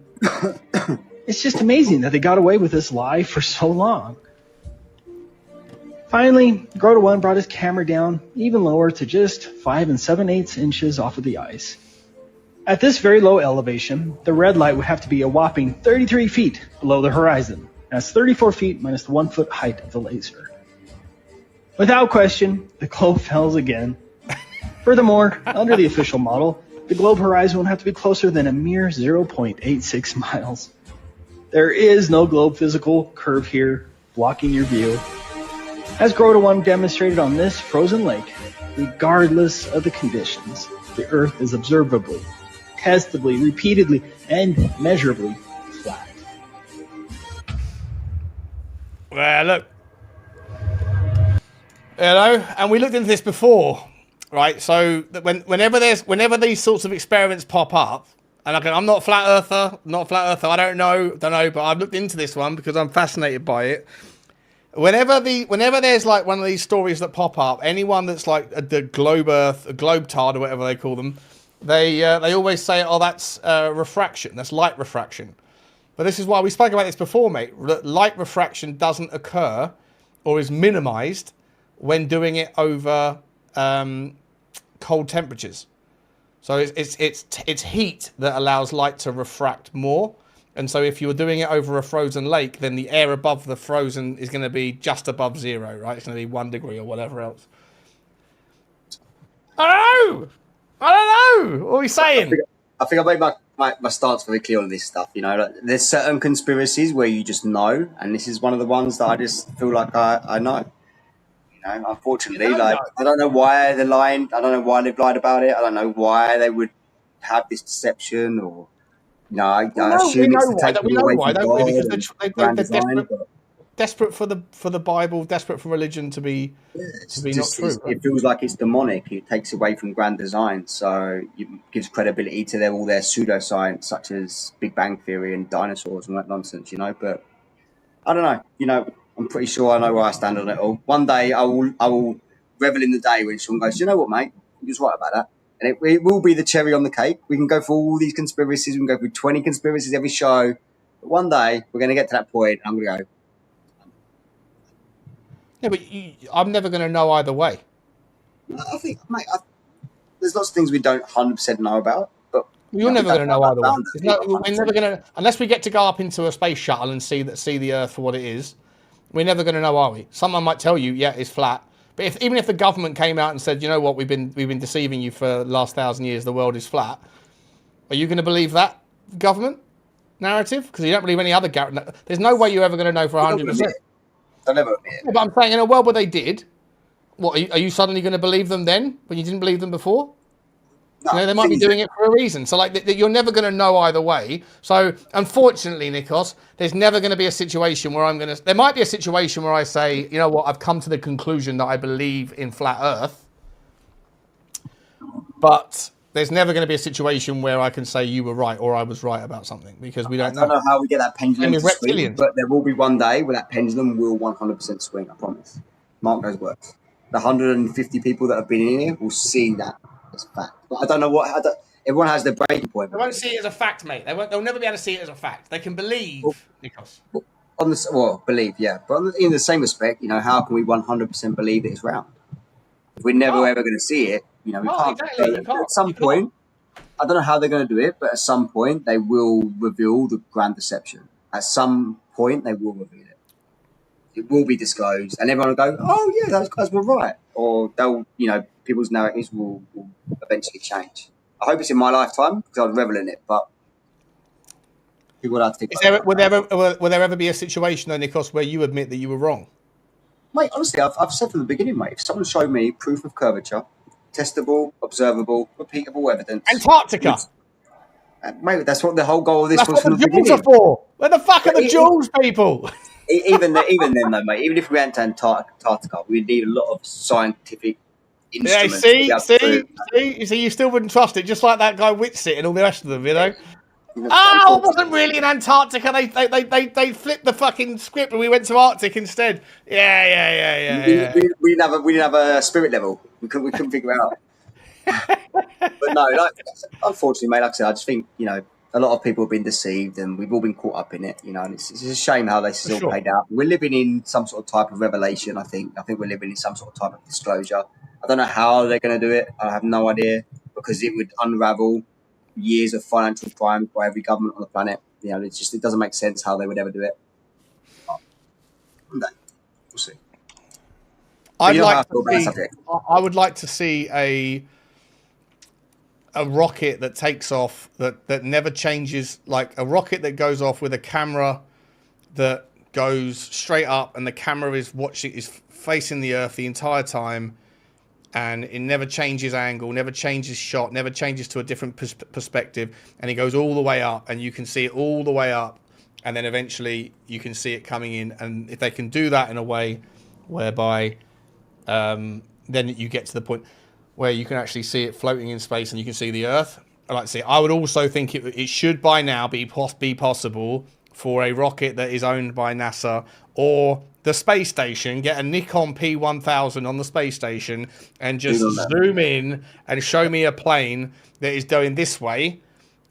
It's just amazing that they got away with this lie for so long. Finally, Grota 1 brought his camera down even lower to just 5 7/8 inches off of the ice. At this very low elevation, the red light would have to be a whopping 33 feet below the horizon. That's 34 feet minus the 1 foot height of the laser. Without question, the globe fails again. Furthermore, under the official model, the globe horizon would have to be closer than a mere 0.86 miles. There is no globe physical curve here blocking your view. As Grota 1 demonstrated on this frozen lake, regardless of the conditions, the Earth is observably, testably, repeatedly, and measurably flat. Well, look. And we looked into this before, right? So that whenever these sorts of experiments pop up, and I'm not a flat earther, I don't know, but I've looked into this one because I'm fascinated by it. Whenever there's like one of these stories that pop up, anyone that's like the globe Earth, a globetard or whatever they call them, they always say, oh, that's refraction, that's light refraction. But this is why we spoke about this before, mate. Light refraction doesn't occur or is minimized when doing it over cold temperatures. So it's heat that allows light to refract more. And so if you're doing it over a frozen lake, then the air above the frozen is going to be just above 0, right? It's going to be 1 degree or whatever else. I don't know. What are we saying? I think I made my stance very clear on this stuff. You know, like, there's certain conspiracies where you just know, and this is one of the ones that I just feel like I know. You know, unfortunately, I don't know why they're lying. I don't know why they've lied about it. I don't know why they would have this deception or. No, I assume it's to take people away from God and grand design. Desperate for the Bible, desperate for religion to be not true. Right? It feels like it's demonic. It takes away from grand design, so it gives credibility to all their pseudoscience, such as Big Bang Theory and dinosaurs and that nonsense. You know, but I don't know. You know, I'm pretty sure I know where I stand on it all. One day I will revel in the day when someone goes, you know what, mate, you was right about that. And it will be the cherry on the cake. We can go through all these conspiracies. We can go through 20 conspiracies every show. But one day, we're going to get to that point, and I'm going to go. Yeah, but I'm never going to know either way. I think, mate, there's lots of things we don't 100% know about. But you're never going to know either way. We're never going to, unless we get to go up into a space shuttle and see the Earth for what it is. We're never going to know, are we? Someone might tell you, yeah, it's flat. But even if the government came out and said, you know what, we've been deceiving you for the last 1,000 years, the world is flat, are you going to believe that government narrative? Because you don't believe any other. There's no way you're ever going to know for 100%. They'll never admit it. Yeah, but I'm saying in a world where they did, what are you suddenly going to believe them then when you didn't believe them before? No, you know, they might be doing it for a reason. So like you're never going to know either way. So unfortunately, Nikos, there's never going to be a situation where there might be a situation where I say, you know what, I've come to the conclusion that I believe in flat Earth. But there's never going to be a situation where I can say you were right or I was right about something because we don't know. I don't know how we get that pendulum to swing, but there will be one day where that pendulum will 100% swing, I promise. Mark those words. The 150 people that have been in here will see that as fact. But I don't know what. Everyone has their breaking point. They won't see it as a fact, mate. They'll never be able to see it as a fact. They can believe, Nikos. Believe, yeah. But in the same respect, you know, how can we 100% believe that it's round? If we're never ever going to see it, you know, we can't. Exactly. At some point, I don't know how they're going to do it, but at some point they will reveal the grand deception. At some point they will reveal it. It will be disclosed, and everyone will go, "Oh yeah, those guys were right," or they'll, you know, people's narratives will eventually change. I hope it's in my lifetime because I'd revel in it, but people have to think. Will there ever be a situation, though, Nikos, where you admit that you were wrong? Mate, honestly, I've said from the beginning, mate, if someone showed me proof of curvature, testable, observable, repeatable evidence. Antarctica! Mate, that's what the whole goal of this was from the beginning. That's what the Jules are for! Where the fuck are the Jules, people? Even then, though, mate, even if we went to Antarctica, we'd need a lot of scientific instruments. Yeah, see, you still wouldn't trust it, just like that guy Whitsitt and all the rest of them, you know? Oh, it wasn't really in Antarctica. They flipped the fucking script and we went to Arctic instead. Yeah. We didn't have a spirit level. We couldn't figure it out. But no, like, unfortunately, mate, like I said, I just think, a lot of people have been deceived and we've all been caught up in it, and it's a shame how this is all played out. We're living in some sort of type of revelation, I think. I think we're living in some sort of type of disclosure. I don't know how they're going to do it. I have no idea, because it would unravel years of financial crime by every government on the planet. It doesn't make sense how they would ever do it. One day, we'll see. I would like to see a rocket that takes off that never changes, like a rocket that goes off with a camera that goes straight up and the camera is facing the Earth the entire time, and it never changes angle, never changes shot, never changes to a different perspective, and it goes all the way up and you can see it all the way up, and then eventually you can see it coming in. And if they can do that in a way whereby then you get to the point where you can actually see it floating in space and you can see the Earth. I'd like to see. I would also think it should by now be possible for a rocket that is owned by NASA or the space station, get a Nikon P1000 on the space station and just zoom in and show me a plane that is going this way,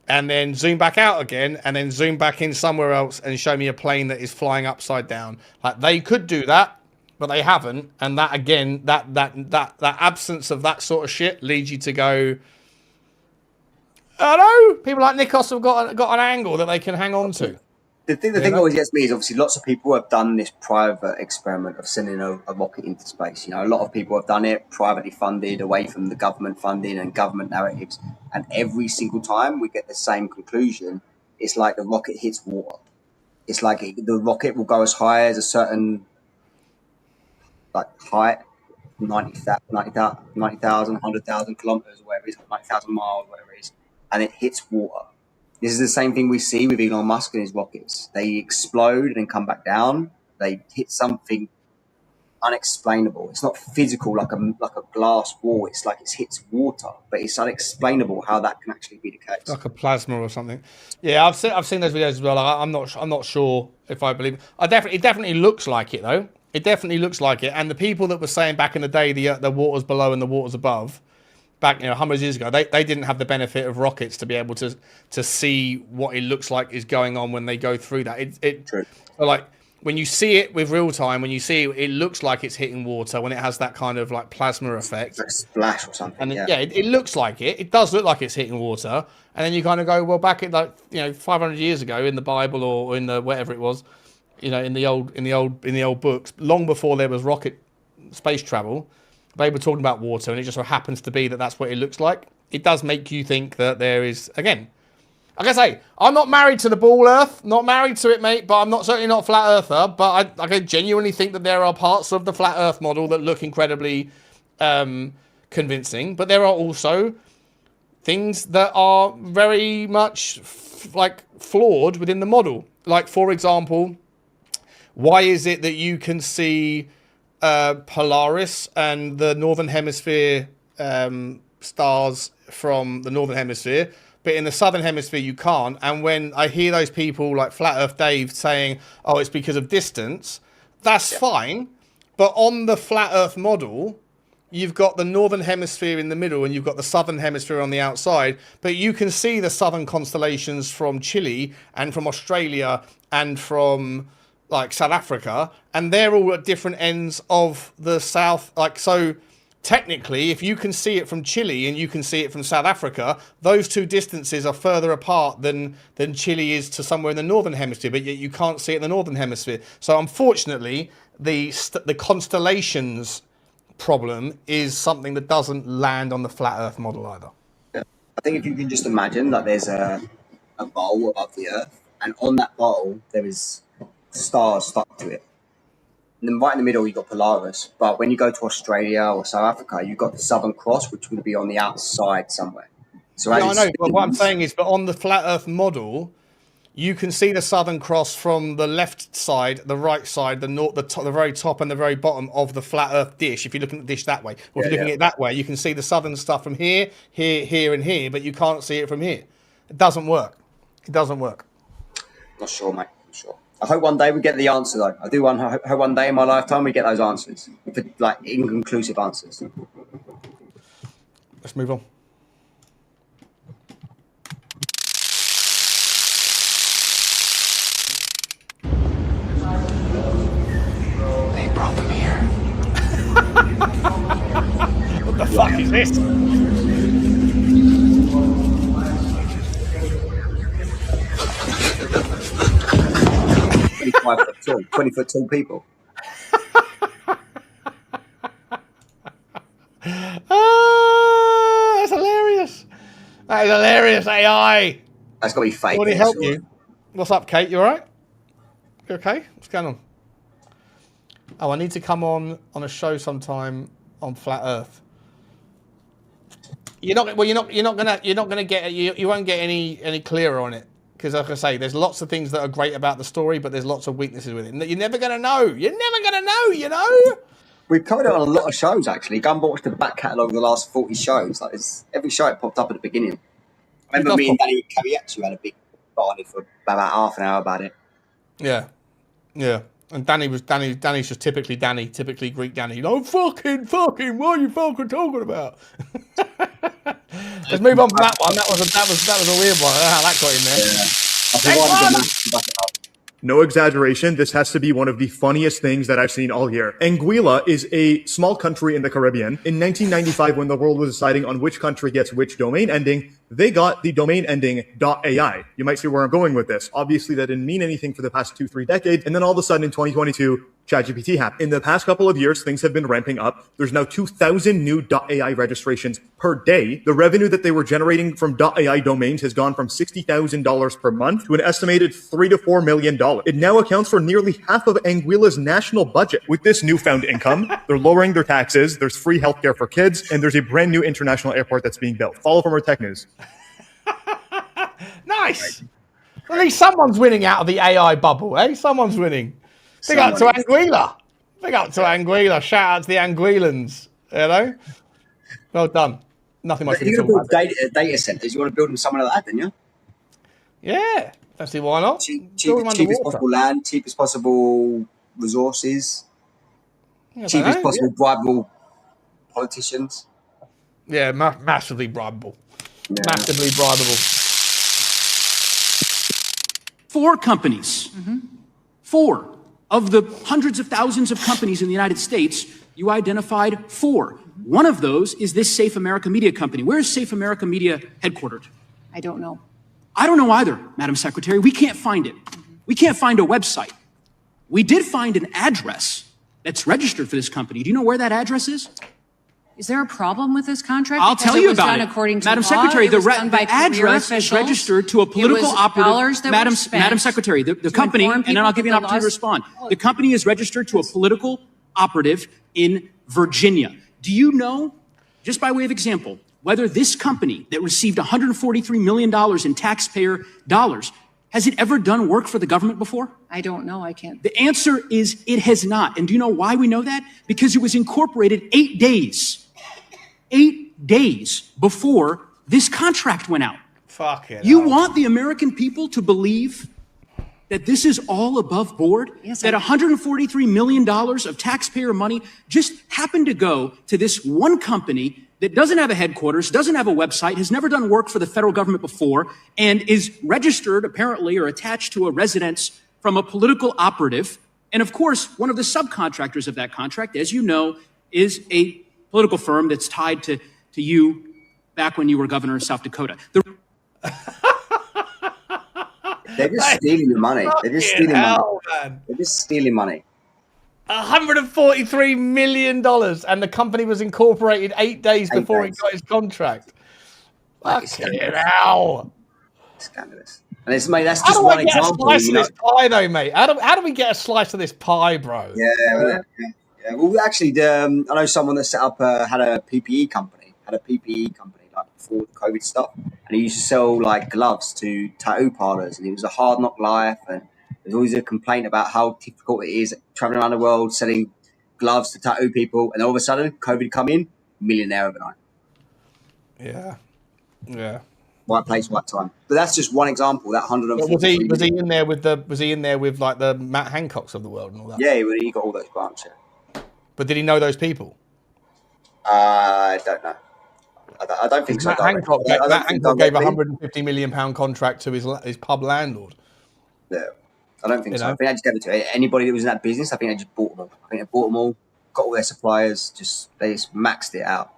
and then zoom back out again and then zoom back in somewhere else and show me a plane that is flying upside down. Like, they could do that, but they haven't, and that again, that absence of that sort of shit leads you to go, I don't know, people like Nikos have got an angle that they can hang on to. The thing that always gets me is, obviously lots of people have done this private experiment of sending a rocket into space. A lot of people have done it privately funded, away from the government funding and government narratives, and every single time we get the same conclusion. It's like the rocket hits water. It's like the rocket will go as high as a certain height, 90,000, 100,000 kilometers, whatever it is, 90,000 miles, whatever it is, and it hits water. This is the same thing we see with Elon Musk and his rockets. They explode and then come back down. They hit something unexplainable. It's not physical like a glass wall. It's like it hits water, but it's unexplainable how that can actually be the case. Like a plasma or something. Yeah, I've seen those videos as well. I'm not sure if I believe it. It definitely looks like it though. It definitely looks like it. And the people that were saying back in the day the water's below and the water's above, back 100 years ago, they didn't have the benefit of rockets to be able to see what it looks like is going on when they go through that. So like when you see it with real time, when you see it, it looks like it's hitting water when it has that kind of like plasma effect. Like a splash or something. And it looks like it. It does look like it's hitting water. And then you kind of go, well, back at 500 years ago in the Bible or in the whatever it was, in the old books, long before there was rocket space travel, they were talking about water, and it just so happens to be that that's what it looks like. It does make you think that there is, again, like I say, I'm not married to the ball Earth, not married to it, mate, but I'm certainly not a flat earther, but I genuinely think that there are parts of the flat Earth model that look incredibly convincing, but there are also things that are very much flawed within the model. Like, for example, why is it that you can see Polaris and the Northern Hemisphere stars from the Northern Hemisphere, but in the Southern Hemisphere you can't? And when I hear those people like Flat Earth Dave saying, oh, it's because of distance, that's fine. But on the Flat Earth model, you've got the Northern Hemisphere in the middle and you've got the Southern Hemisphere on the outside, but you can see the southern constellations from Chile and from Australia and from like South Africa, and they're all at different ends of the south. Like, so technically, if you can see it from Chile and you can see it from South Africa, those two distances are further apart than Chile is to somewhere in the Northern Hemisphere, but yet you can't see it in the Northern Hemisphere. So unfortunately, the constellations problem is something that doesn't land on the Flat Earth model either. I think if you can just imagine that there's a bowl above the Earth, and on that bowl there is stars stuck to it. And then right in the middle, you've got Polaris. But when you go to Australia or South Africa, you've got the Southern Cross, which would be on the outside somewhere. So I know, but what I'm saying is, but on the Flat Earth model, you can see the Southern Cross from the left side, the right side, the very top and the very bottom of the Flat Earth dish. If you're looking at the dish that way, or if you're looking at it that way, you can see the southern stuff from here, here, here, and here, but you can't see it from here. It doesn't work. It doesn't work. Not sure, mate. Not sure. I hope one day we get the answer, though. I do hope one day in my lifetime we get those answers, like inconclusive answers. Let's move on. They brought them here. What the fuck is this? 20-foot tall people. That's hilarious. That is hilarious, AI. That's got to be fake. Will he help you? What's up, Kate? You all right? You okay? What's going on? Oh, I need to come on a show sometime on Flat Earth. You won't get any clearer on it. Because like I say, there's lots of things that are great about the story, but there's lots of weaknesses with it. You're never going to know. You're never going to know, you know? We've covered it on a lot of shows, actually. Go and watch the back catalogue of the last 40 shows. Like, every show it popped up at the beginning. I remember me and Danny Kaviatsu had a big party for about half an hour about it. Yeah. Yeah. And Danny's just typically Greek Danny. Oh, fucking, what are you fucking talking about? Let's move on from that one. That was a weird one. I don't know how that got in there. No exaggeration, this has to be one of the funniest things that I've seen all year. Anguilla is a small country in the Caribbean. In 1995, when the world was deciding on which country gets which domain ending, they got the domain ending .ai. You might see where I'm going with this. Obviously, that didn't mean anything for the past 2-3 decades. And then all of a sudden in 2022, ChatGPT happened. In the past couple of years, things have been ramping up. There's now 2,000 new .ai registrations per day. The revenue that they were generating from .ai domains has gone from $60,000 per month to an estimated $3 to $4 million. It now accounts for nearly half of Anguilla's national budget. With this newfound income, they're lowering their taxes, there's free healthcare for kids, and there's a brand new international airport that's being built. Follow from our tech news. Nice. At least someone's winning out of the AI bubble, eh? Someone's winning. Big up to Anguilla. Big up to Anguilla. Shout out to the Anguillans. You know? Well done. Nothing much. If you're going to build data centers, you want to build them somewhere like that, don't you? Yeah. Let's see why not. Cheapest possible land, cheapest possible resources, cheapest possible bribable politicians. Yeah, massively bribable. Yeah. Massively bribable. 4 companies. 4 of the hundreds of thousands of companies in the United States, you identified 4. One of those is this Safe America Media company. Where is Safe America Media headquartered? I don't know. I don't know either, Madam Secretary. We can't find it. We can't find a website. We did find an address that's registered for this company. Do you know where that address is? Is there a problem with this contract? I'll tell you about it. According to Madam law, Secretary, the address is registered to a political operative. Madam Secretary, the company, and then I'll give you an opportunity to respond. The company is registered to a political operative in Virginia. Do you know, just by way of example, whether this company that received $143 million in taxpayer dollars, has it ever done work for the government before? I don't know. I can't. The answer is it has not. And do you know why we know that? Because it was incorporated 8 days before this contract went out. Fuck it. You want the American people to believe that this is all above board? Yes, that $143 million of taxpayer money just happened to go to this one company that doesn't have a headquarters, doesn't have a website, has never done work for the federal government before, and is registered, apparently, or attached to a residence from a political operative. And of course, one of the subcontractors of that contract, as you know, is a political firm that's tied to you back when you were governor of South Dakota. They're just stealing your money. They're just stealing money. Man. They're just stealing money. $143 million, and the company was incorporated 8 days before he got his contract. Fucking hell. Scandalous. And it's, mate, that's just one example. How do I get a slice of this pie, though, mate? How do we get a slice of this pie, bro? Yeah. Well, actually, I know someone that set up had a PPE company like before the COVID stuff, and he used to sell like gloves to tattoo parlors, and it was a hard knock life, and there's always a complaint about how difficult it is traveling around the world selling gloves to tattoo people, and all of a sudden, COVID come in, millionaire overnight. Yeah. right place, right time. But that's just one example. That 140. Was he in there with like the Matt Hancocks of the world and all that? Yeah, he got all those grants. Yeah. But did he know those people? I don't know. I don't think so. Matt Hancock gave a £150 million contract to his pub landlord. Yeah, I don't think so. I think they just gave it to anybody that was in that business. I think they just bought them all. I think they bought them all, got all their suppliers. They just maxed it out.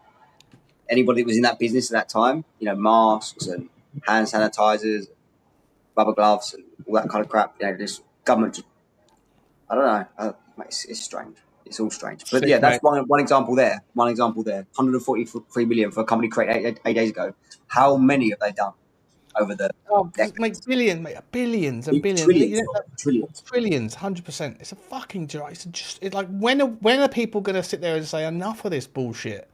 Anybody that was in that business at that time, masks and hand sanitizers, rubber gloves, and all that kind of crap. This government. I don't know. It's strange. It's all strange. But yeah, that's one example there. 143 million for a company created eight days ago. How many have they done over the? Make billions, billions and billions. Trillions, 100%. It's a fucking joke. It's like when are people going to sit there and say enough of this bullshit?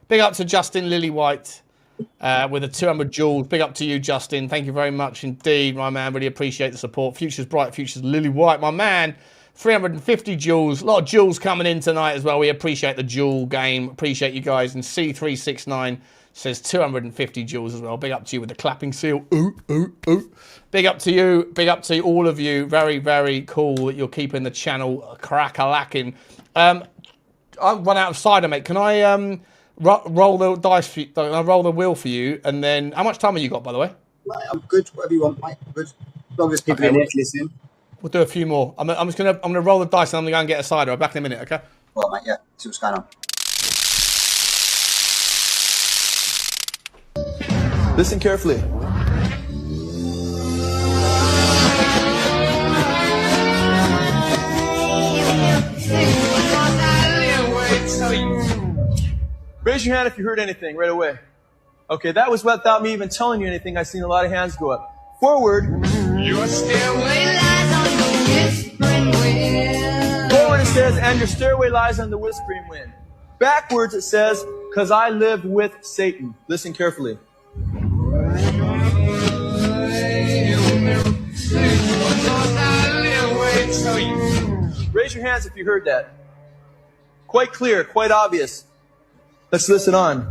Big up to Justin Lillywhite with the 200 jewels. Big up to you, Justin. Thank you very much indeed, my man. Really appreciate the support. Future's bright. Future's Lillywhite, my man. 350 jewels. A lot of jewels coming in tonight as well. We appreciate the jewel game. Appreciate you guys. And C369 says 250 jewels as well. Big up to you with the clapping seal. Ooh, ooh, ooh. Big up to you. Big up to all of you. Very, very cool that you're keeping the channel crack-a-lacking. I've run out of cider, mate. Can I roll the dice for you? I roll the wheel for you, and then how much time have you got, by the way? I'm good. Whatever you want, mate. Good. As long as people are listening. We'll do a few more. I'm gonna roll the dice and I'm gonna go and get a cider. I'll be back in a minute, okay? Well, mate, yeah. See what's going on. Listen carefully. Raise your hand if you heard anything right away. Okay, that was without me even telling you anything. I've seen a lot of hands go up. Forward. Your stairway lies on the whispering wind. Forward it says, and your stairway lies on the whispering wind. Backwards it says, because I live with Satan. Listen carefully. Raise your hands if you heard that. Quite clear, quite obvious. Let's listen on.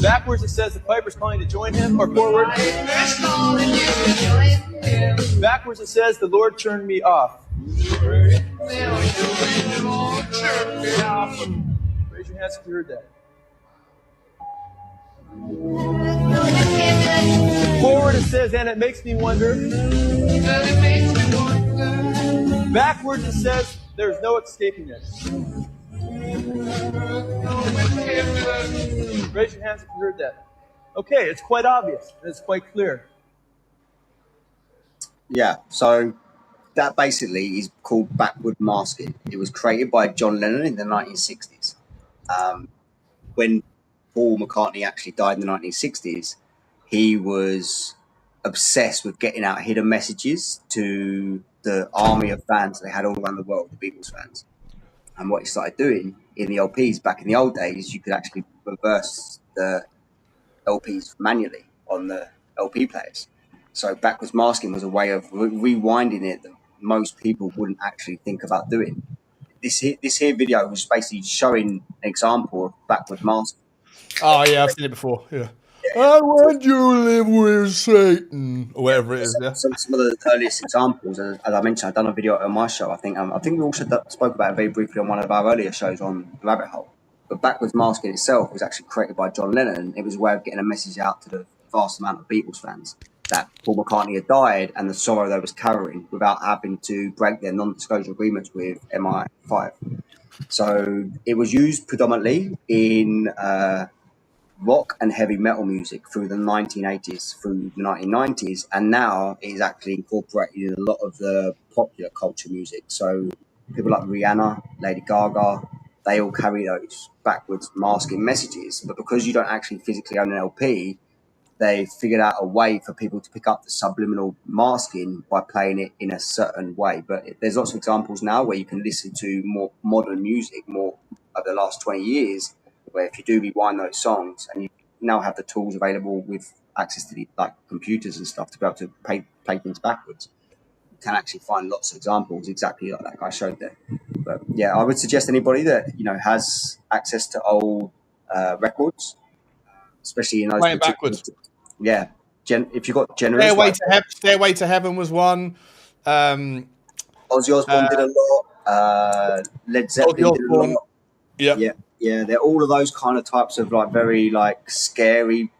Backwards it says the piper's calling to join him, or forward. Backwards it says the Lord turned me off. Raise your hands if you heard that. Forward it says, and it makes me wonder. Backwards it says, there's no escaping it. Raise your hands if you heard that. Okay, it's quite obvious. It's quite clear. Yeah, so that basically is called backward masking. It was created by John Lennon in the 1960s. When Paul McCartney actually died in the 1960s, he was obsessed with getting out hidden messages to the army of fans they had all around the world, the Beatles fans. And what he started doing in the LPs back in the old days, you could actually reverse the LPs manually on the LP players. So backwards masking was a way of rewinding it that most people wouldn't actually think about doing. This here video was basically showing an example of backward masking. Oh yeah, I've seen it before. Yeah. I want you to live with Satan, or whatever it is. Yeah. Some of the earliest examples, as I mentioned, I've done a video on my show. I think we also spoke about it very briefly on one of our earlier shows on The Rabbit Hole. But backwards masking itself was actually created by John Lennon. It was a way of getting a message out to the vast amount of Beatles fans that Paul McCartney had died and the sorrow they was carrying without having to break their non-disclosure agreements with MI5. So it was used predominantly in rock and heavy metal music through the 1980s, through the 1990s, and now it is actually incorporated in a lot of the popular culture music. So people like Rihanna, Lady Gaga, they all carry those backwards masking messages. But because you don't actually physically own an LP, they figured out a way for people to pick up the subliminal masking by playing it in a certain way. But there's lots of examples now where you can listen to more modern music, more of the last 20 years, where if you do rewind those songs, and you now have the tools available with access to the computers and stuff to be able to play things backwards. can actually find lots of examples exactly like that guy showed there. But yeah, I would suggest anybody that has access to old records, especially in those Playing particular. backwards. Yeah, if you've got generous, Stairway to Heaven was one. Ozzy Osbourne did a lot. Led Zeppelin did a lot. Yeah. They're all of those kind of types of like very like scary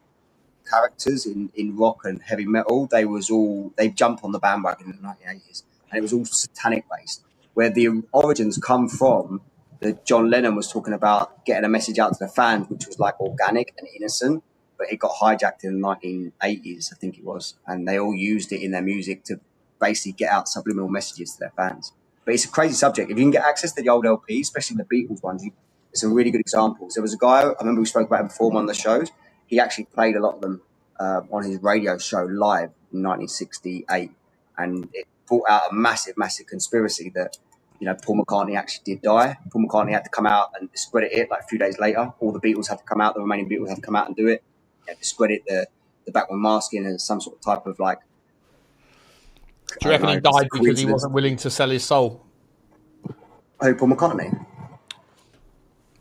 characters in rock and heavy metal. They jumped on the bandwagon in the 1980s, and it was all satanic based. Where the origins come from, that John Lennon was talking about getting a message out to the fans, which was like organic and innocent, but it got hijacked in the 1980s, I think it was, and they all used it in their music to basically get out subliminal messages to their fans. But it's a crazy subject. If you can get access to the old LPs, especially the Beatles ones, there's some really good examples. There was a guy, I remember we spoke about him before on one of the shows. He actually played a lot of them on his radio show live in 1968, and it brought out a massive, massive conspiracy that Paul McCartney actually did die. Paul McCartney had to come out and discredit it like a few days later. All the Beatles had to come out, the remaining Beatles had to come out and do it. Discredit the Bachman masking as some sort of type of like. Do you reckon he died because he wasn't willing to sell his soul? Oh, Paul McCartney?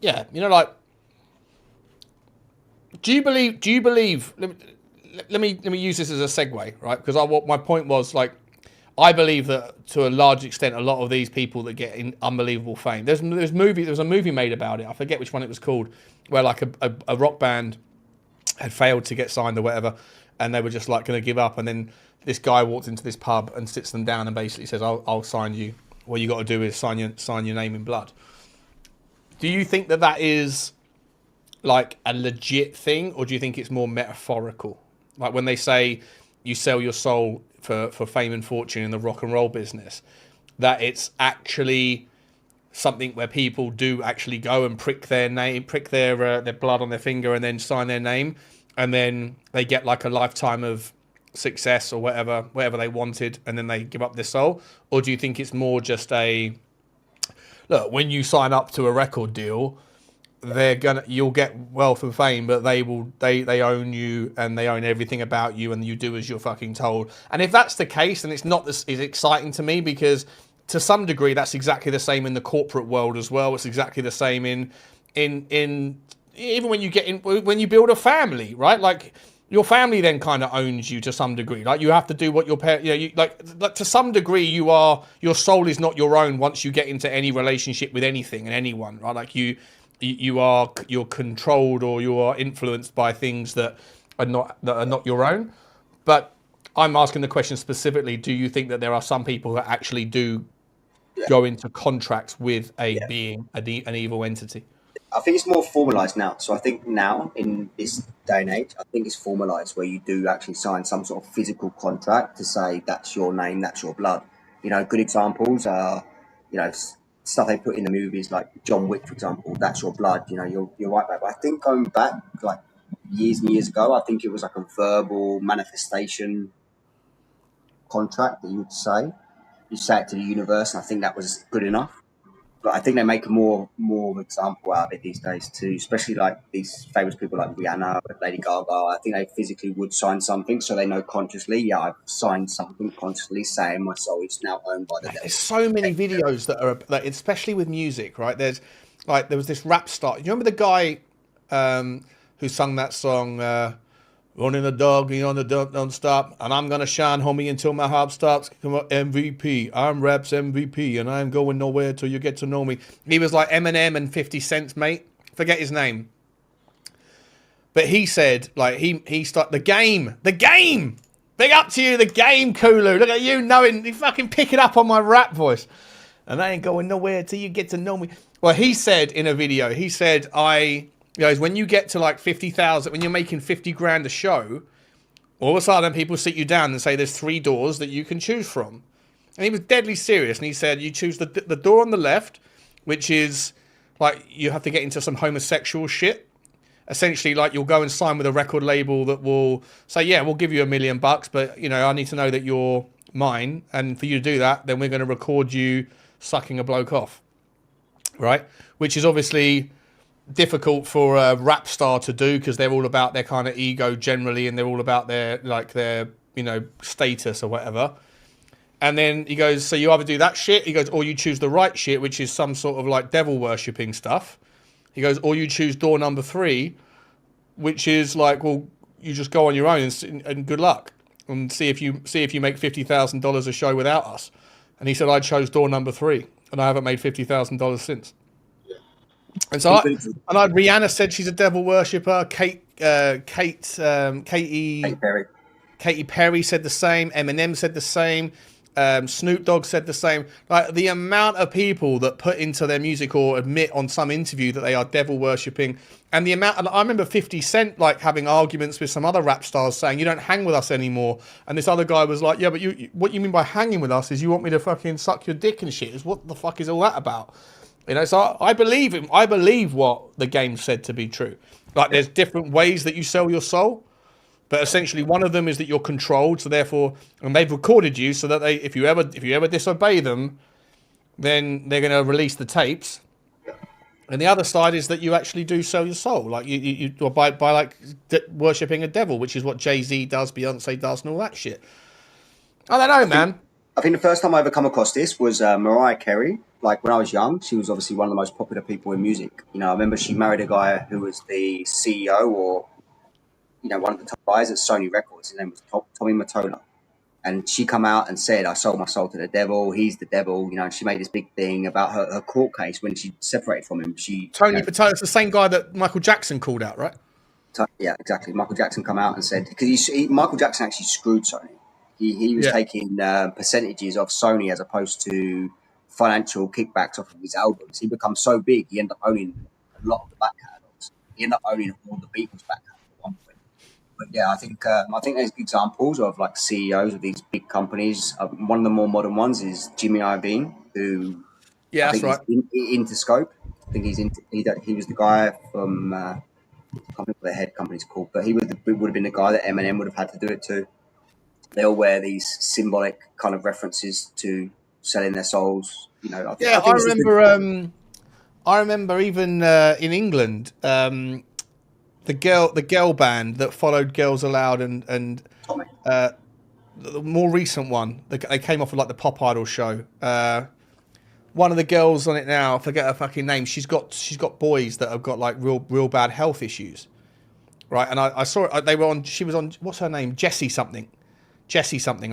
Yeah, like. Do you believe? Let me use this as a segue, right? Because what my point was, like, I believe that to a large extent, a lot of these people that get in unbelievable fame. There was a movie made about it. I forget which one it was called, where like a rock band had failed to get signed or whatever, and they were just like going to give up. And then this guy walked into this pub and sits them down and basically says, "I'll sign you. What you got to do is sign your name in blood." Do you think that is like a legit thing, or do you think it's more metaphorical? Like when they say you sell your soul for fame and fortune in the rock and roll business, that it's actually something where people do actually go and prick their name, prick their blood on their finger, and then sign their name, and then they get like a lifetime of success or whatever they wanted, and then they give up their soul? Or do you think it's more just look, when you sign up to a record deal, you'll get wealth and fame, but they own you and they own everything about you, and you do as you're fucking told? And if that's the case, then it's not as exciting to me, because to some degree that's exactly the same in the corporate world as well. It's exactly the same in even when you build a family, right? Like your family then kind of owns you to some degree. Like you have to do what your parents, like to some degree your soul is not your own once you get into any relationship with anything and anyone, right? Like you're controlled, or you are influenced by things that are not your own. But I'm asking the question specifically: do you think that there are some people that actually do go into contracts with a being, an evil entity? I think it's more formalized now. So I think now in this day and age, I think it's formalized where you do actually sign some sort of physical contract to say that's your name, that's your blood. Good examples are, stuff they put in the movies like John Wick, for example. That's your blood. You're right back. But I think going back like years and years ago, I think it was like a verbal manifestation contract that you say it to the universe, and I think that was good enough. But I think they make more example out of it these days too, especially like these famous people like Rihanna, Lady Gaga. I think they physically would sign something, so they know consciously, I've signed something consciously saying my soul is now owned by the devil. There's so many videos that are, like, especially with music, right? There was this rap star. You remember the guy who sung that song, running the dog, on the dog, don't stop, and I'm gonna shine, homie, until my heart stops. Come on, MVP, I'm rap's MVP, and I'm going nowhere till you get to know me. He was like Eminem and 50 Cent's mate. Forget his name, but he said, like, he started the game. Big up to you, the game, Kulu. Look at you knowing, you fucking pick it up on my rap voice, and I ain't going nowhere till you get to know me. Well, he said in a video, when you get to like 50,000, when you're making 50 grand a show, all of a sudden people sit you down and say there's 3 doors that you can choose from. And he was deadly serious. And he said, you choose the door on the left, which is like you have to get into some homosexual shit. Essentially, like you'll go and sign with a record label that will say, yeah, we'll give you $1 million, but I need to know that you're mine. And for you to do that, then we're going to record you sucking a bloke off. Right? Which is obviously difficult for a rap star to do, because they're all about their kind of ego generally, and they're all about their status or whatever. And then he goes, so you either do that shit, he goes, or you choose the right shit, which is some sort of like devil worshipping stuff. He goes, or you choose door number 3, which is like, well, you just go on your own and good luck and see if you make $50,000 a show without us. And he said, I chose door number 3 and I haven't made $50,000 since. And so Rihanna said she's a devil worshipper. Katy Perry said the same. Eminem said the same. Snoop Dogg said the same. Like the amount of people that put into their music or admit on some interview that they are devil worshipping, and the amount. And I remember 50 Cent like having arguments with some other rap stars saying, "You don't hang with us anymore." And this other guy was like, "Yeah, but what you mean by hanging with us is you want me to fucking suck your dick and shit. Is what the fuck is all that about?" You know. So I believe him. I believe what the game said to be true. Like there's different ways that you sell your soul. But essentially, one of them is that you're controlled. So therefore, and they've recorded you so that if you ever disobey them, then they're going to release the tapes. And the other side is that you actually do sell your soul, like you by like worshipping a devil, which is what Jay-Z does, Beyonce does, and all that shit. I don't know, man. I think the first time I ever come across this was Mariah Carey. Like when I was young, she was obviously one of the most popular people in music. You know, I remember she married a guy who was the CEO or one of the top guys at Sony Records. His name was Tommy Mottola. And she come out and said, I sold my soul to the devil. He's the devil. You know, she made this big thing about her court case when she separated from him. Tony Mottola is the same guy that Michael Jackson called out, right? Yeah, exactly. Michael Jackson come out and said, because Michael Jackson actually screwed Sony. He was taking percentages of Sony as opposed to financial kickbacks off of his albums. He became so big, he ended up owning a lot of the back catalogs. He ended up owning all the Beatles back catalogs at one point. But yeah, I think there's examples of like CEOs of these big companies. One of the more modern ones is Jimmy Iovine, who that's right. Interscope. I think he was the guy from I can't remember what their head company's called, but he would have been the guy that Eminem would have had to do it to. They all wear these symbolic kind of references to selling their souls. You know, I remember even in England. The girl band that followed Girls Aloud and the more recent one, they came off of like the Pop Idol show. One of the girls on it now, I forget her fucking name. She's got boys that have got like real bad health issues, right? And I saw it. She was on. What's her name? Jessie something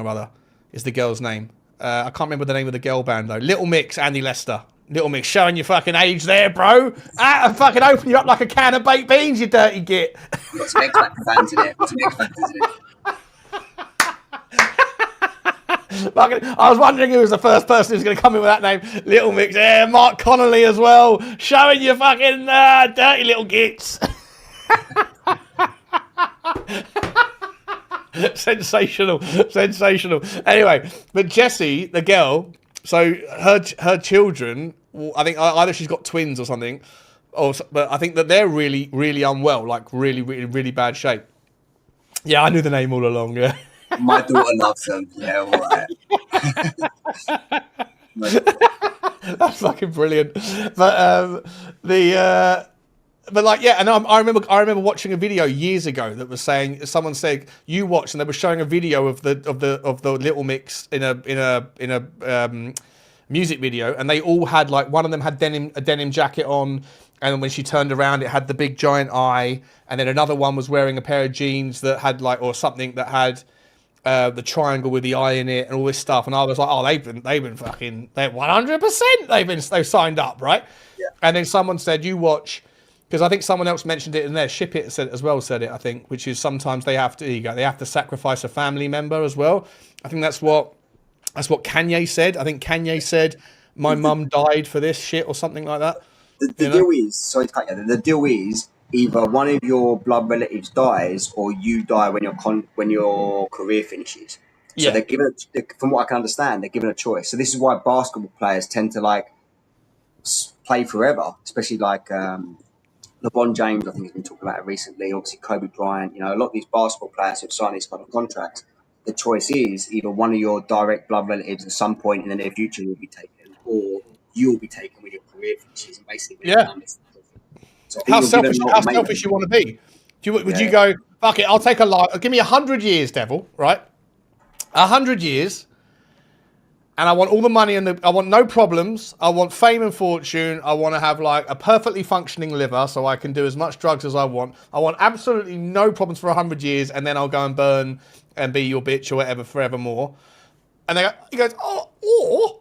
or other is the girl's name. I can't remember the name of the girl band though. Little Mix, Andy Lester. Little Mix, showing your fucking age there, bro. I fucking open you up like a can of baked beans, you dirty git. What's X Factor fans in it? I was wondering who was the first person who's going to come in with that name. Little Mix, yeah, Mark Connolly as well. Showing your fucking dirty little gits. Sensational. Anyway, but Jessie, the girl, so her children, I think either she's got twins or something, but I think that they're really, really unwell, like really, really, really bad shape. Yeah, I knew the name all along. Yeah, my daughter loves them. Yeah, all right. That's fucking brilliant. But but like yeah, and I remember watching a video years ago that was saying someone said you watch, and they were showing a video of the Little Mix in a music video, and they all had like one of them had a denim jacket on, and when she turned around it had the big giant eye, and then another one was wearing a pair of jeans that had like or something that had the triangle with the eye in it and all this stuff, and I was like, oh, they've been fucking 100% they've signed up, right? Yeah. And then someone said you watch. Because I think someone else mentioned it in there. Ship It said it, I think, which is sometimes they have to sacrifice a family member as well. I think that's what Kanye said. I think Kanye said, my mum died for this shit or something like that. The deal is, sorry to cut you, the deal is either one of your blood relatives dies or you die when your career finishes. So they're given, from what I can understand, they're given a choice. So this is why basketball players tend to like play forever, especially like LeBron James, I think, has been talking about it recently. Obviously, Kobe Bryant. You know, a lot of these basketball players who've signed these kind of contracts. The choice is either one of your direct blood relatives at some point in the near future will be taken, or you'll be taken when your career finishes. And basically, so how selfish you want to be? Would you go, fuck it, I'll take a life. Give me 100 years, devil, right? 100 years, and I want all the money and I want no problems. I want fame and fortune. I want to have like a perfectly functioning liver so I can do as much drugs as I want. I want absolutely no problems for 100 years, and then I'll go and burn and be your bitch or whatever forevermore. And he goes, or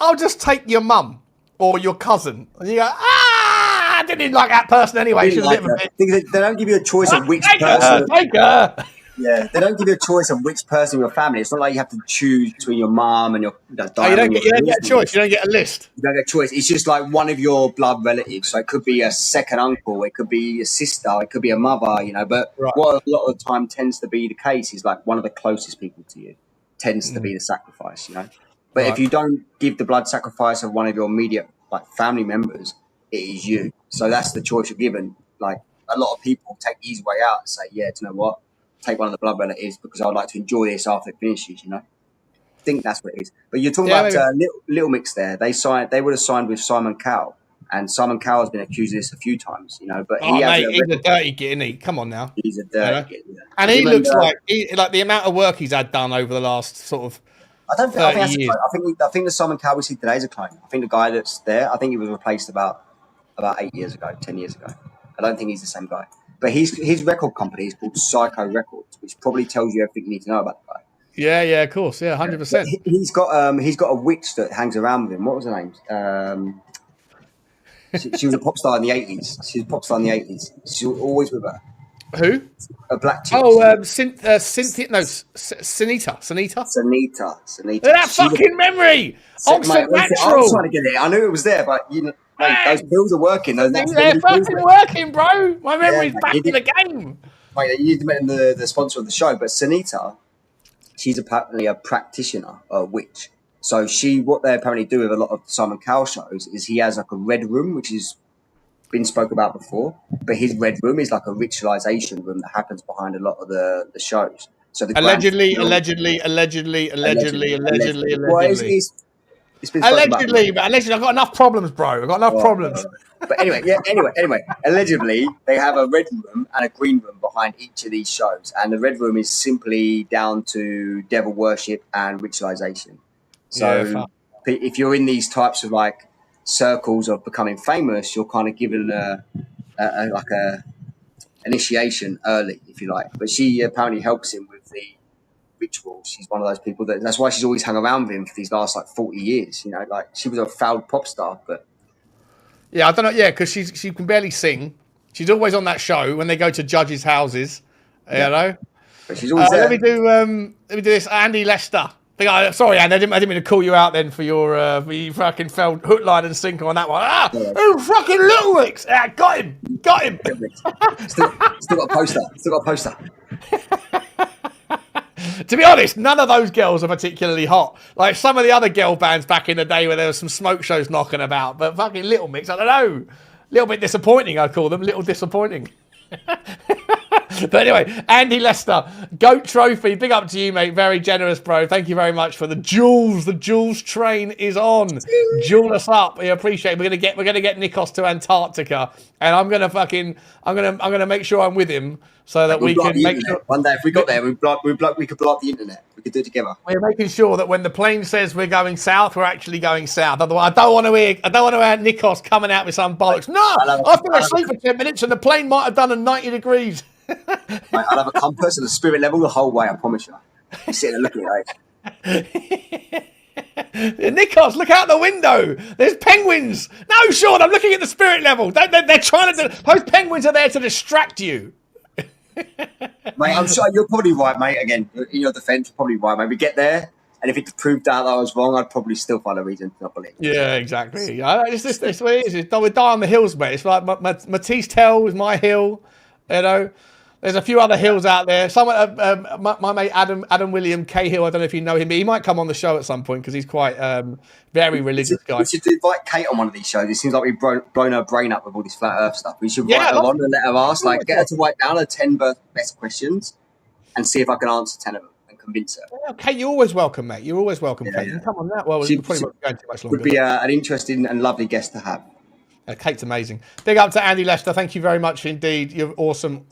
I'll just take your mum or your cousin. And you go, I didn't like that person anyway. She's a bit of a bitch. They don't give you a choice of which Take person. her. Yeah, they don't give you a choice of which person in your family. It's not like you have to choose between your mum and your. You don't get a choice. You don't get a list. You don't get a choice. It's just like one of your blood relatives. So it could be a second uncle. It could be a sister. It could be a mother. But what a lot of the time tends to be the case is like one of the closest people to you tends to be the sacrifice. But if you don't give the blood sacrifice of one of your immediate like family members, it is you. So that's the choice you're given. Like a lot of people take the easy way out and say, yeah, do you know what? Take one of the blood relatives because I'd like to enjoy this after it finishes, I think that's what it is. But you're talking about Little Mix there. They would have signed with Simon Cowell, and Simon Cowell has been accused of this a few times, But he's a dirty git, isn't he? Come on now. He's a dirty git. Yeah. And he looks like the amount of work he's had done over the last sort of. I think the Simon Cowell we see today is a clone. I think the guy that's there, I think he was replaced about 8 years ago, 10 years ago. I don't think he's the same guy. But his record company is called Psycho Records, which probably tells you everything you need to know about the guy. Yeah, of course, 100%. He's got a witch that hangs around with him. What was her name? She was a pop star in the 80s. She was a pop star in the 80s. She was always with her. Who? A black chick. Cynthia. No, Sunita. Sunita. That fucking memory. Oxford Natural. I was trying to get it. I knew it was there, but those pills are working. They're fucking working, bro. My memory's back in the game. Mate, you need to mention the sponsor of the show, but Sunita, she's apparently a practitioner, a witch. So what they apparently do with a lot of Simon Cowell shows is he has like a red room, which has been spoke about before, but his red room is like a ritualization room that happens behind a lot of the shows. So allegedly. Well, allegedly, but allegedly, I've got enough problems, bro. I've got enough problems. But anyway, allegedly, they have a red room and a green room behind each of these shows. And the red room is simply down to devil worship and ritualization. So if you're in these types of like circles of becoming famous, you're kind of given a initiation early, if you like. But she apparently helps him with the rituals. She's one of those people that's why she's always hung around with him for these last like 40 years. Like she was a fouled pop star, but I don't know. Yeah, because she can barely sing. She's always on that show when they go to judges' houses. But she's always there. Let me do this. Andy Lester. Sorry, Andy, I didn't mean to call you out then for your fucking fell hook, line, and sinker on that one. Who fucking Little Mix? Got him. Still got a poster. To be honest, none of those girls are particularly hot. Like some of the other girl bands back in the day where there was some smoke shows knocking about. But fucking Little Mix, I don't know. A little bit disappointing, I'd call them. Little disappointing. But anyway, Andy Lester, GOAT trophy. Big up to you, mate. Very generous, bro. Thank you very much for the jewels. The jewels train is on. Jewel us up. We appreciate it. We're gonna get Nikos to Antarctica, and I'm gonna make sure I'm with him so that we can make sure. One day, if we got there, we could blow up the internet. We could do it together. We're making sure that when the plane says we're going south, we're actually going south. Otherwise, I don't want to hear Nikos coming out with some bollocks. No, I've been asleep for 10 minutes, and the plane might have done a 90 degrees. Mate, I'll have a compass and a spirit level the whole way, I promise you. You're sitting there looking at it. Nikos, look out the window. There's penguins. No, Sean, I'm looking at the spirit level. They're trying to. Those penguins are there to distract you. Mate, I'm sure you're probably right, mate. Again, in your defence, you're probably right, mate. We get there, and if it proved out that I was wrong, I'd probably still find a reason to not believe. Yeah, exactly. It's what it is. We die on the hills, mate. It's like Matisse Tell is my hill. There's a few other hills out there. Someone, my mate Adam William Cahill. I don't know if you know him, but he might come on the show at some point because he's quite very religious guy. We should invite Kate on one of these shows. It seems like we've blown her brain up with all this flat Earth stuff. We should write her on and let her ask, get her to write down her 10 best questions and see if I can answer 10 of them and convince her. Yeah, Kate, you're always welcome, mate. You're always welcome, Kate. You can come on that. Well, we probably won't be going too much longer. Would be an interesting and lovely guest to have. Kate's amazing. Big up to Andy Lester. Thank you very much indeed. You're awesome.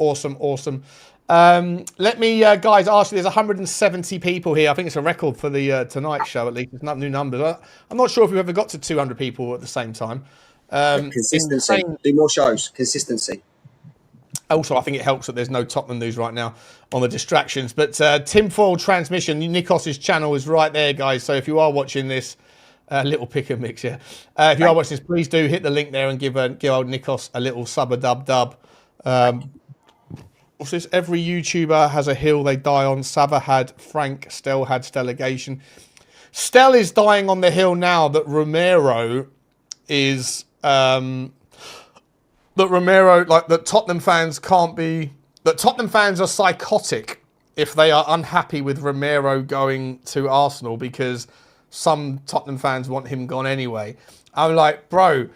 Let me, guys, ask you. There's 170 people here. I think it's a record for the Tonight Show. At least it's not new numbers. I'm not sure if we've ever got to 200 people at the same time. Consistency. Insane. Do more shows. Consistency. Also, I think it helps that there's no Tottenham news right now on the distractions. But Tinfoil Transmission, Nikos's channel is right there, guys. So if you are watching this, little pick and mix, yeah. If you are watching this, please do hit the link there and give old Nikos a little sub-a-dub-dub. What's this? Every YouTuber has a hill they die on. Sava had Frank, Stell had Stellegation. Stell is dying on the hill now that Romero is... that Tottenham fans can't be... That Tottenham fans are psychotic if they are unhappy with Romero going to Arsenal because some Tottenham fans want him gone anyway. I'm like, bro,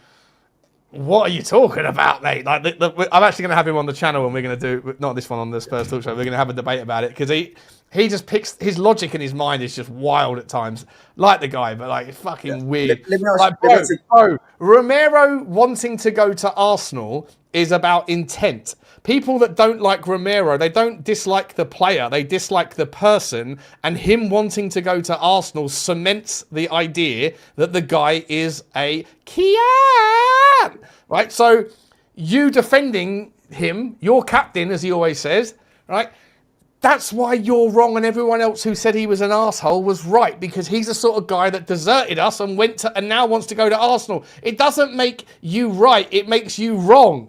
what are you talking about, mate? Like, I'm actually going to have him on the channel and we're going to do... Not this one on the Spurs Talk Show. We're going to have a debate about it because he just picks... His logic in his mind is just wild at times. Like the guy, but like, it's fucking weird. Bro, Romero wanting to go to Arsenal is about intent. People that don't like Romero, they don't dislike the player, they dislike the person, and him wanting to go to Arsenal cements the idea that the guy is a Kian. Right? So you defending him, your captain, as he always says, right? That's why you're wrong and everyone else who said he was an arsehole was right, because he's the sort of guy that deserted us and and now wants to go to Arsenal. It doesn't make you right, it makes you wrong.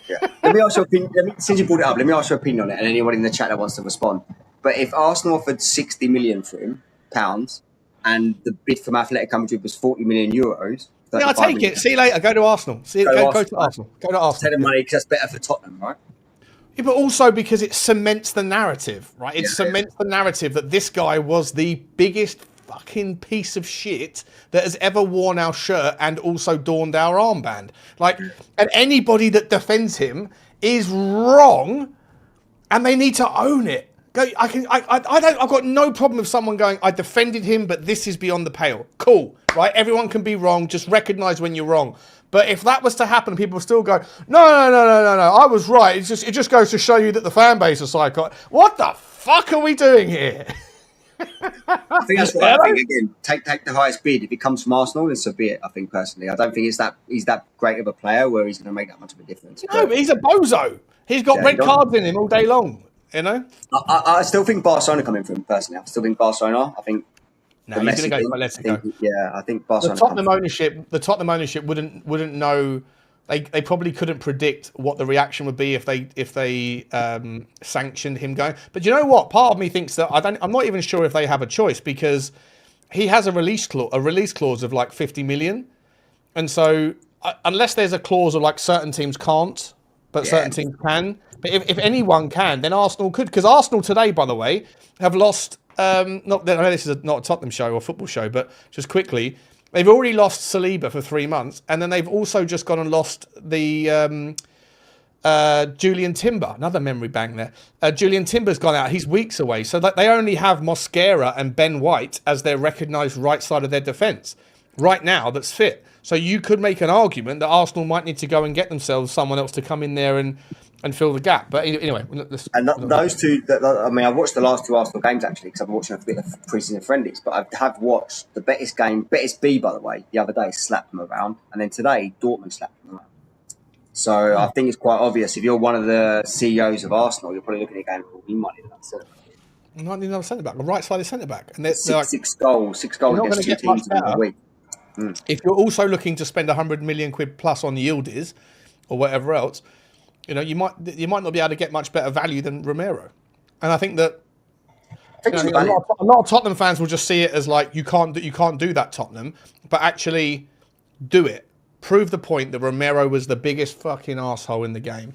Yeah. Let me ask your opinion. Since you brought it up, let me ask your opinion on it, and anyone in the chat that wants to respond. But if Arsenal offered 60 million for him, pounds, and the bid from Athletic Madrid was 40 million euros. Yeah, I'll take it. See you later. Go to Arsenal. Go to Arsenal. Go to Arsenal. Take the money because that's better for Tottenham, right? Yeah, but also because it cements the narrative, right? It cements the narrative that this guy was the biggest fucking piece of shit that has ever worn our shirt and also donned our armband. Like, and anybody that defends him is wrong, and they need to own it. I've got no problem with someone going, I defended him, but this is beyond the pale. Cool, right? Everyone can be wrong. Just recognize when you're wrong. But if that was to happen, people still go, no, I was right. It just goes to show you that the fan base is psycho. What the fuck are we doing here? I think that's what I think. Again, take the highest bid. If it comes from Arsenal, then so be it. I think personally, I don't think he's that great of a player where he's going to make that much of a difference. No, but he's a bozo. He's got red cards in him all day long. You know. I still think Barcelona come in for him personally. I still think Barcelona. I think. No, he's going to go for Atletico. Yeah, I think Barcelona. The Tottenham ownership wouldn't know. They probably couldn't predict what the reaction would be if they sanctioned him going. But you know what? Part of me thinks that I'm not even sure if they have a choice, because he has a release clause of like 50 million, and so unless there's a clause of like certain teams can't, but certain teams can. But if anyone can, then Arsenal could, because Arsenal today, by the way, have lost. I know this is not a Tottenham show or football show, but just quickly. They've already lost Saliba for 3 months, and then they've also just gone and lost the Julian Timber. Another memory bang there. Julian Timber's gone out. He's weeks away. So that they only have Mosquera and Ben White as their recognised right side of their defence right now that's fit. So you could make an argument that Arsenal might need to go and get themselves someone else to come in there and fill the gap. But anyway, those two. I mean, I've watched the last 2 Arsenal games actually, because I've been watching a bit of pre-season friendlies. But I have watched the Betis game. Betis B, by the way, the other day slapped them around, and then today Dortmund slapped them around. So I think it's quite obvious if you're one of the CEOs of Arsenal, you're probably looking at going, well, we might need another centre back. Might need another centre back, a right-sided centre back, and six goals against 2 teams in a week. If you're also looking to spend 100 million quid plus on Yildiz or whatever else, you know, you might not be able to get much better value than Romero. And I think that a lot of Tottenham fans will just see it as like, you can't do that, Tottenham, but actually do it. Prove the point that Romero was the biggest fucking arsehole in the game.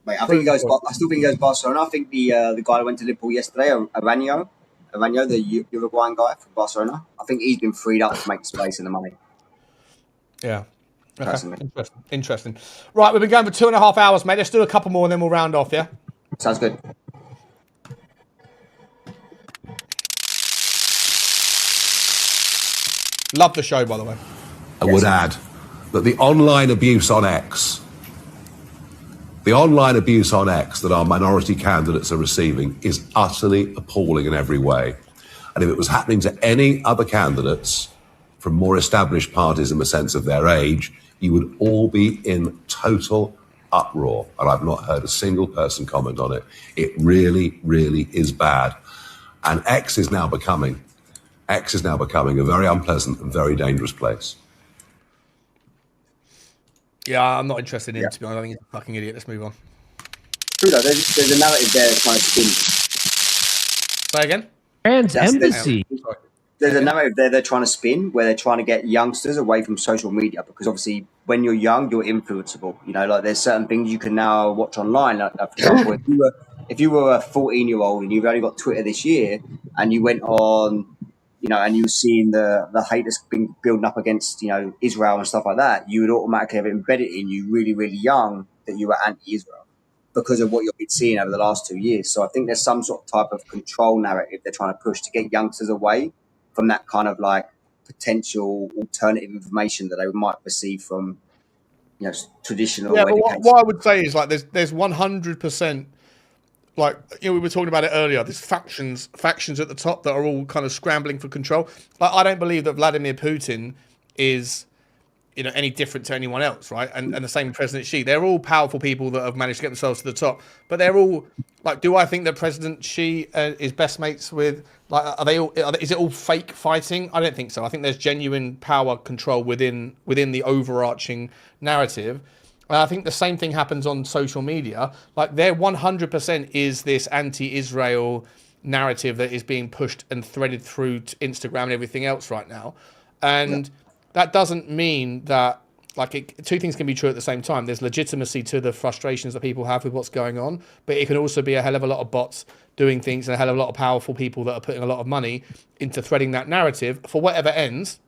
Mate, I still think he goes Barcelona. I think the guy that went to Liverpool yesterday, Aranio, the Uruguayan guy from Barcelona, I think he's been freed up to make the space and the money. Yeah. Okay. Interesting. Right, we've been going for 2.5 hours, mate. Let's do a couple more and then we'll round off, yeah? Sounds good. Love the show, by the way. I would add that the online abuse on X The online abuse on X that our minority candidates are receiving is utterly appalling in every way. And if it was happening to any other candidates from more established parties in the sense of their age, you would all be in total uproar. And I've not heard a single person comment on it. It really, really is bad. And X is now becoming a very unpleasant and very dangerous place. Yeah, I'm not interested in it, to be honest. I think he's a fucking idiot. Let's move on. True though, there's a narrative there trying to spin. Say again? Trans embassy. There's a narrative there they're trying to spin where they're trying to get youngsters away from social media, because obviously when you're young, you're influenceable. You know, like there's certain things you can now watch online. Like for example, if you were a 14-year-old and you've only got Twitter this year and you went on, you know, and you were seeing the hate that's been building up against, you know, Israel and stuff like that, you would automatically have embedded in you really, really young that you were anti-Israel because of what you've been seeing over the last 2 years. So I think there's some sort of type of control narrative they're trying to push to get youngsters away from that kind of like potential alternative information that they might receive from, you know, traditional. Yeah, but what I would say is like there's 100%. Like, you know, we were talking about it earlier. There's factions at the top that are all kind of scrambling for control. Like, I don't believe that Vladimir Putin is, you know, any different to anyone else, right? And the same with President Xi. They're all powerful people that have managed to get themselves to the top. But they're all like, do I think that President Xi is best mates with? Like, is it all fake fighting? I don't think so. I think there's genuine power control within the overarching narrative. I think the same thing happens on social media. Like, there 100% is this anti-Israel narrative that is being pushed and threaded through to Instagram and everything else right now. And that doesn't mean that, like, two things can be true at the same time. There's legitimacy to the frustrations that people have with what's going on, but it can also be a hell of a lot of bots doing things and a hell of a lot of powerful people that are putting a lot of money into threading that narrative for whatever ends.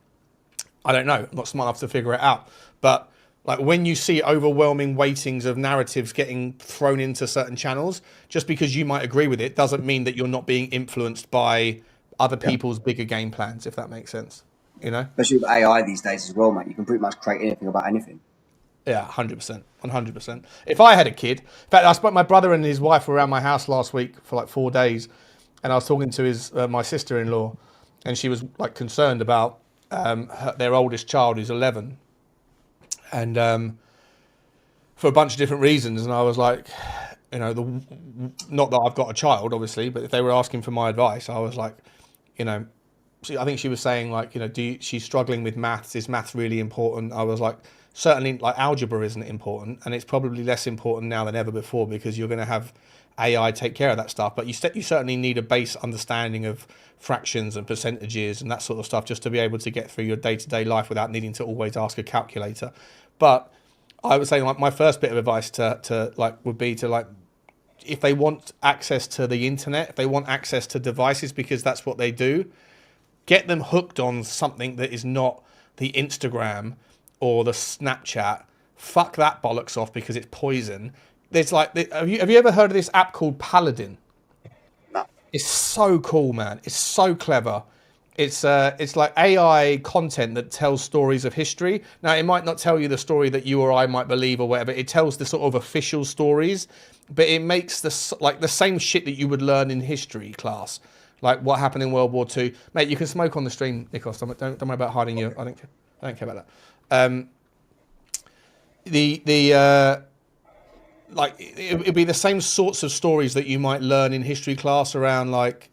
I don't know. I'm not smart enough to figure it out. But like, when you see overwhelming weightings of narratives getting thrown into certain channels, just because you might agree with it doesn't mean that you're not being influenced by other people's bigger game plans, if that makes sense. You know? Especially with AI these days as well, mate. You can pretty much create anything about anything. Yeah, 100%. 100%. If I had a kid, in fact, I spoke, my brother and his wife were around my house last week for like 4 days, and I was talking to my sister-in-law, and she was like concerned about their oldest child, who's 11. And for a bunch of different reasons. And I was like, you know, not that I've got a child, obviously, but if they were asking for my advice, I was like, you know, I think she was saying, like, you know, she's struggling with maths. Is maths really important? I was like, certainly, like, algebra isn't important. And it's probably less important now than ever before, because you're going to have AI take care of that stuff. But you certainly need a base understanding of fractions and percentages and that sort of stuff just to be able to get through your day-to-day life without needing to always ask a calculator. But I would say, like, my first bit of advice would be to, like, if they want access to the internet, if they want access to devices, because that's what they do, get them hooked on something that is not the Instagram or the Snapchat. Fuck that bollocks off, because it's poison. There's like, have you ever heard of this app called Paladin? No. It's so cool, man. It's so clever. It's like AI content that tells stories of history. Now, it might not tell you the story that you or I might believe or whatever. It tells the sort of official stories, but it makes the same shit that you would learn in history class, like what happened in World War II. Mate, you can smoke on the stream, Nikos. Don't worry about hiding your. I don't care about that. Like, it'd be the same sorts of stories that you might learn in history class around, like,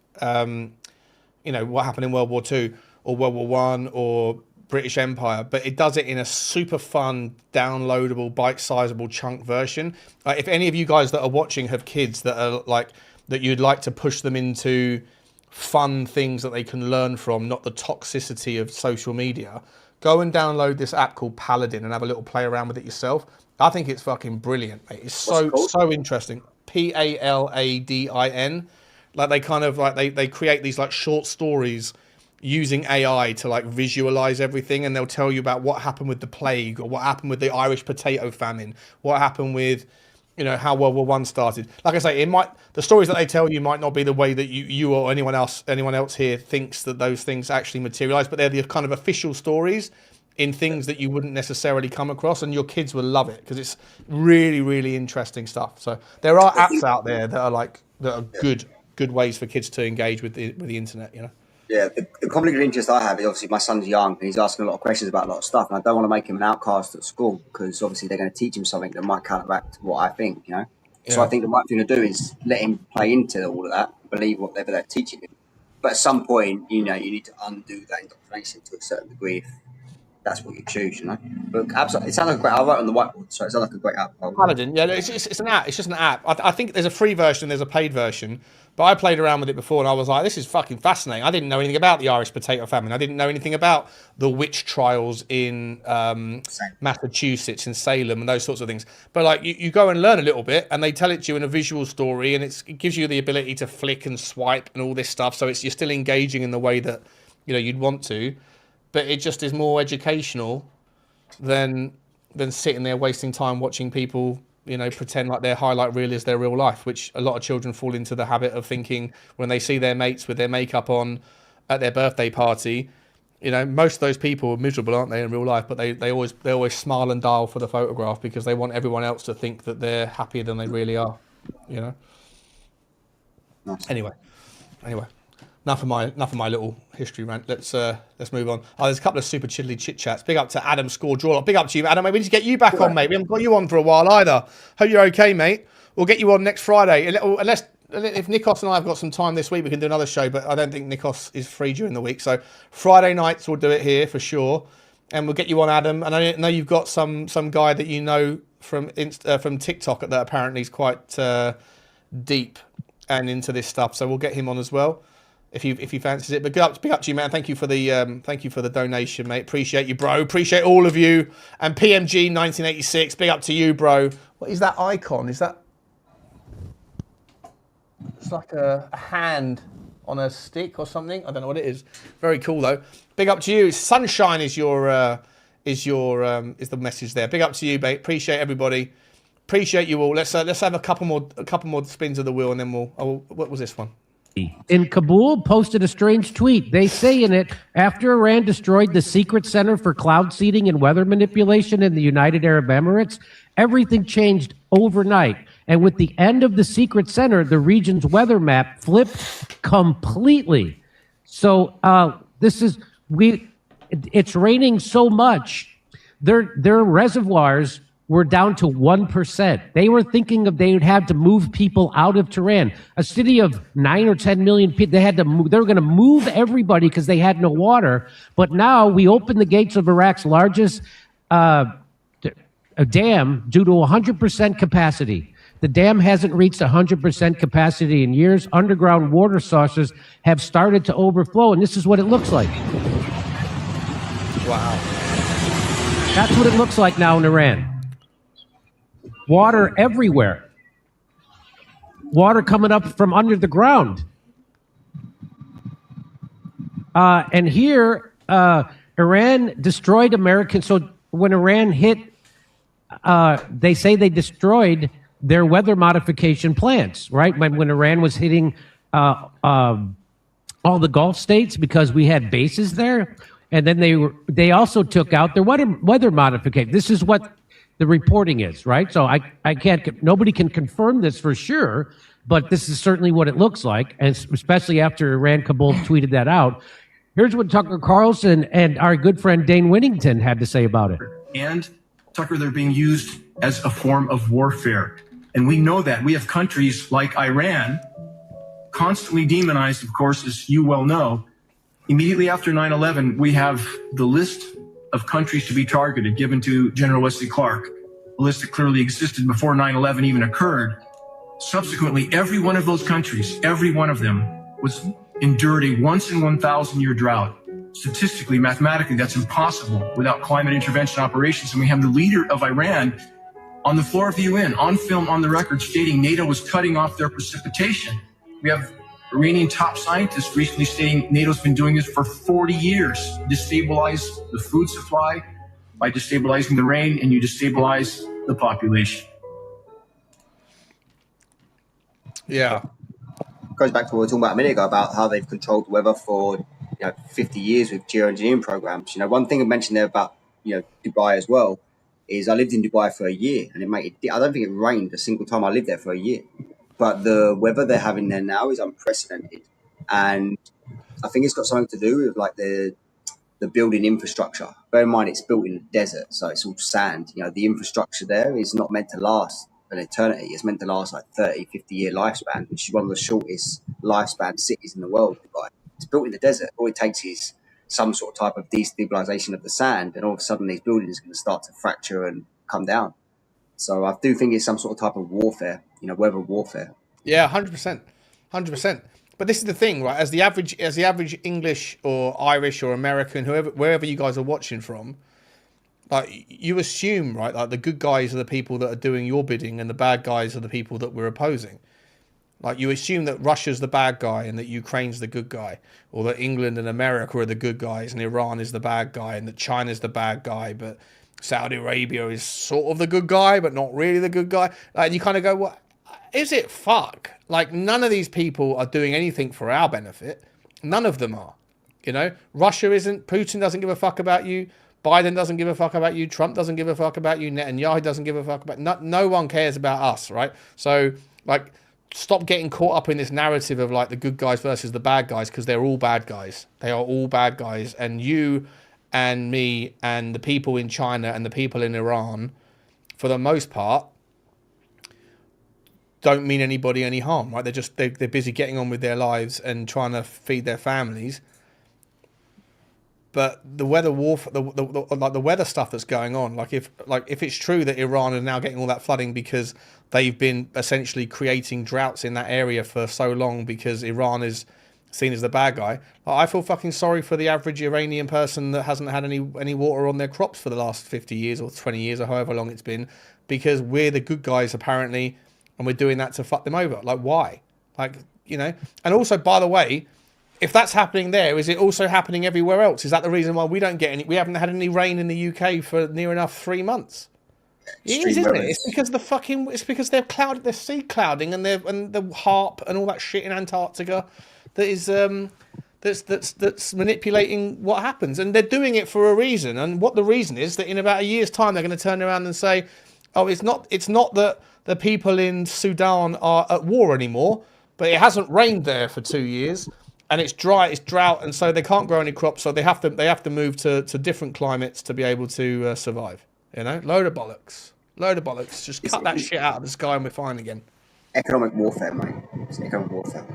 you know, what happened in World War II or World War I or British Empire, but it does it in a super fun, downloadable, bite-sizable chunk version. If any of you guys that are watching have kids that are like, that you'd like to push them into fun things that they can learn from, not the toxicity of social media, go and download this app called Paladin and have a little play around with it yourself. I think it's fucking brilliant, mate. It's so interesting. Paladin. Like, they kind of like they create these like short stories using AI to like visualize everything, and they'll tell you about what happened with the plague, or what happened with the Irish potato famine, what happened with, you know, how World War I started. Like I say, the stories that they tell you might not be the way that you or anyone else here thinks that those things actually materialize, but they're the kind of official stories. in things that you wouldn't necessarily come across, and your kids will love it because it's really, really interesting stuff. So there are apps out there that are good ways for kids to engage with the internet. You know. Yeah, the conflict of interest I have is obviously my son's young and he's asking a lot of questions about a lot of stuff, and I don't want to make him an outcast at school because obviously they're going to teach him something that might counteract what I think, you know. So Yeah. I think the right thing to do is let him play into all of that, believe whatever they're teaching him. But at some point, you know, you need to undo that indoctrination to a certain degree if that's what you choose, you know. But absolutely, it sounds like a great. I wrote on the whiteboard, so it sounds like a great app. Paladin, yeah, it's an app. It's just an app. I think there's a free version, there's a paid version, but I played around with it before and I was like, this is fucking fascinating. I didn't know anything about the Irish potato famine. I didn't know anything about the witch trials in Massachusetts and Salem and those sorts of things. But like, you go and learn a little bit, and they tell it to you in a visual story, and it gives you the ability to flick and swipe and all this stuff. So you're still engaging in the way that you'd want to, but it just is more educational than sitting there wasting time watching people, pretend like their highlight reel is their real life, which a lot of children fall into the habit of thinking when they see their mates with their makeup on at their birthday party. Most of those people are miserable, aren't they, in real life? But they always smile and dial for the photograph because they want everyone else to think that they're happier than they really are. Anyway. Enough of my little history rant. Let's move on. There's a couple of super chilly chit chats. Big up to Adam Score Draw. Big up to you, Adam. Mate, we need to get you back on, mate. We haven't got you on for a while either. Hope you're okay, mate. We'll get you on next Friday. Unless if Nikos and I have got some time this week, we can do another show. But I don't think Nikos is free during the week. So Friday nights we'll do it here for sure, and we'll get you on, Adam. And I know you've got some guy that you know from TikTok that apparently is quite deep and into this stuff. So we'll get him on as well. If he fancies it, but big up to you, man. Thank you for the donation, mate. Appreciate you, bro. Appreciate all of you. And PMG 1986, big up to you, bro. What is that icon? Is that? It's like a hand on a stick or something. I don't know what it is. Very cool though. Big up to you. Sunshine is the message there. Big up to you, mate. Appreciate everybody. Appreciate you all. Let's have a couple more spins of the wheel, and then what was this one? In Kabul posted a strange tweet. They say in it, after Iran destroyed the secret center for cloud seeding and weather manipulation in the United Arab Emirates, everything changed overnight. And with the end of the secret center, the region's weather map flipped completely. So it's raining so much, their reservoirs were down to 1%. They were thinking they would have to move people out of Tehran, a city of 9 or 10 million people. They were going to move everybody because they had no water. But now we opened the gates of Iraq's largest dam due to 100% capacity. The dam hasn't reached 100% capacity in years. Underground water sources have started to overflow, and this is what it looks like. Wow. That's what it looks like now in Iran. Water everywhere. Water coming up from under the ground. And here, Iran destroyed American. So when Iran hit, they say they destroyed their weather modification plants, right? When Iran was hitting all the Gulf states because we had bases there. And then they also took out their weather modification. This is what the reporting is, right? So nobody can confirm this for sure, but this is certainly what it looks like, and especially after Iran Kabul tweeted that out. Here's what Tucker Carlson and our good friend Dane Whittington had to say about it. And, Tucker, they're being used as a form of warfare. And we know that. We have countries like Iran, constantly demonized, of course, as you well know. Immediately after 9/11, we have the list of countries to be targeted given to General Wesley Clark, a list that clearly existed before 9/11 even occurred. Subsequently, every one of those countries, every one of them, endured a once in 1,000 year drought. Statistically, mathematically, that's impossible without climate intervention operations. And we have the leader of Iran on the floor of the UN, on film, on the record, stating NATO was cutting off their precipitation. We have Iranian top scientists recently stating NATO's been doing this for 40 years. Destabilize the food supply by destabilizing the rain, and you destabilize the population. Yeah. Goes back to what we were talking about a minute ago about how they've controlled the weather for 50 years with geoengineering programs. One thing I mentioned there about Dubai as well, is I lived in Dubai for a year, and I don't think it rained a single time I lived there for a year. But the weather they're having there now is unprecedented, and I think it's got something to do with like the building infrastructure. Bear in mind, it's built in the desert, so it's all sand. The infrastructure there is not meant to last an eternity. It's meant to last like 30, 50-year lifespan, which is one of the shortest lifespan cities in the world, Dubai. It's built in the desert. All it takes is some sort of type of destabilization of the sand, and all of a sudden these buildings are going to start to fracture and come down. So I do think it's some sort of type of warfare, weather warfare. Yeah, 100%, 100%. But this is the thing, right? As the average English or Irish or American, wherever you guys are watching from, like you assume, right? Like the good guys are the people that are doing your bidding, and the bad guys are the people that we're opposing. Like you assume that Russia's the bad guy and that Ukraine's the good guy, or that England and America are the good guys and Iran is the bad guy, and that China's the bad guy, but Saudi Arabia is sort of the good guy, but not really the good guy. And you kind of go, well, is it fuck? Like none of these people are doing anything for our benefit. None of them are. Russia isn't. Putin doesn't give a fuck about you. Biden doesn't give a fuck about you. Trump doesn't give a fuck about you. Netanyahu doesn't give a fuck about. No one cares about us, right? So like, stop getting caught up in this narrative of like the good guys versus the bad guys, because they're all bad guys. They are all bad guys, and you and me and the people in China and the people in Iran, for the most part, don't mean anybody any harm, right? They're busy getting on with their lives and trying to feed their families. But the weather warfare, the weather stuff that's going on, if it's true that Iran is now getting all that flooding because they've been essentially creating droughts in that area for so long because Iran is seen as the bad guy, I feel fucking sorry for the average Iranian person that hasn't had any water on their crops for the last 50 years or 20 years or however long it's been, because we're the good guys apparently, and we're doing that to fuck them over. Like, why? And also, by the way, if that's happening there, is it also happening everywhere else? Is that the reason why we don't get any? We haven't had any rain in the UK for near enough 3 months. It is, isn't it? It's because it's because they're sea clouding, and the HARP and all that shit in Antarctica that is that's manipulating what happens, and they're doing it for a reason. And what the reason is that in about a year's time they're going to turn around and say, "Oh, it's not that the people in Sudan are at war anymore, but it hasn't rained there for 2 years." And it's dry, it's drought, and so they can't grow any crops. So they have to move to different climates to be able to survive. Load of bollocks. Just cut that shit out of the sky, and we're fine again. Economic warfare, mate. It's economic warfare.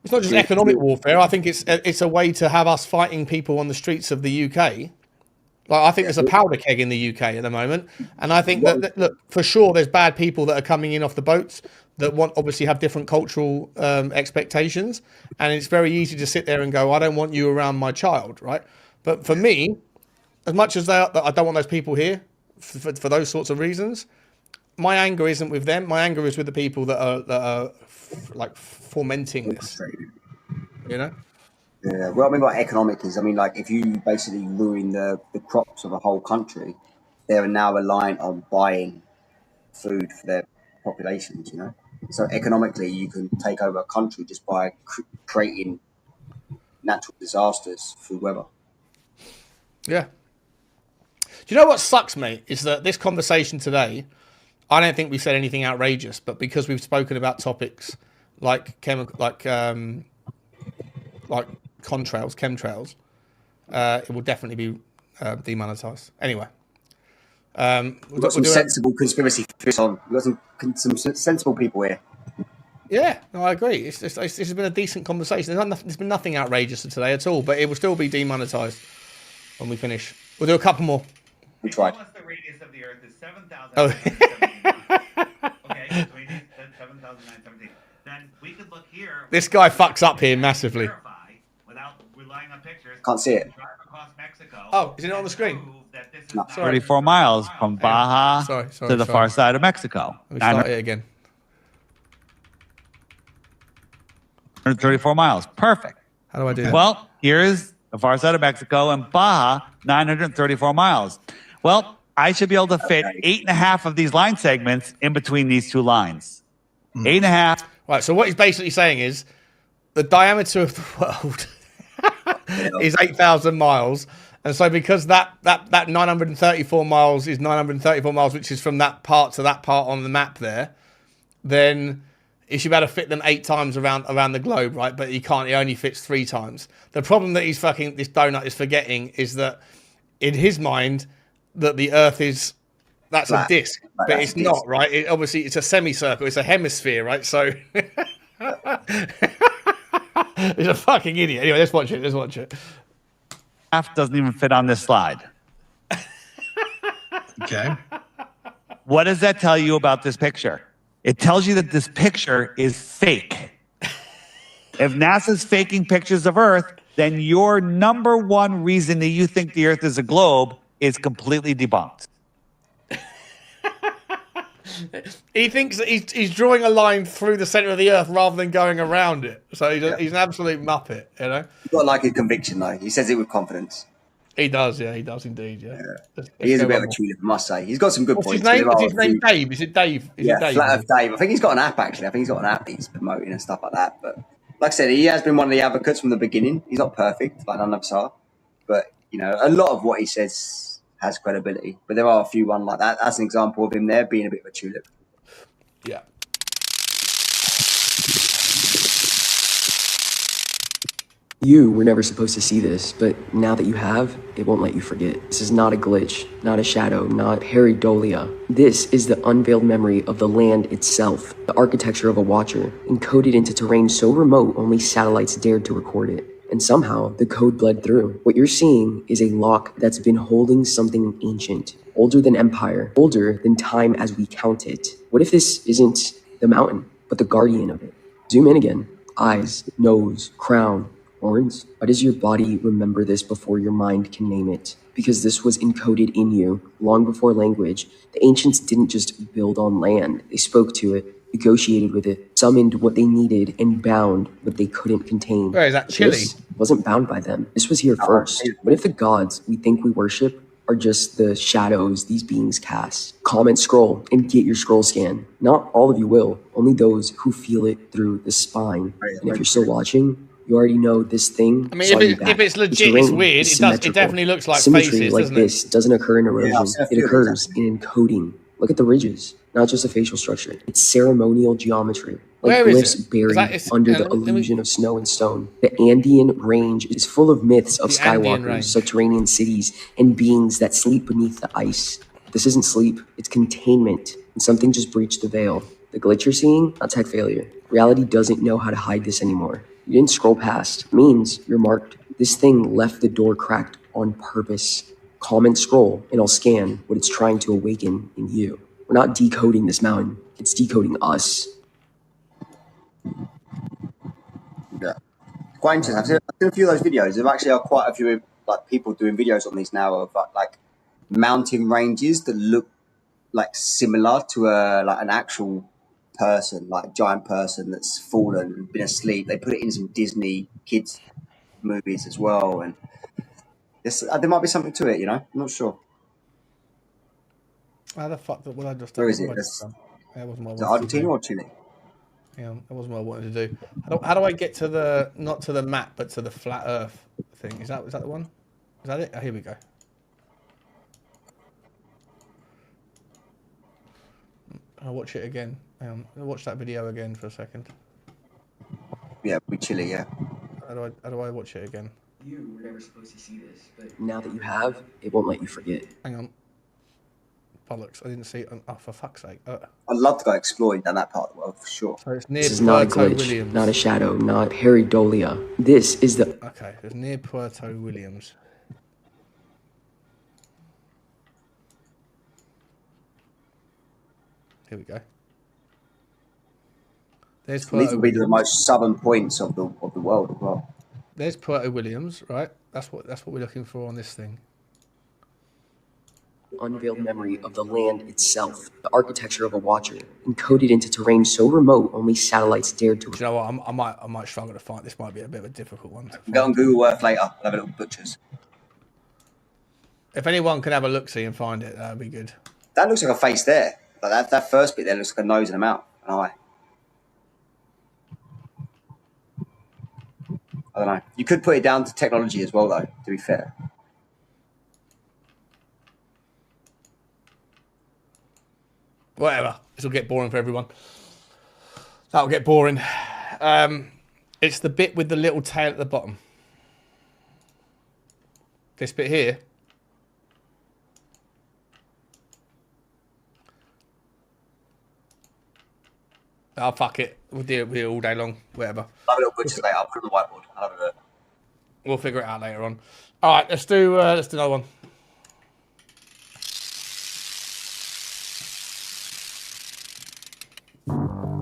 It's not just economic warfare. I think it's a way to have us fighting people on the streets of the UK. I think there's a powder keg in the UK at the moment, and I think that look, for sure, there's bad people that are coming in off the boats that obviously have different cultural expectations, and it's very easy to sit there and go, I don't want you around my child, right? But for me, as much as I don't want those people here for those sorts of reasons, my anger isn't with them. My anger is with the people that are fomenting this. Yeah, well, economic is, if you basically ruin the crops of a whole country, they are now reliant on buying food for their populations, So economically, you can take over a country just by creating natural disasters through weather. Yeah. Do you know what sucks, mate? Is that this conversation today, I don't think we said anything outrageous, but because we've spoken about topics like chemtrails, it will definitely be demonetized. Anyway. We've got some sensible conspiracy theories on. We've got some sensible people here. Yeah, no, I agree. It's been a decent conversation. There's been nothing outrageous today at all, but it will still be demonetized when we finish. We'll do a couple more. We tried. The radius of the Earth is 7,000. Oh. Okay, so we need 7,917. Then we could look here. This guy fucks up here massively. Without relying on pictures. Can't see it. Drive across Mexico. Oh, is it not on the screen? No. 34 miles from Baja to the far side of Mexico. Let me start it again. 134 miles. Perfect. How do I do that? Well, here's the far side of Mexico, and Baja, 934 miles. Well, I should be able to fit 8.5 of these line segments in between these two lines. 8.5. Right, so what he's basically saying is the diameter of the world is 8,000 miles, And so because that 934 miles is 934 miles, which is from that part to that part on the map there, then he should be able to fit them 8 times around the globe, right? But he can't. He only fits 3 times. The problem that this donut is forgetting is that in his mind that the Earth that's a disc, but it's not, right? Obviously, it's a semicircle. It's a hemisphere, right? So he's a fucking idiot. Anyway, let's watch it. Half doesn't even fit on this slide. Okay. What does that tell you about this picture? It tells you that this picture is fake. If NASA's faking pictures of Earth, then your number one reason that you think the Earth is a globe is completely debunked. He thinks that he's drawing a line through the center of the Earth rather than going around it. So he's an absolute muppet, you know. He's got like his conviction though. He says it with confidence. He does, yeah. He does indeed, yeah. He is a bit of a tulip, I must say. He's got some good What's points. his name? Is his name Dave? Is it Dave? Flat Earth Dave. I think he's got an app actually. I think he's got an app he's promoting and stuff like that. But like I said, he has been one of the advocates from the beginning. He's not perfect, like none of us are. But you know, a lot of what he says has credibility. But there are a few like that. That's an example of him there being a bit of a tulip. Yeah. You were never supposed to see this, but now that you have, it won't let you forget. This is not a glitch, not a shadow, not pareidolia. This is the unveiled memory of the land itself, the architecture of a watcher, encoded into terrain so remote only satellites dared to record it. And somehow, the code bled through. What you're seeing is a lock that's been holding something ancient, older than empire, older than time as we count it. What if this isn't the mountain, but the guardian of it? Zoom in again. Eyes, nose, crown, horns. Why does your body remember this before your mind can name it? Because this was encoded in you long before language. The ancients didn't just build on land. They spoke to it, negotiated with it, summoned what they needed, and bound what they couldn't contain. Where is that? Chile? This wasn't bound by them. This was here first. What if the gods we think we worship are just the shadows these beings cast? Comment, scroll, and get your scroll scan. Not all of you will, only those who feel it through the spine. And if you're still watching, you already know this thing. I mean, if it's legit, it's weird. It definitely looks like Symmetry faces, like doesn't this doesn't occur in erosion. Yeah, It occurs in encoding. Look at the ridges, not just a facial structure. It's ceremonial geometry, like Where is glyphs it? buried under the illusion of snow and stone. The Andean range is full of myths of The Andean skywalkers, range. subterranean cities, and beings that sleep beneath the ice. This isn't sleep, it's containment, and something just breached the veil. The glitch you're seeing, not tech failure. Reality doesn't know how to hide this anymore. You didn't scroll past. It means you're marked. This thing left the door cracked on purpose. Comment, scroll, and I'll scan what it's trying to awaken in you. We're not decoding this mountain. It's decoding us. Yeah. Quite interesting. I've seen a few of those videos. There actually are quite a few like people doing videos on these now of like mountain ranges that look like similar to an actual person, like giant person that's fallen and been asleep. They put it in some Disney kids movies as well, and there might be something to it. You know, I'm not sure. How the fuck would I just? Where is it? That Is wasn't what I it wanted to Argentina do. or Chile? Yeah, that wasn't what I wanted to do. How do I get to not to the map, but to the flat Earth thing? Is that the one? Is that it? Oh, here we go. I'll watch it again. I'll watch that video again for a second. Yeah, we Chile. Yeah. How do I watch it again? You were never supposed to see this, but now that you have, it won't let you forget. Hang on. Bollocks! I didn't see it. Oh, for fuck's sake! I'd love to go exploring down that part of the world for sure. So it's near This is not a Puerto glitch, Williams. not a shadow, not pareidolia. This is the... Okay, it's near Puerto Williams. Here we go. There's These Puerto will be the Williams. most southern points of the world as well. There's Puerto Williams, right? That's what we're looking for on this thing. unveiled memory of the land itself, the architecture of a watcher, encoded into terrain so remote only satellites dared to... Do you know what? I might struggle to find. This might be a bit of a difficult one. Go on Google Earth later. I'll have a little butchers. If anyone can have a look-see and find it, that'd be good. That looks like a face there. Like that first bit there looks like a nose and a mouth, an eye. I don't know. You could put it down to technology as well, though, to be fair. Whatever. This will get boring for everyone. That'll get boring. It's the bit with the little tail at the bottom. This bit here. Oh, fuck it. We'll do it all day long. Whatever. I'll have a little butcher's later. I'll put it on the whiteboard. I'll have a look. We'll figure it out later on. All right, let's do another one.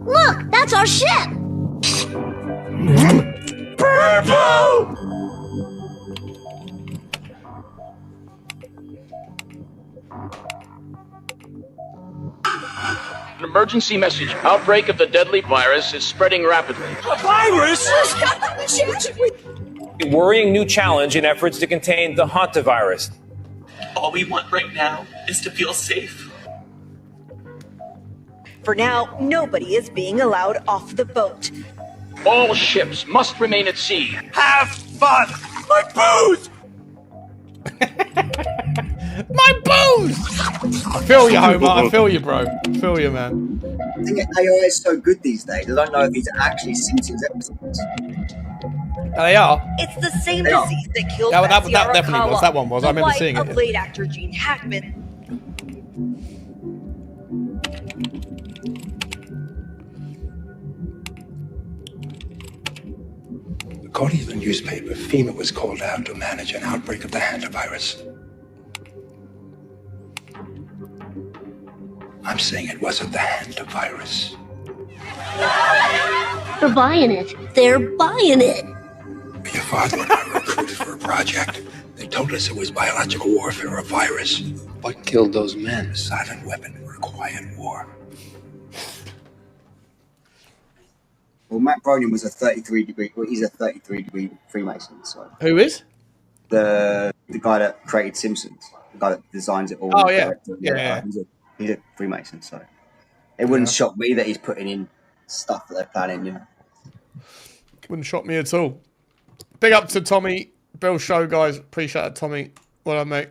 Look, that's our ship! Purple! An emergency message. Outbreak of the deadly virus is spreading rapidly. A virus? A worrying new challenge in efforts to contain the hantavirus. All we want right now is to feel safe. For now, nobody is being allowed off the boat. All ships must remain at sea. Have fun! My booze! My booze! I feel you, Homer. I feel you, bro. I feel you, man. I think AI is so good these days. I don't know if he's actually seen his episodes. They are. It's the same They are. disease that killed That Betsy definitely Arakawa, was. That one was. I the remember wife seeing of it. late actor Gene Hackman. According to the newspaper, FEMA was called out to manage an outbreak of the hantavirus. I'm saying it wasn't the hantavirus. They're buying it. They're buying it. Your father and I were recruited for a project. They told us it was biological warfare, a virus. What killed those men? A silent weapon for a quiet war. Well, Matt Groening was a 33-degree. Well, he's a 33-degree Freemason. So Who is? the guy that created Simpsons, the guy that designs it all. Oh, the yeah. director, Yeah. He's a Freemason. So it wouldn't shock me that he's putting in stuff that they're planning. You know. Wouldn't shock me at all. Big up to Tommy. Bill Show, guys. Appreciate it, Tommy. Well done, mate.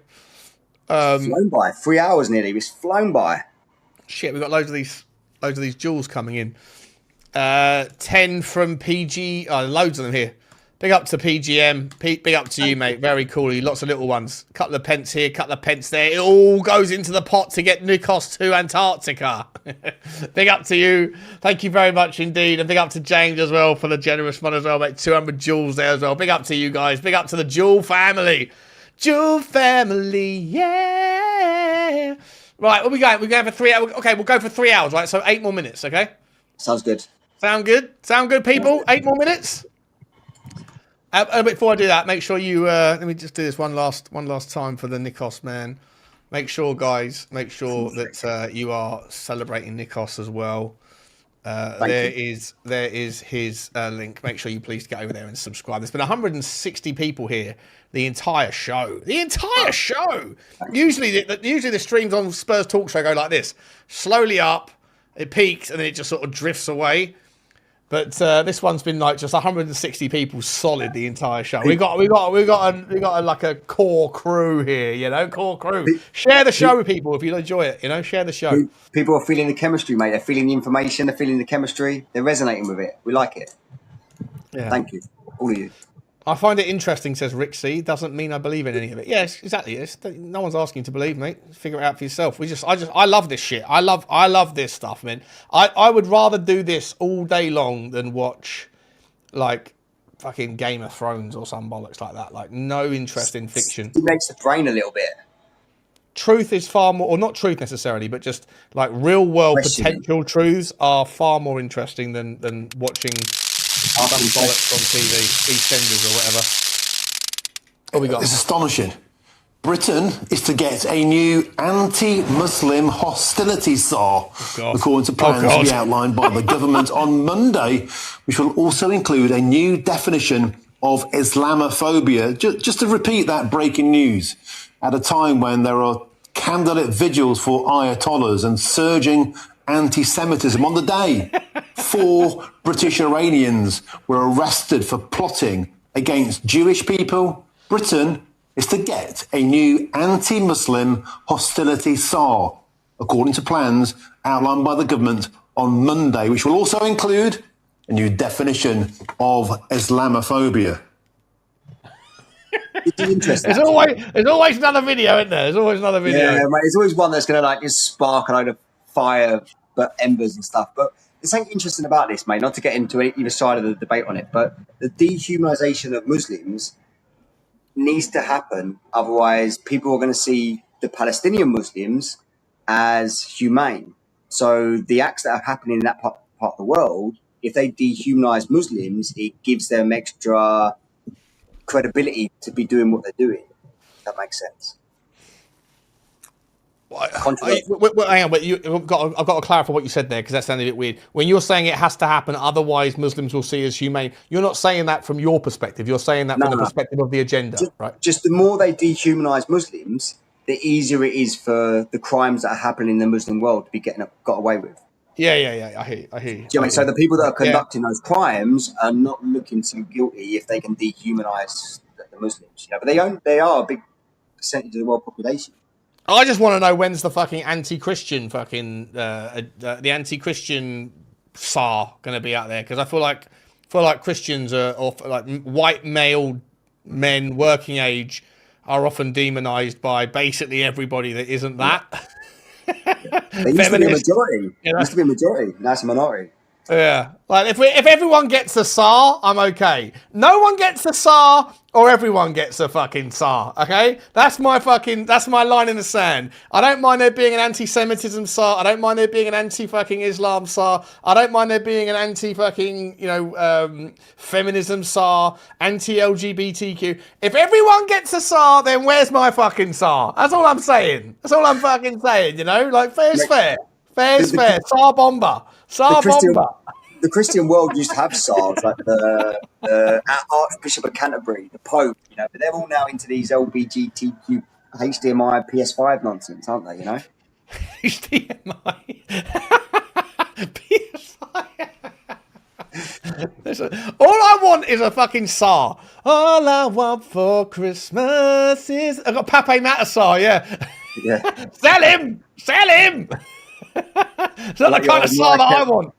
Flown by 3 hours nearly. It's flown by. Shit, we've got loads of these jewels coming in. 10 from PG. Oh, loads of them here. Big up to PGM. Pete, big up to you, mate. Very cool. Lots of little ones. Couple of pence here, couple of pence there. It all goes into the pot to get Nikos to Antarctica. Big up to you. Thank you very much indeed. And big up to James as well for the generous one as well, mate. 200 jewels there as well. Big up to you guys. Big up to the Jewel family. Jewel family, yeah. Right, what we going? We're going for 3 hours. Okay, we'll go for 3 hours, right? So 8 more minutes, okay? Sounds good. Sound good? Sound good, people? 8 more minutes? Before I do that, make sure you let me just do this one last time for the Nikos man. Make sure, guys, that you are celebrating Nikos as well. There is his link. Make sure you please get over there and subscribe. There's been 160 people here the entire show. Usually the streams on Spurs Talk Show go like this, slowly up, it peaks, and then it just sort of drifts away. But this one's been like just 160 people solid the entire show. We got like a core crew here, you know, core crew. Share the show with people if you enjoy it, you know. Share the show. People are feeling the chemistry, mate. They're feeling the information. They're feeling the chemistry. They're resonating with it. We like it. Yeah. Thank you, all of you. I find it interesting, says Rick C. Doesn't mean I believe in any of it. Yes, exactly. No one's asking you to believe, mate. Figure it out for yourself. I love this shit. I love this stuff, man. I would rather do this all day long than watch, like, fucking Game of Thrones or some bollocks like that. Like, no interest in fiction. It makes the brain a little bit. Truth is far more, or not truth necessarily, but just like real world potential truths are far more interesting than watching some bollocks on TV, EastEnders or whatever. What we got? It's astonishing. Britain is to get a new anti-Muslim hostility SAR, according to plans to be outlined by the government on Monday, which will also include a new definition of Islamophobia. Just to repeat that breaking news, at a time when there are candlelit vigils for Ayatollahs and surging anti-Semitism on the day, 4 British Iranians were arrested for plotting against Jewish people. Britain is to get a new anti-Muslim hostility SAR, according to plans outlined by the government on Monday, which will also include a new definition of Islamophobia. There's always another video, isn't there? There's always another video. Yeah, mate, there's always one that's going to like just spark a load of fire, but embers and stuff. But there's something interesting about this, mate. Not to get into either side of the debate on it, but the dehumanization of Muslims needs to happen. Otherwise, people are going to see the Palestinian Muslims as humane. So the acts that are happening in that part of the world, if they dehumanize Muslims, it gives them extra credibility to be doing what they're doing. That makes sense. Hang on, but I've got to clarify what you said there because that sounded a bit weird. When you're saying it has to happen, otherwise Muslims will see as humane, you're not saying that from your perspective. You're saying that from the perspective of the agenda, right? Just the more they dehumanize Muslims, the easier it is for the crimes that are happening in the Muslim world to be got away with. Yeah. I hear you. Do you know what I mean? So the people that are conducting those crimes are not looking too guilty if they can dehumanize the Muslims. You know, but they are a big percentage of the world population. I just want to know when's the fucking anti-Christian the anti-Christian Tsar going to be out there, because I feel like Christians or like white male men working age are often demonized by basically everybody that isn't that. They used to be a majority. Used to be a majority. Now it's a minority. Yeah, like if everyone gets a Tsar, I'm okay. No one gets a Tsar, or everyone gets a fucking Tsar. Okay, that's my line in the sand. I don't mind there being an anti-Semitism Tsar. I don't mind there being an anti-fucking Islam Tsar. I don't mind there being an anti-fucking feminism Tsar, anti-LGBTQ. If everyone gets a Tsar, then where's my fucking Tsar? That's all I'm saying. That's all I'm fucking saying. You know, like fair's fair. Fair's fair. Tsar bomber. The Christian world used to have Tsars, like the Archbishop of Canterbury, the Pope, you know, but they're all now into these LGBTQ, HDMI, PS5 nonsense, aren't they, you know? HDMI. PS5. All I want is a fucking Tsar. All I want for Christmas is... I've got Pape Matasar, yeah. Sell him! It's not the kind of Tsar that I want.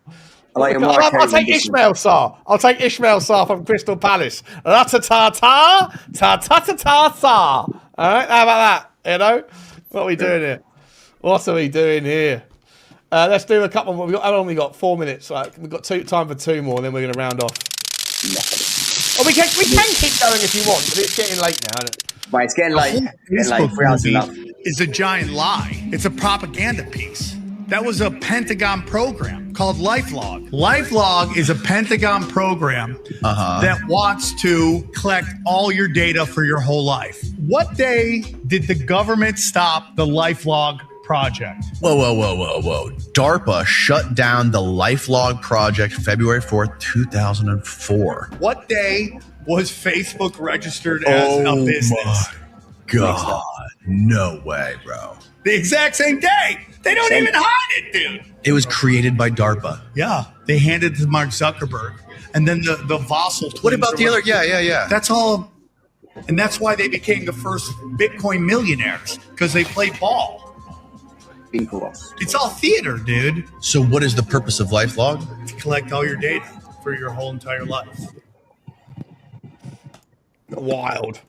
I'll take Ishmael Tsar. I'll take Ishmael Tsar from Crystal Palace. Ra-ta-ta-ta, ta-ta-ta-ta-ta. All right, how about that? You know? What are we doing here? What are we doing here? Let's do a couple more. How long we got? 4 minutes. Right? We've got time for 2 more, and then we're going to round off. Oh, we can keep going if you want, but it's getting late now, isn't it? Right, it's getting late. Is a giant lie. It's a propaganda piece. That was a Pentagon program called LifeLog. LifeLog is a Pentagon program that wants to collect all your data for your whole life. What day did the government stop the LifeLog project? Whoa. DARPA shut down the LifeLog project February 4th, 2004. What day was Facebook registered as a business? My God. No way, bro. The exact same day. They don't even hide it, dude. It was created by DARPA. Yeah. They handed it to Mark Zuckerberg. And then the Vossel twins. What about the other? Yeah. That's all. And that's why they became the first Bitcoin millionaires, because they play ball. It's all theater, dude. So what is the purpose of LifeLog? To collect all your data for your whole entire life. Wild.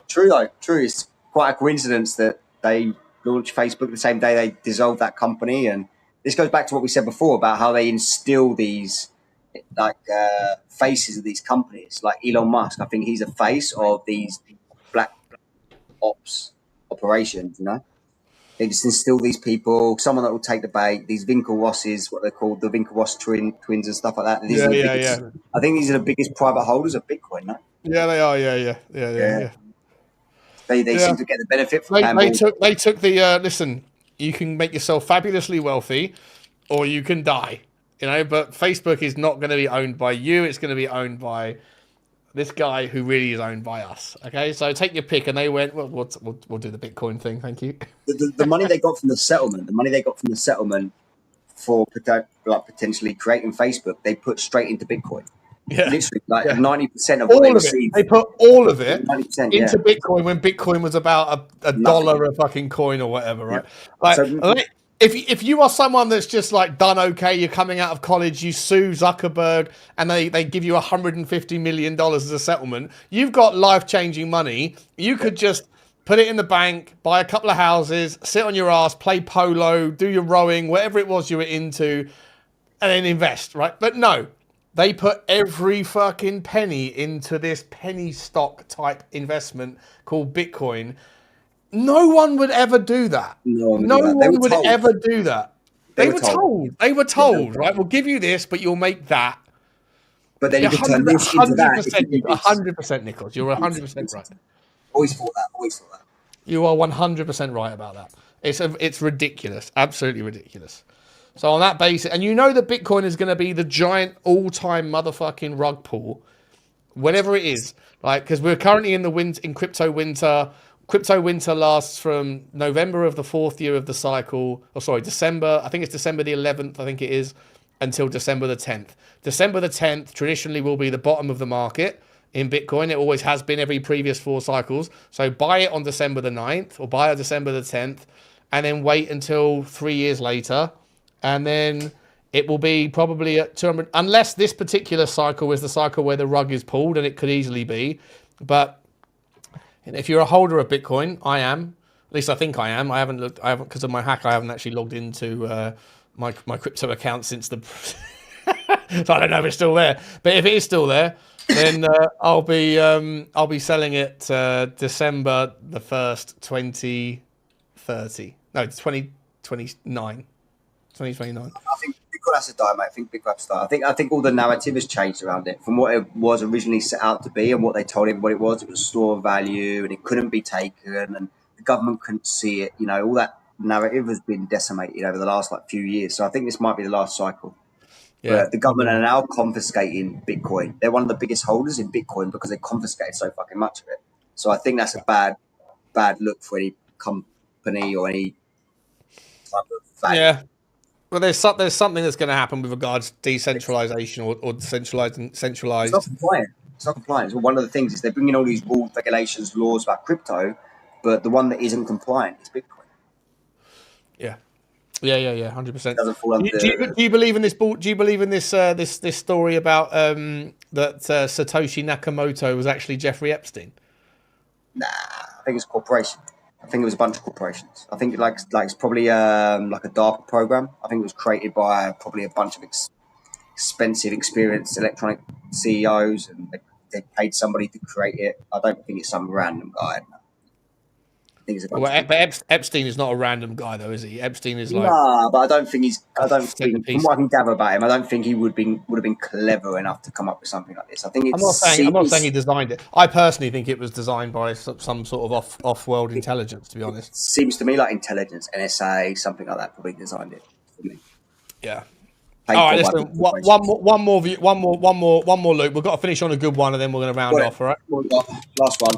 True though. True. It's quite a coincidence that they launched Facebook the same day they dissolved that company. And this goes back to what we said before about how they instill these faces of these companies. Like Elon Musk, I think he's a face of these black ops operations, you know? They just instill these people, someone that will take the bait, these Winklevoss, what they're called, the Winklevoss twins and stuff like that. These I think these are the biggest private holders of Bitcoin, no? Yeah, they are. Yeah. They seem to get the benefit from that. They took the listen. You can make yourself fabulously wealthy, or you can die. You know, but Facebook is not going to be owned by you. It's going to be owned by this guy who really is owned by us. Okay, so take your pick. And they went, well, we'll do the Bitcoin thing. Thank you. The money they got from the settlement, for potentially creating Facebook, they put straight into Bitcoin. Yeah. Literally, like 90% of what All they of it. received. They put all of it 90%, into Bitcoin when Bitcoin was about a dollar a fucking coin or whatever, right? Like, if you are someone that's just like done okay, you're coming out of college, you sue Zuckerberg, and they give you $150 million as a settlement, you've got life-changing money. You could just put it in the bank, buy a couple of houses, sit on your ass, play polo, do your rowing, whatever it was you were into, and then invest, right? But no. They put every fucking penny into this penny stock type investment called Bitcoin. No one would ever do that. No one would ever do that. They were told. They were told, right? We'll give you this, but you'll make that. But then you could turn this into that. 100%, Nicholas. You're 100% right. Always thought that. You are 100% right about that. It's ridiculous. Absolutely ridiculous. So on that basis, and you know that Bitcoin is going to be the giant all-time motherfucking rug pull, whatever it is, like, because we're currently in crypto winter. Crypto winter lasts from November of the 4th year of the cycle, December. I think it's December the 11th. I think it is until December the 10th. December the 10th traditionally will be the bottom of the market in Bitcoin. It always has been every previous 4 cycles. So buy it on December the 9th or buy it December the 10th, and then wait until 3 years later. And then it will be probably at 200, unless this particular cycle is the cycle where the rug is pulled, and it could easily be. But if you're a holder of Bitcoin, I am. At least I think I am. I haven't looked. Because of my hack. I haven't actually logged into my crypto account since the. So I don't know if it's still there. But if it is still there, then I'll be selling it December the 1st, 2030. No, it's 2029. 2029. I think Bitcoin has to die, mate. I think Bitcoin has to die. I think all the narrative has changed around it from what it was originally set out to be and what they told everybody it was. It was a store of value and it couldn't be taken and the government couldn't see it. You know, all that narrative has been decimated over the last few years. So I think this might be the last cycle. Yeah. But the government are now confiscating Bitcoin. They're one of the biggest holders in Bitcoin because they confiscated so fucking much of it. So I think that's a bad look for any company or any type of value. Yeah. Well, there's something that's going to happen with regards to decentralization or centralized. It's not compliant. Well, one of the things is they're bringing all these rules, regulations, laws about crypto, but the one that isn't compliant is Bitcoin. Yeah. 100%. Doesn't fall under. Do you believe in this? Do you believe in this this story about that Satoshi Nakamoto was actually Jeffrey Epstein? Nah, I think it's a corporation. I think it was a bunch of corporations. I think it's probably like a DARPA program. I think it was created by probably a bunch of expensive, experienced electronic CEOs, and they paid somebody to create it. I don't think it's some random guy. I think it's a bunch but Epstein is not a random guy, though, is he? Epstein is like. Nah, but I don't think from what I can gather about him, I don't think he would have been clever enough to come up with something like this. I think I'm not saying he designed it. I personally think it was designed by some sort of off-world intelligence. To be honest, seems to me like intelligence, NSA, something like that, probably designed it for me. Yeah. All right, listen. One more loop. We've got to finish on a good one, and then we're going to round off. All right. Last one.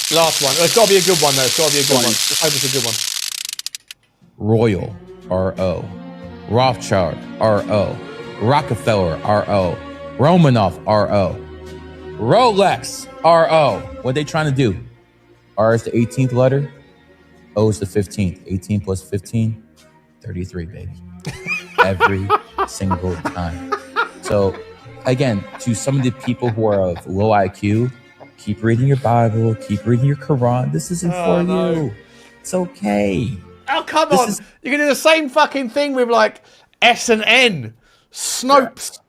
It's got to be a good one, though. It's got to be a good one. Let's hope it's a good one. Royal, R.O. Rothschild, R.O. Rockefeller, R.O. Romanov, R.O. Rolex, R.O. What they trying to do? R is the 18th letter. O is the 15th. 18 plus 15, 33, baby. Every single time. So, again, to some of the people who are of low IQ, keep reading your Bible, keep reading your Quran. This isn't for you. It's okay. Oh, come on. You can do the same fucking thing with like S and N. Snopes.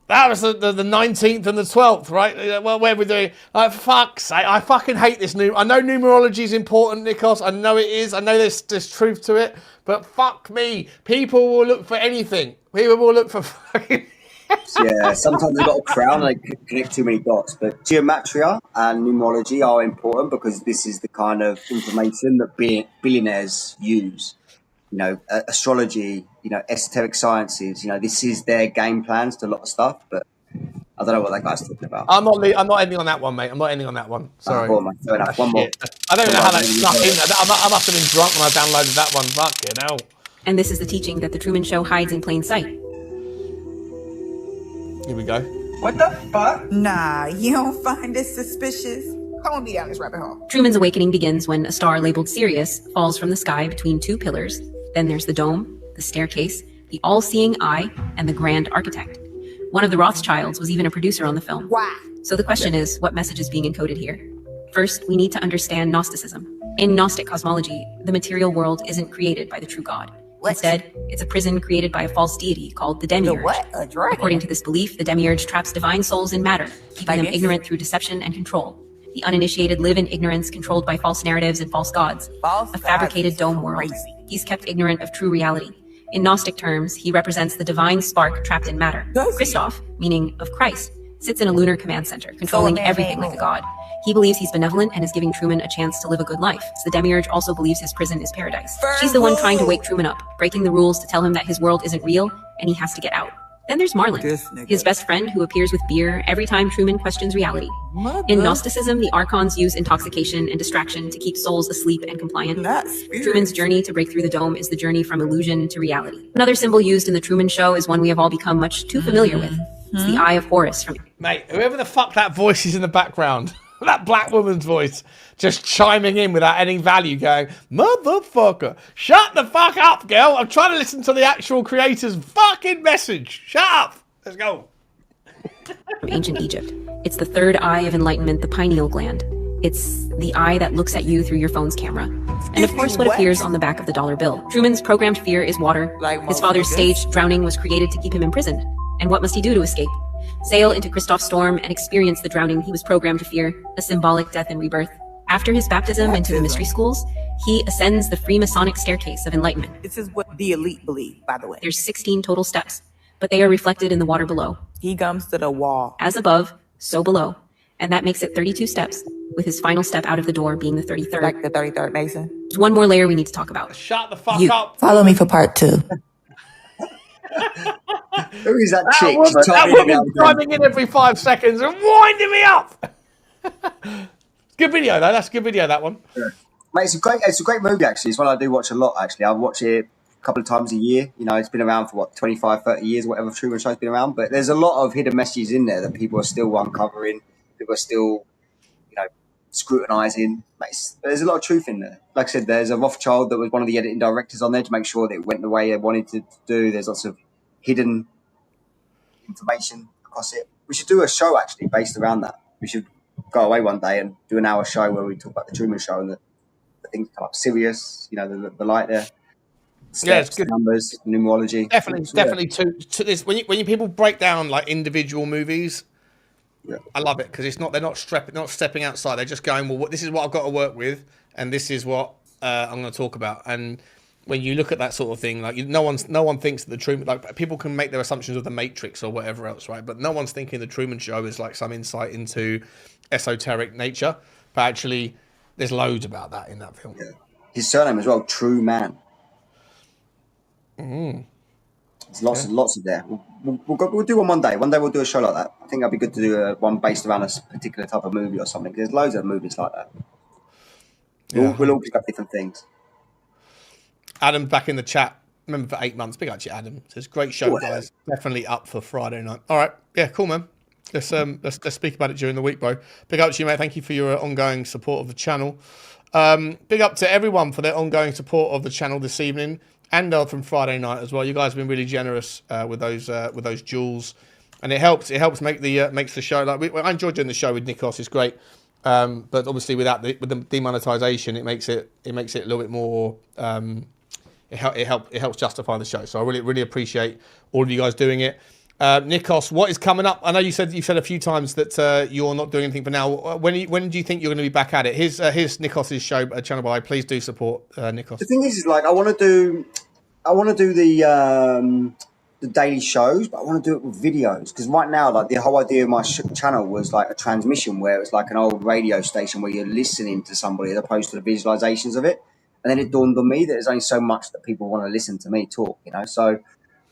That was the 19th and the 12th, right? Well, where we're doing, like, fuck's sake, I fucking hate this I know numerology is important, Nikos. I know it is. I know there's truth to it. But fuck me. People will look for anything. People will look for fucking... Yeah, sometimes they've got a crown and they connect too many dots. But geometria and numerology are important because this is the kind of information that billionaires use. You know, astrology, you know, esoteric sciences, you know, this is their game plans to a lot of stuff, but I don't know what that guy's talking about. I'm not ending on that one, mate. I'm not ending on that one. Sorry. Fair enough. One more. I don't know how that snuck in. I must have been drunk when I downloaded that one. Fucking hell. And this is the teaching that the Truman Show hides in plain sight. Here we go. What the fuck? Nah, you don't find this suspicious? Calm me down this rabbit hole. Truman's awakening begins when a star labeled Sirius falls from the sky between two pillars. Then there's the dome, the staircase, the all-seeing eye, and the grand architect. One of the Rothschilds was even a producer on the film. Why? So the question is, what message is being encoded here? First, we need to understand Gnosticism. In Gnostic cosmology, the material world isn't created by the true God. Instead, it's a prison created by a false deity called the Demiurge. The what? A dragon? According to this belief, the Demiurge traps divine souls in matter, keeping them ignorant through deception and control. The uninitiated live in ignorance, controlled by false narratives and false gods. A fabricated dome world. He's kept ignorant of true reality. In Gnostic terms, he represents the divine spark trapped in matter. Christoph, meaning of Christ, sits in a lunar command center, controlling everything like a god. He believes he's benevolent and is giving Truman a chance to live a good life. So the Demiurge also believes his prison is paradise. She's the one trying to wake Truman up, breaking the rules to tell him that his world isn't real and he has to get out. Then there's Marlin, his best friend who appears with beer every time Truman questions reality. In Gnosticism, the Archons use intoxication and distraction to keep souls asleep and compliant. Truman's journey to break through the dome is the journey from illusion to reality. Another symbol used in the Truman Show is one we have all become much too familiar with. It's the Eye of Horus from... Mate, whoever the fuck that voice is in the background, that black woman's voice, just chiming in without any value, going, motherfucker, shut the fuck up, girl. I'm trying to listen to the actual creator's fucking message. Shut up. Let's go. From ancient Egypt. It's the third eye of enlightenment, the pineal gland. It's the eye that looks at you through your phone's camera. And of course, what appears on the back of the dollar bill. Truman's programmed fear is water. His father's staged drowning was created to keep him imprisoned. And what must he do to escape? Sail into Christoph's storm and experience the drowning he was programmed to fear, a symbolic death and rebirth. After his baptism into the mystery schools, he ascends the Freemasonic staircase of enlightenment. This is what the elite believe, by the way. There's 16 total steps, but they are reflected in the water below. He comes to the wall. As above, so below. And that makes it 32 steps, with his final step out of the door being the 33rd. Like the 33rd Mason. There's one more layer we need to talk about. Shut the fuck up. Follow me for part 2. Who is that chick? That woman's chiming in every 5 seconds and winding me up. Good video, though. That's a good video, that one. Yeah. Mate, it's a great movie, actually. It's one I do watch a lot, actually. I watch it a couple of times a year. You know, it's been around for, 25, 30 years, whatever Truman Show's been around. But there's a lot of hidden messages in there that people are still uncovering. People are still, scrutinising. There's a lot of truth in there. Like I said, there's a Rothschild that was one of the editing directors on there to make sure that it went the way they wanted to do. There's lots of hidden information across it. We should do a show, actually, based around that. We should go away one day and do an hour show where we talk about the Truman Show and the things come up. Sirius, the light there. Steps, yeah, it's good. Numbers, numerology. Definitely. To this, when you people break down like individual movies, I love it because they're not stepping outside. They're just going, well, this is what I've got to work with, and this is what I'm going to talk about. And when you look at that sort of thing, like no one thinks that the Truman, like people can make their assumptions of the Matrix or whatever else, right? But no one's thinking the Truman Show is like some insight into esoteric nature. But actually, there's loads about that in that film. Yeah. His surname as well, True Man. There's lots of there. We'll do one day. One day we'll do a show like that. I think that'd be good to do one based around a particular type of movie or something. There's loads of movies like that. We'll all pick up different things. Adam back in the chat. Remember for 8 months. Big up to you, Adam. Says great show, guys. Definitely up for Friday night. All right. Yeah, cool, man. Let's speak about it during the week, bro. Big up to you, mate. Thank you for your ongoing support of the channel. Big up to everyone for their ongoing support of the channel this evening and from Friday night as well. You guys have been really generous with those jewels, and it helps. It helps make the makes the show like I enjoyed doing the show with Nikos. It's great, but obviously with the demonetization, it makes it a little bit more. It helps justify the show. So I really appreciate all of you guys doing it. Nikos, what is coming up? I know you've said a few times that you're not doing anything for now. When do you think you're going to be back at it? Here's Nikos's show, channel by. Please do support Nikos. The thing is like I want to do the daily shows, but I want to do it with videos because right now, like the whole idea of my channel was like a transmission where it's like an old radio station where you're listening to somebody as opposed to the visualizations of it. And then it dawned on me that there's only so much that people want to listen to me talk, So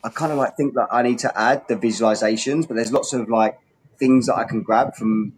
I kind of think that I need to add the visualizations, but there's lots of like things that I can grab from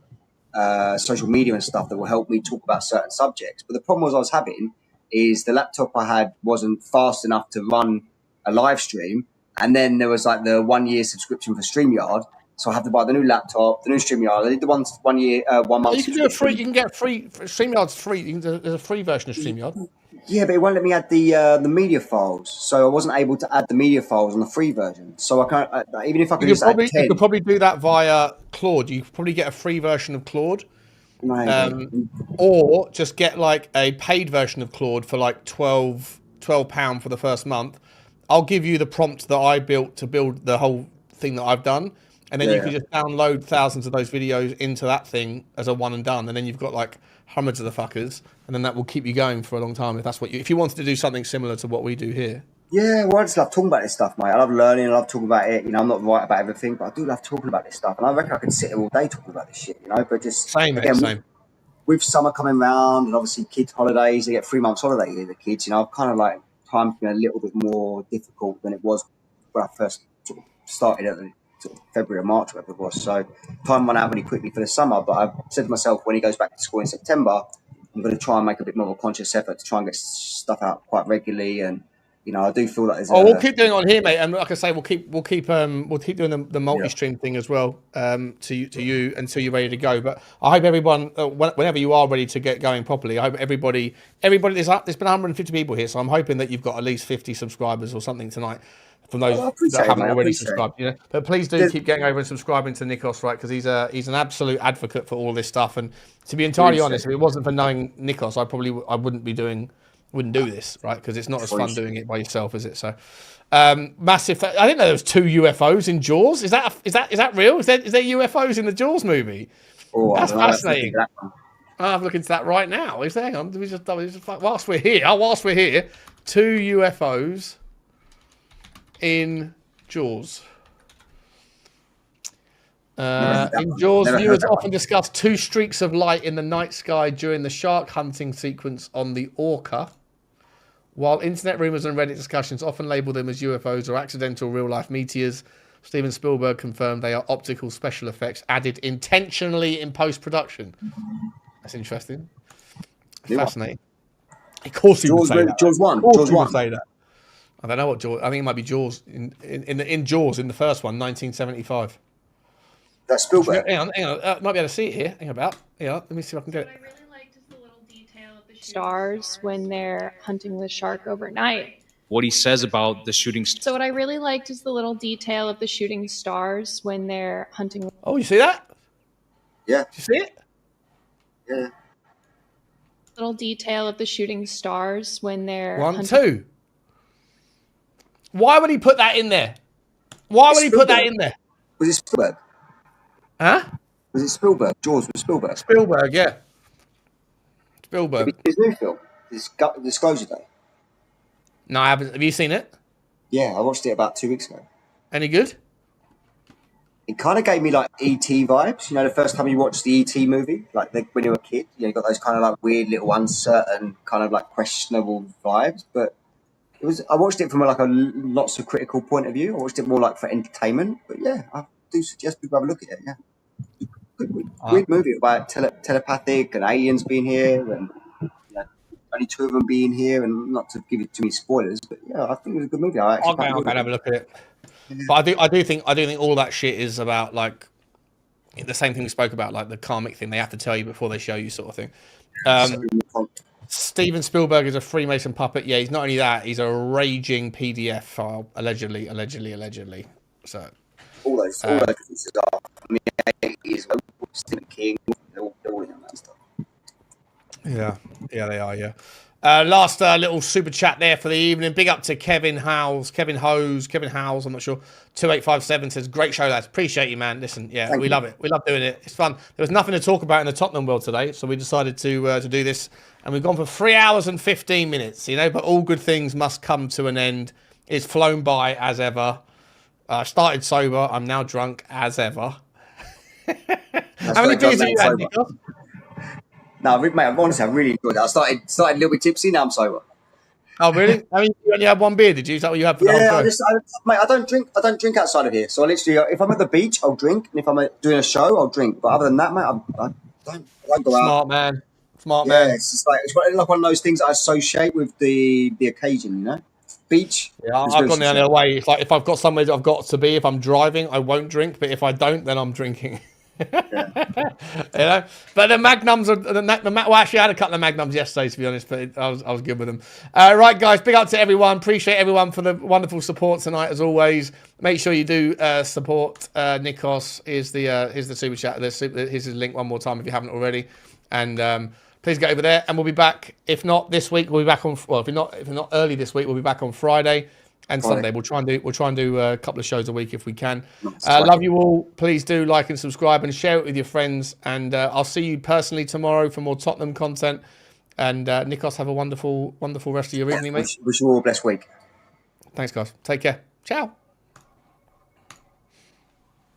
social media and stuff that will help me talk about certain subjects. But the problem I was having is the laptop I had wasn't fast enough to run a live stream. And then there was like the 1 year subscription for StreamYard. So I have to buy the new laptop, the new StreamYard. I did the 1 year, 1 month. You can do a free. You can get free. StreamYard's free. There's a free version of StreamYard. Yeah, but it won't let me add the media files. So I wasn't able to add the media files on the free version. So I can't, even if I could just add 10. You could probably do that via Claude. You could probably get a free version of Claude. Or just get like a paid version of Claude for like £12 for the first month. I'll give you the prompt that I built to build the whole thing that I've done. And then you can just download thousands of those videos into that thing as a one and done. And then you've got like hundreds of the fuckers. And then that will keep you going for a long time if that's what if you wanted to do something similar to what we do here. Yeah, well, I just love talking about this stuff, mate. I love learning. I love talking about it. You know, I'm not right about everything, but I do love talking about this stuff. And I reckon I could sit here all day talking about this shit, you know. But just same. With summer coming round and obviously kids' holidays, they get 3 months holiday here, the kids. You know, I've kind of like time's been a little bit more difficult than it was when I first sort of started at the sort of February or March, whatever it was. So time went out really quickly for the summer. But I've said to myself, when he goes back to school in September, I'm going to try and make a bit more of a conscious effort to try and get stuff out quite regularly. And you know, I do feel like there's. We'll keep doing it on here, mate. And like I say, we'll keep doing the multi-stream thing as well to you until you're ready to go. But I hope everyone, whenever you are ready to get going properly, I hope everybody. There's been 150 people here, so I'm hoping that you've got at least 50 subscribers or something tonight. From those that haven't already subscribed, you know. But please do keep getting over and subscribing to Nikos, right? Because he's an absolute advocate for all this stuff. And to be entirely honest, if it wasn't for knowing Nikos, I wouldn't do this, right? Because it's not as fun doing it by yourself, is it? So massive. I didn't know there was 2 UFOs in Jaws. Is that real? Is there UFOs in the Jaws movie? That's fascinating. I'll have a look into that right now. Hang on, whilst we're here, 2 UFOs in Jaws. In Jaws, viewers often discuss 2 streaks of light in the night sky during the shark hunting sequence on the Orca, while internet rumors and Reddit discussions often label them as UFOs or accidental real-life meteors. Steven Spielberg confirmed they are optical special effects added intentionally in post-production. That's interesting. Fascinating. Of course he would say that. Jaws 1. Jaws 1. Say that. I don't know what Jaws. I think it might be Jaws in Jaws in the first one, 1975. That's Spielberg. Hang on. Might be able to see it here. Hang on. Let me see if I can get it. What I really liked is the little detail of the stars when they're hunting the shark overnight. What he says about the shooting. So what I really liked is the little detail of the shooting stars when they're hunting. Oh, you see that? Yeah. You see it? Yeah. Little detail of the shooting stars when they're 1, 2. Why would he put that in there? Was it Spielberg? Huh? Was it Spielberg? Jaws was Spielberg. Spielberg, yeah. Spielberg. His new film, Disclosure Day. No, I haven't. Have you seen it? Yeah, I watched it about 2 weeks ago. Any good? It kind of gave me like E.T. vibes. You know, the first time you watched the E.T. movie, like when you were a kid, you got those kind of like weird little uncertain, kind of like questionable vibes. But I watched it from like a lots of critical point of view. I watched it more like for entertainment. But yeah, I do suggest people have a look at it. Yeah, weird movie about telepathic and aliens being here, and only 2 of them being here, and not to give it too many spoilers, but yeah, I think it was a good movie. I'll go and have a look at it. But I do think all that shit is about like the same thing we spoke about, like the karmic thing. They have to tell you before they show you, sort of thing. Steven Spielberg is a Freemason puppet. Yeah, he's not only that; he's a raging PDF file, allegedly. So all those pieces are from the 80s. Stephen King, they're all in that stuff. Yeah, they are. Yeah. Last little super chat there for the evening. Big up to Kevin Howes. I'm not sure. 2857 says, great show, lads. Appreciate you, man. Listen, yeah, we love it. We love doing it. It's fun. There was nothing to talk about in the Tottenham world today, so we decided to do this. And we've gone for 3 hours and 15 minutes, you know, but all good things must come to an end. It's flown by as ever. I started sober. I'm now drunk as ever. How many beers have you had, Nicholas? No, mate, honestly, I really enjoyed it. I started a little bit tipsy, now I'm sober. Oh, really? I mean, you only had 1 beer, did you? Is that what you had for the whole show? Mate, I don't drink outside of here. So I literally, if I'm at the beach, I'll drink. And if I'm doing a show, I'll drink. But other than that, mate, I don't go out. Smart man. It's just like, it's like one of those things that I associate with the occasion, you know? beach. Yeah, I've gone the other way. It's like if I've got somewhere that I've got to be, if I'm driving, I won't drink. But if I don't, then I'm drinking. You know, but the magnums are well, actually I had a couple of magnums yesterday, to be honest, but I was good with them. Right, guys, big up to everyone. Appreciate everyone for the wonderful support tonight, as always. Make sure you do support Nikos. Here's the super chat. Here's his link one more time if you haven't already, and please get over there. And we'll be back. If not this week, we'll be back on. Well, if you're not early this week, we'll be back on Friday. And Sunday, we'll try and do a couple of shows a week if we can. Love you all. Please do like and subscribe and share it with your friends. And I'll see you personally tomorrow for more Tottenham content. And Nikos, have a wonderful rest of your evening, mate. Wish you all a blessed week. Thanks, guys. Take care. Ciao.